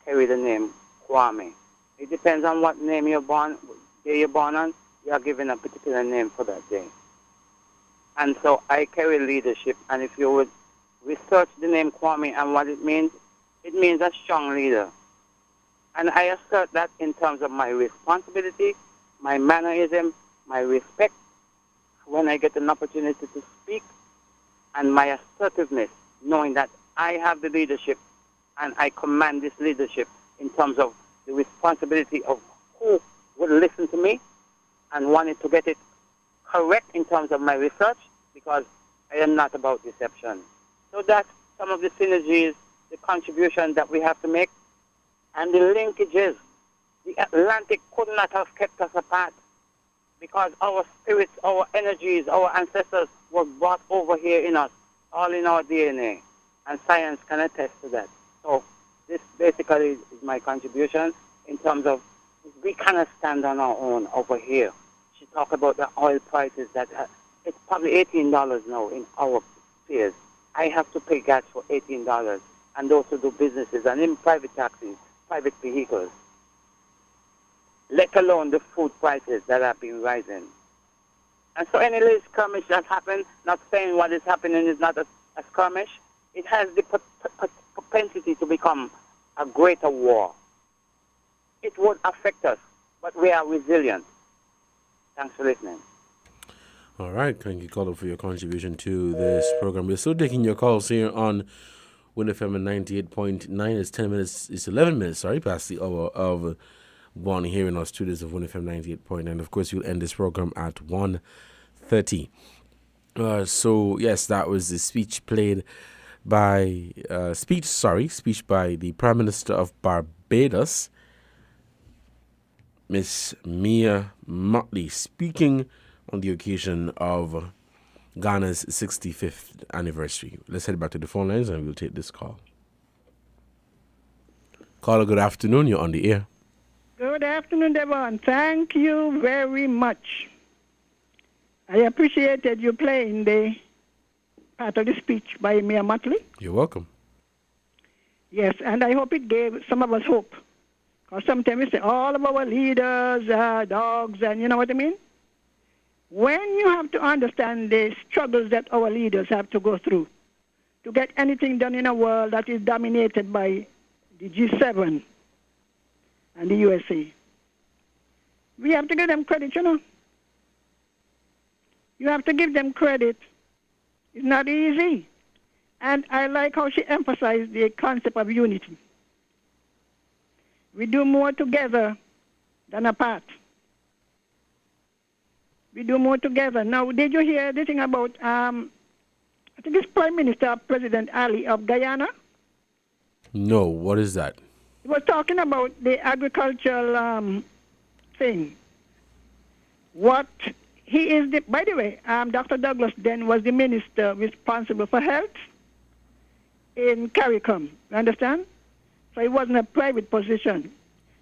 carry the name Kwame. It depends on what name you're born, day you're born on, you are given a particular name for that day. And so I carry leadership, and if you would research the name Kwame and what it means a strong leader. And I assert that in terms of my responsibility, my mannerism, my respect when I get an opportunity to speak, and my assertiveness, knowing that I have the leadership and I command this leadership in terms of the responsibility of who would listen to me and wanted to get it correct in terms of my research, because I am not about deception. So that's some of the synergies, the contribution that we have to make, and the linkages. The Atlantic could not have kept us apart because our spirits, our energies, our ancestors were brought over here in us, all in our DNA, and science can attest to that. So this basically is my contribution in terms of we cannot stand on our own over here. She talked about the oil prices that it's probably $18 now in our spheres. I have to pay gas for $18, and those who do businesses and in private taxis, private vehicles, let alone the food prices that have been rising. And so any little skirmish that happened, not saying what is happening is not a skirmish, it has the propensity to become a greater war. It would affect us, but we are resilient. Thanks for listening. All right, thank you, caller, for your contribution to this program. We're still taking your calls here on WINNFM 98.9. It's 11 minutes, past the hour of 1 here in our studios of WINNFM 98.9. Of course, you'll end this program at 1:30. So, yes, that was the speech played by, speech by the Prime Minister of Barbados, Miss Mia Mottley, speaking on the occasion of Ghana's 65th anniversary. Let's head back to the phone lines and we'll take this call. Caller, good afternoon. You're on the air. Good afternoon, Devon. Thank you very much. I appreciated you playing the part of the speech by Mia Mottley. You're welcome. Yes, and I hope it gave some of us hope. Because sometimes we say all of our leaders are dogs, and you know what I mean? When you have to understand the struggles that our leaders have to go through to get anything done in a world that is dominated by the G7 and the USA, we have to give them credit, you know. You have to give them credit. It's not easy. And I like how she emphasized the concept of unity. We do more together than apart. We do more together. Now, did you hear the thing about, I think it's Prime Minister, President Ali of Guyana? No, what is that? He was talking about the agricultural thing. What he is, by the way, Dr. Douglas then was the minister responsible for health in CARICOM. You understand? So it wasn't a private position.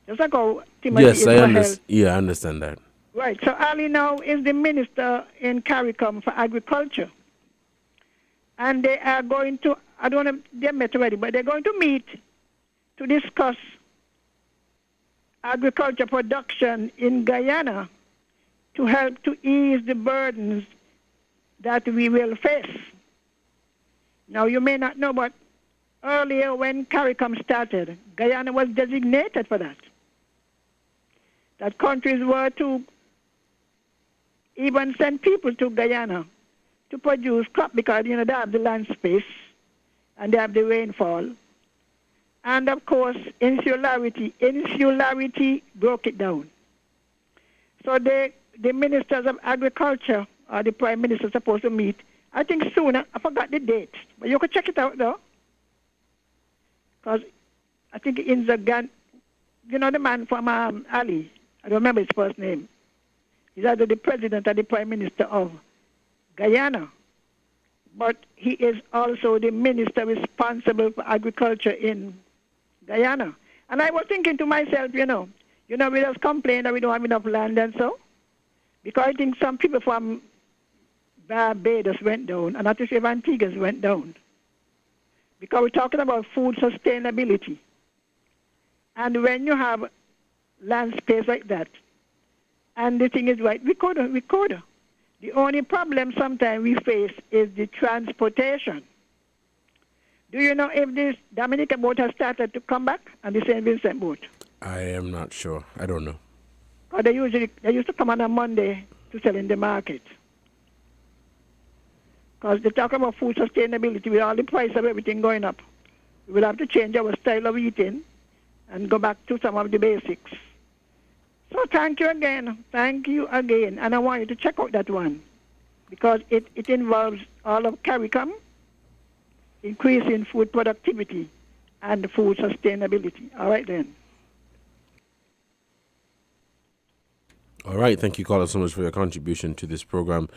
Just like how Timothy is for health. Yeah, I understand that. Right. So Ali now is the minister in CARICOM for agriculture. And they are going to, I don't know, they met already, but they're going to meet to discuss agriculture production in Guyana to help to ease the burdens that we will face. Now, you may not know, but earlier when CARICOM started, Guyana was designated for that. That countries were to even send people to Guyana to produce crop because, you know, they have the land space and they have the rainfall. And, of course, insularity broke it down. So the ministers of agriculture, or the prime minister, supposed to meet, I think soon. I forgot the date, but you could check it out, though. Because I think in Zagan, you know the man from Ali, I don't remember his first name. He's either the president or the prime minister of Guyana. But he is also the minister responsible for agriculture in Guyana. And I was thinking to myself, we just complain that we don't have enough land and so. Because I think some people from Barbados went down, and not to say Antiguans went down. Because we're talking about food sustainability. And when you have land space like that, and the thing is right, we could. The only problem sometimes we face is the transportation. Do you know if this Dominica boat has started to come back and the St. Vincent boat? I am not sure. I don't know. Because they used to come on a Monday to sell in the market. Because they talk about food sustainability with all the price of everything going up. We will have to change our style of eating and go back to some of the basics. So thank you again. Thank you again. And I want you to check out that one because it involves all of CARICOM, increasing food productivity and food sustainability. All right then. All right. Thank you, caller, so much for your contribution to this program.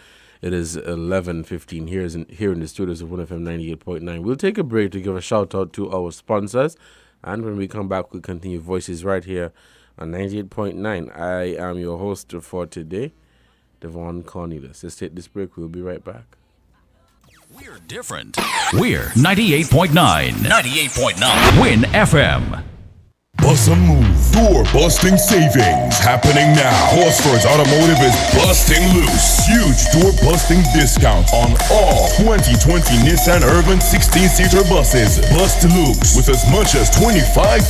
It is 11:15 here in the studios of 1FM 98.9. We'll take a break to give a shout out to our sponsors. And when we come back, we'll continue Voices right here on 98.9. I am your host for today, Devon Cornelius. Let's take this break. We'll be right back. We're different. We're 98.9. 98.9. Win FM. Bust a move. Door-busting savings happening now. Horsford's Automotive is busting loose. Huge door-busting discounts on all 2020 Nissan Urban 16-seater buses. Bust loose with as much as $25,000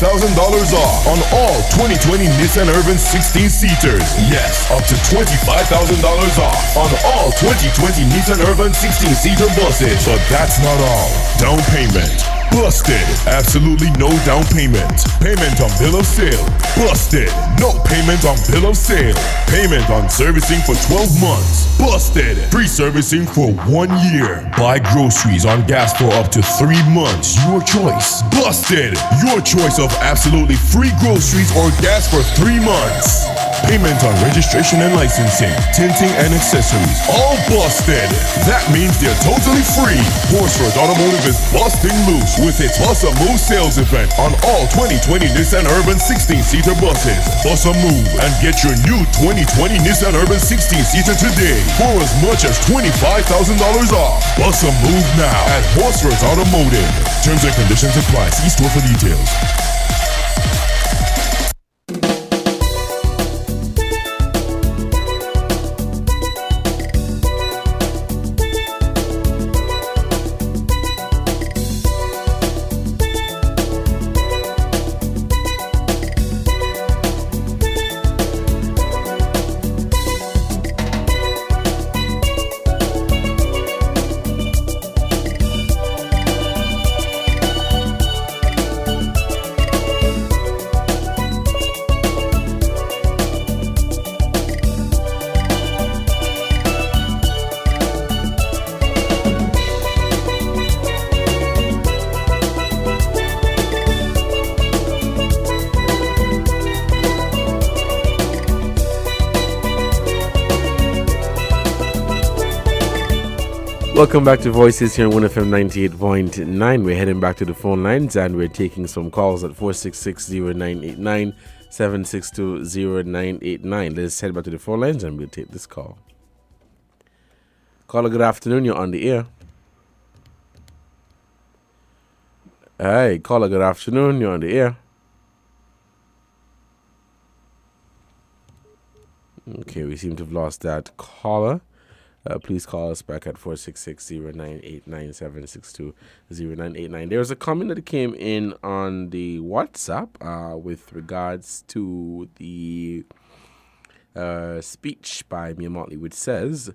off on all 2020 Nissan Urban 16-seaters. Yes, up to $25,000 off on all 2020 Nissan Urban 16-seater buses. But that's not all. Down payment busted. Absolutely no down payment. Payment on bill of sale. Busted. No payment on bill of sale. Payment on servicing for 12 months. Busted. Free servicing for 1 year. Buy groceries on gas for up to 3 months. Your choice. Busted. Your choice of absolutely free groceries or gas for 3 months. Payment on registration and licensing, tinting and accessories. All busted. That means they're totally free. Horsford Automotive is busting loose with its Bus a Move sales event on all 2020 Nissan Urban 16-seater buses. Bus a Move and get your new 2020 Nissan Urban 16-seater today for as much as $25,000 off. Bus a Move now at Horsford Automotive. Terms and conditions apply. See store for details. Welcome back to Voices here on 1FM 98.9. We're heading back to the phone lines and we're taking some calls at 466-0989, 762-0989. Let's head back to the phone lines and we'll take this call. Caller, good afternoon. You're on the air. Hi, caller, good afternoon. You're on the air. Okay, we seem to have lost that caller. Please call us back at 466-0989-762-0989. There was a comment that came in on the WhatsApp with regards to the speech by Mia Motley, which says,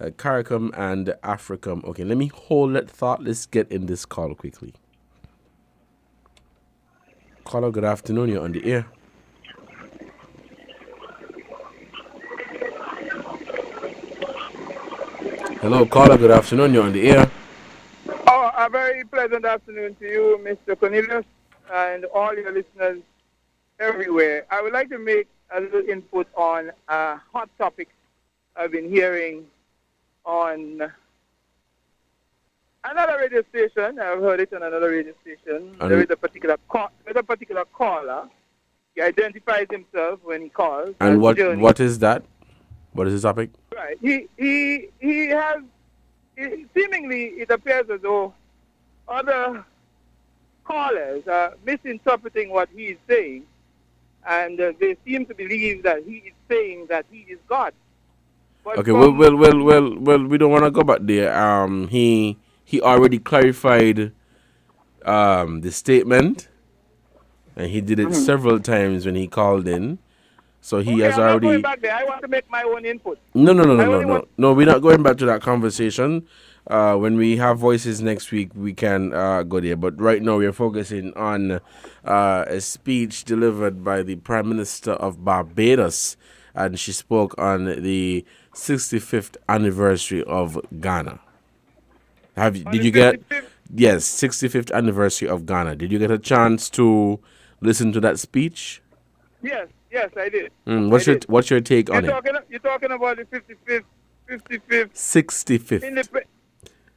CARICOM and AFRICOM. Okay, let me hold that thought. Let's get in this call quickly. Caller, good afternoon. You're on the air. Hello, caller. Good afternoon. You're on the air. Oh, a very pleasant afternoon to you, Mr. Cornelius, and all your listeners everywhere. I would like to make a little input on a hot topic I've been hearing on another radio station. I've heard it on another radio station. And There is a particular caller. He identifies himself when he calls. And as what Journey. what is that? What is the topic? Right. He has seemingly it appears as though other callers are misinterpreting what he is saying, and they seem to believe that he is saying that he is God. But Okay, well, we don't want to go back there. He already clarified the statement, and he did it several times when he called in. So he has I'm not already. going back there. I want to make my own input. No. We're not going back to that conversation. When we have voices next week, we can go there. But right now, we're focusing on a speech delivered by the Prime Minister of Barbados, and she spoke on the 65th anniversary of Ghana. Did you get? Yes, 65th anniversary of Ghana. Did you get a chance to listen to that speech? Yes, I did. What's your take on it? You're talking about the 65th 65th.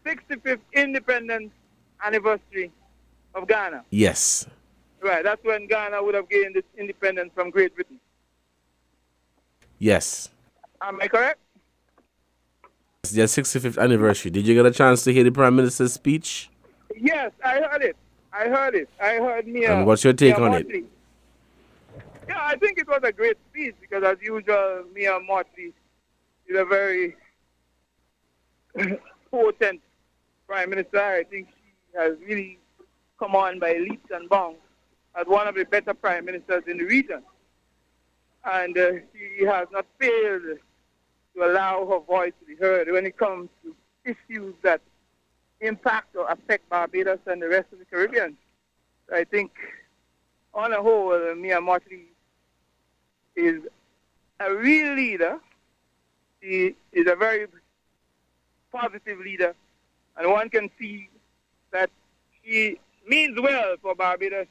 65th independence anniversary of Ghana. Yes. Right, that's when Ghana would have gained its independence from Great Britain. Yes. Am I correct? It's their 65th anniversary. Did you get a chance to hear the Prime Minister's speech? Yes, I heard it. I heard Mia. And what's your take on it? Yeah, I think it was a great speech because, as usual, Mia Motley is a very potent Prime Minister. I think she has really come on by leaps and bounds as one of the better Prime Ministers in the region. And she has not failed to allow her voice to be heard when it comes to issues that impact or affect Barbados and the rest of the Caribbean. So I think, on the whole, Mia Motley is a real leader. She is a very positive leader, and one can see that she means well for Barbados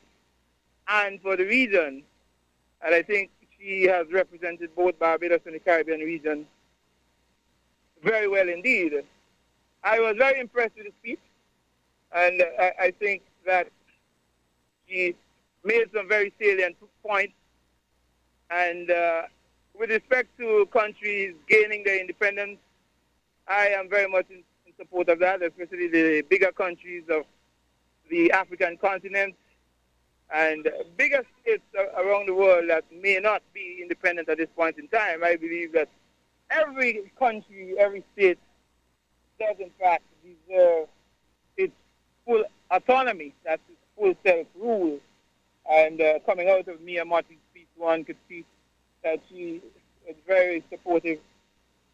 and for the region. And I think she has represented both Barbados and the Caribbean region very well indeed. I was very impressed with the speech, and I think that she made some very salient points. And with respect to countries gaining their independence, I am very much in support of that, especially the bigger countries of the African continent and bigger states around the world that may not be independent at this point in time. I believe that every country, every state does in fact deserve its full autonomy, that's its full self-rule. And coming out of Mia Motley's speech, one could see that she is very supportive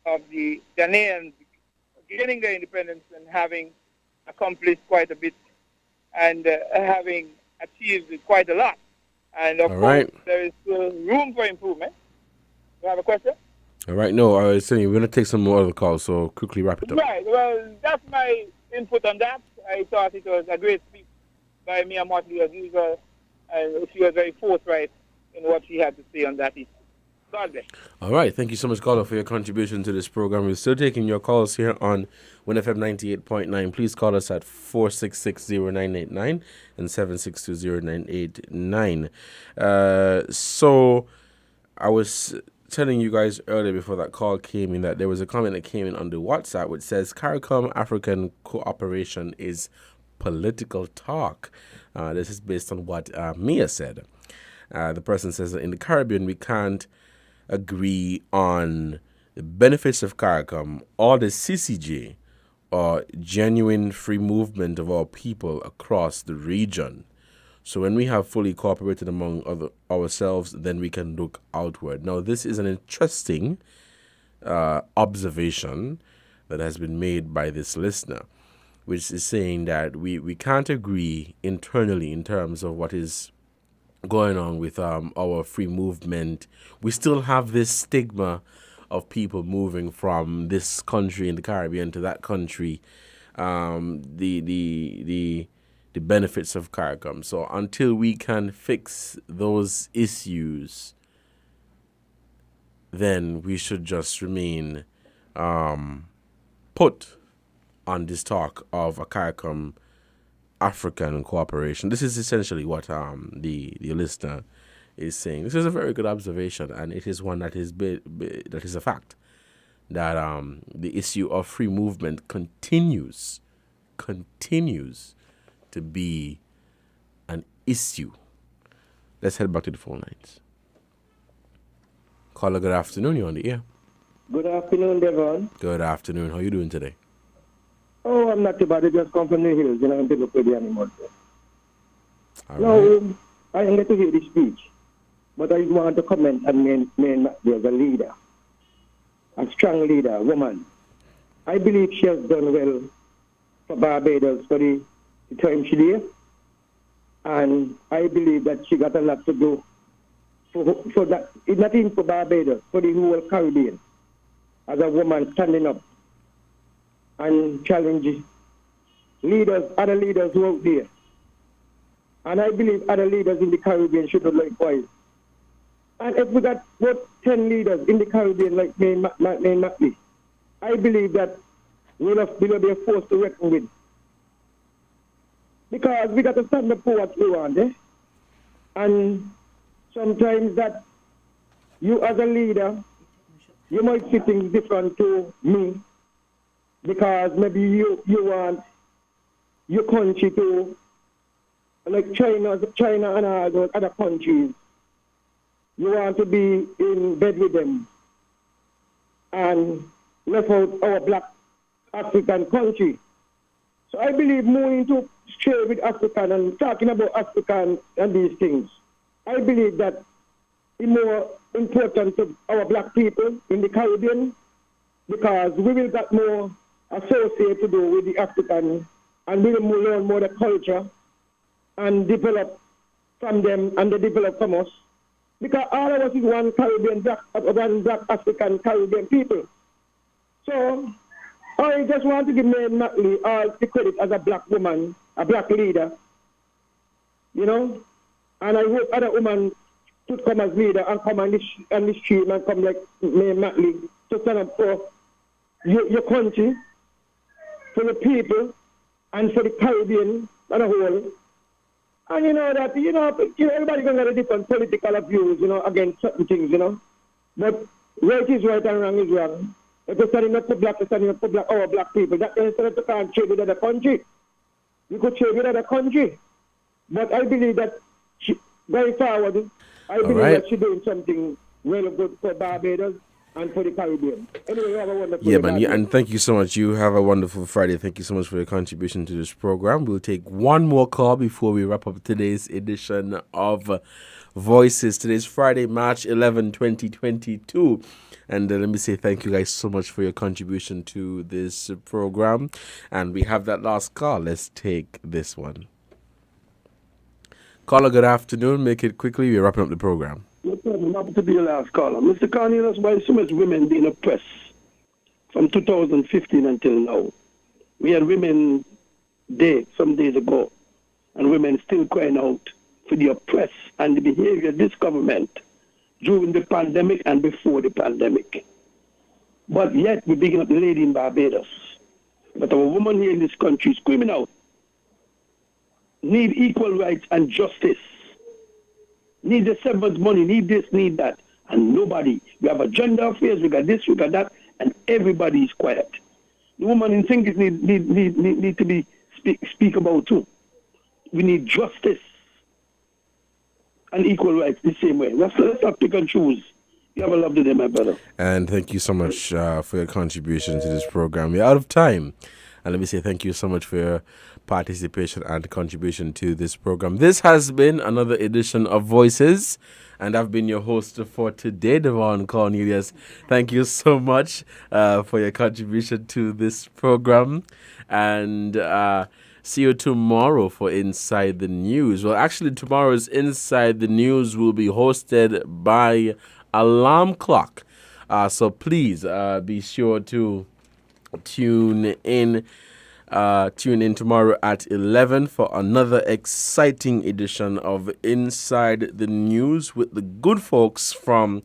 of the Ghanaians gaining their independence and having accomplished quite a bit and having achieved quite a lot. And of course, there is still room for improvement. You have a question? All right, no, I was saying we're going to take some more other calls, so quickly wrap it up. Right, well, that's my input on that. I thought it was a great speech by Mia Motley as usual, and she was very forthright in what she had to say on that issue. God bless. All right, thank you so much, caller, for your contribution to this program. We're still taking your calls here on WINNFM 98.9. Please call us at 4660989 and 7620989. So I was telling you guys earlier before that call came in that there was a comment that came in on the WhatsApp which says CARICOM African cooperation is political talk. This is based on what Mia said. The person says that in the Caribbean we can't agree on the benefits of CARICOM or the CCJ or genuine free movement of our people across the region. So when we have fully cooperated among ourselves, then we can look outward. Now, this is an interesting observation that has been made by this listener, which is saying that we can't agree internally in terms of what is going on with our free movement. We still have this stigma of people moving from this country in the Caribbean to that country, the benefits of CARICOM. So until we can fix those issues, then we should just remain put on this talk of a CARICOM African cooperation. This is essentially what the listener is saying. This is a very good observation, and it is one that is that is a fact, that the issue of free movement continues to be an issue. Let's head back to the phone lines. Caller, good afternoon. You're on the air. Good afternoon, Devon. Good afternoon. How are you doing today? Oh, I'm not too bad. I just come from the hills, and I'm people pretty anymore. All No, right. I didn't get to hear the speech, but I want to comment on me as a leader, a strong leader, a woman. I believe she has done well for Barbados for the time she did, and I believe that she got a lot to do for that, not even for Barbados, for the whole Caribbean, as a woman standing up and challenging leaders, other leaders who are out there. And I believe other leaders in the Caribbean should do likewise. And if we got about 10 leaders in the Caribbean like me and Mackley, I believe that we'll be a force to reckon with. Because we got to stand up for what we want, eh? And sometimes that you as a leader, you might see things different to me, because maybe you want your country to, like China and all those other countries, you want to be in bed with them and left out our black African country. So I believe moving to share with African and talking about African and these things, I believe that it's more important to our black people in the Caribbean, because we will get more associate to do with the African, and we will learn more the culture and develop from them, and they develop from us. Because all of us is one black African Caribbean people. So I just want to give Mary Mackley all the credit as a black woman, a black leader, you know. And I hope other women should come as leader and come on this stream and come like Mary Mackley to stand up for your country, for the people, and for the Caribbean as a whole. And everybody gonna have a different political views, against certain things, But right is right and wrong is wrong. If you're standing up for black, you're standing up for our black people. That means that you can't trade with other country. You could trade with other country. But I believe that going forward, I believe that she's doing something really good for Barbados and for the Caribbean. Anyway, you have a wonderful Yeah, day, man. Yeah, and thank you so much. You have a wonderful Friday. Thank you so much for your contribution to this program. We'll take one more call before we wrap up today's edition of Voices. Today's Friday, March 11, 2022. And let me say thank you guys so much for your contribution to this program. And we have that last call. Let's take this one. Caller, good afternoon. Make it quickly. We're wrapping up the program. No problem. Happy to be your last caller. Mr. Cornelius, why so much women being oppressed from 2015 until now? We had Women Day some days ago, and women still crying out for the oppressed and the behavior of this government during the pandemic and before the pandemic. But yet, we're picking up the lady in Barbados. But our woman here in this country is screaming out, need equal rights and justice. Need the severance money, need this, need that. And nobody. We have a gender affairs, we got this, we got that, and everybody is quiet. The woman in things need to be speak about too. We need justice and equal rights the same way. Let's not pick and choose. You have a lovely day, my brother. And thank you so much for your contribution to this program. We're out of time. And let me say thank you so much for your participation and contribution to this program. This has been another edition of Voices, and I've been your host for today, Devon Cornelius. Thank you so much for your contribution to this program, and see you tomorrow for Inside the News. Well, actually, tomorrow's Inside the News will be hosted by Alarm Clock, so please be sure to tune in tomorrow at 11 for another exciting edition of Inside the News with the good folks from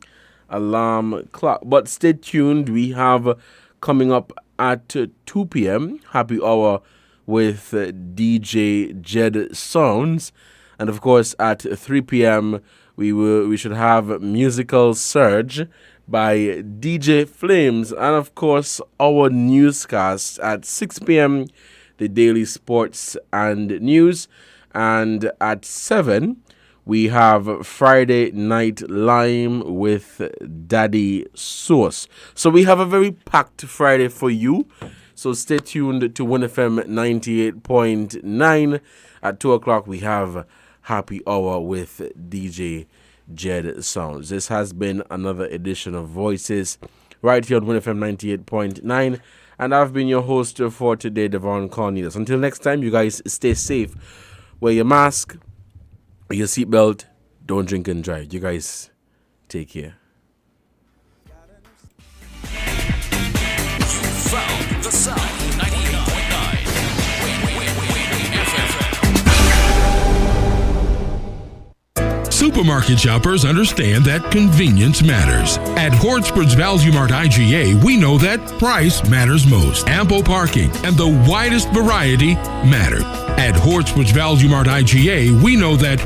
Alarm Clock. But stay tuned. We have Coming up at 2 p.m., happy hour with DJ Jed Sounds. And of course, at 3 p.m., we should have Musical Surge by DJ Flames. And of course, our newscast at 6 p.m., the daily sports and news. And at 7, we have Friday Night Lime with Daddy Sauce. So we have a very packed Friday for you. So stay tuned to WINNFM 98.9. At 2 o'clock, we have Happy Hour with DJ Jed Sounds. This has been another edition of Voices right here on WINNFM 98.9. And I've been your host for today, Devon Cornelius. Until next time, you guys stay safe. Wear your mask, wear your seatbelt, don't drink and drive. You guys take care. Found the sound 98.9 Supermarket shoppers understand that convenience matters. At Hortsport's Value Mart IGA, we know that price matters most. Ample parking and the widest variety matter. At Hortsport's Value Mart IGA, we know that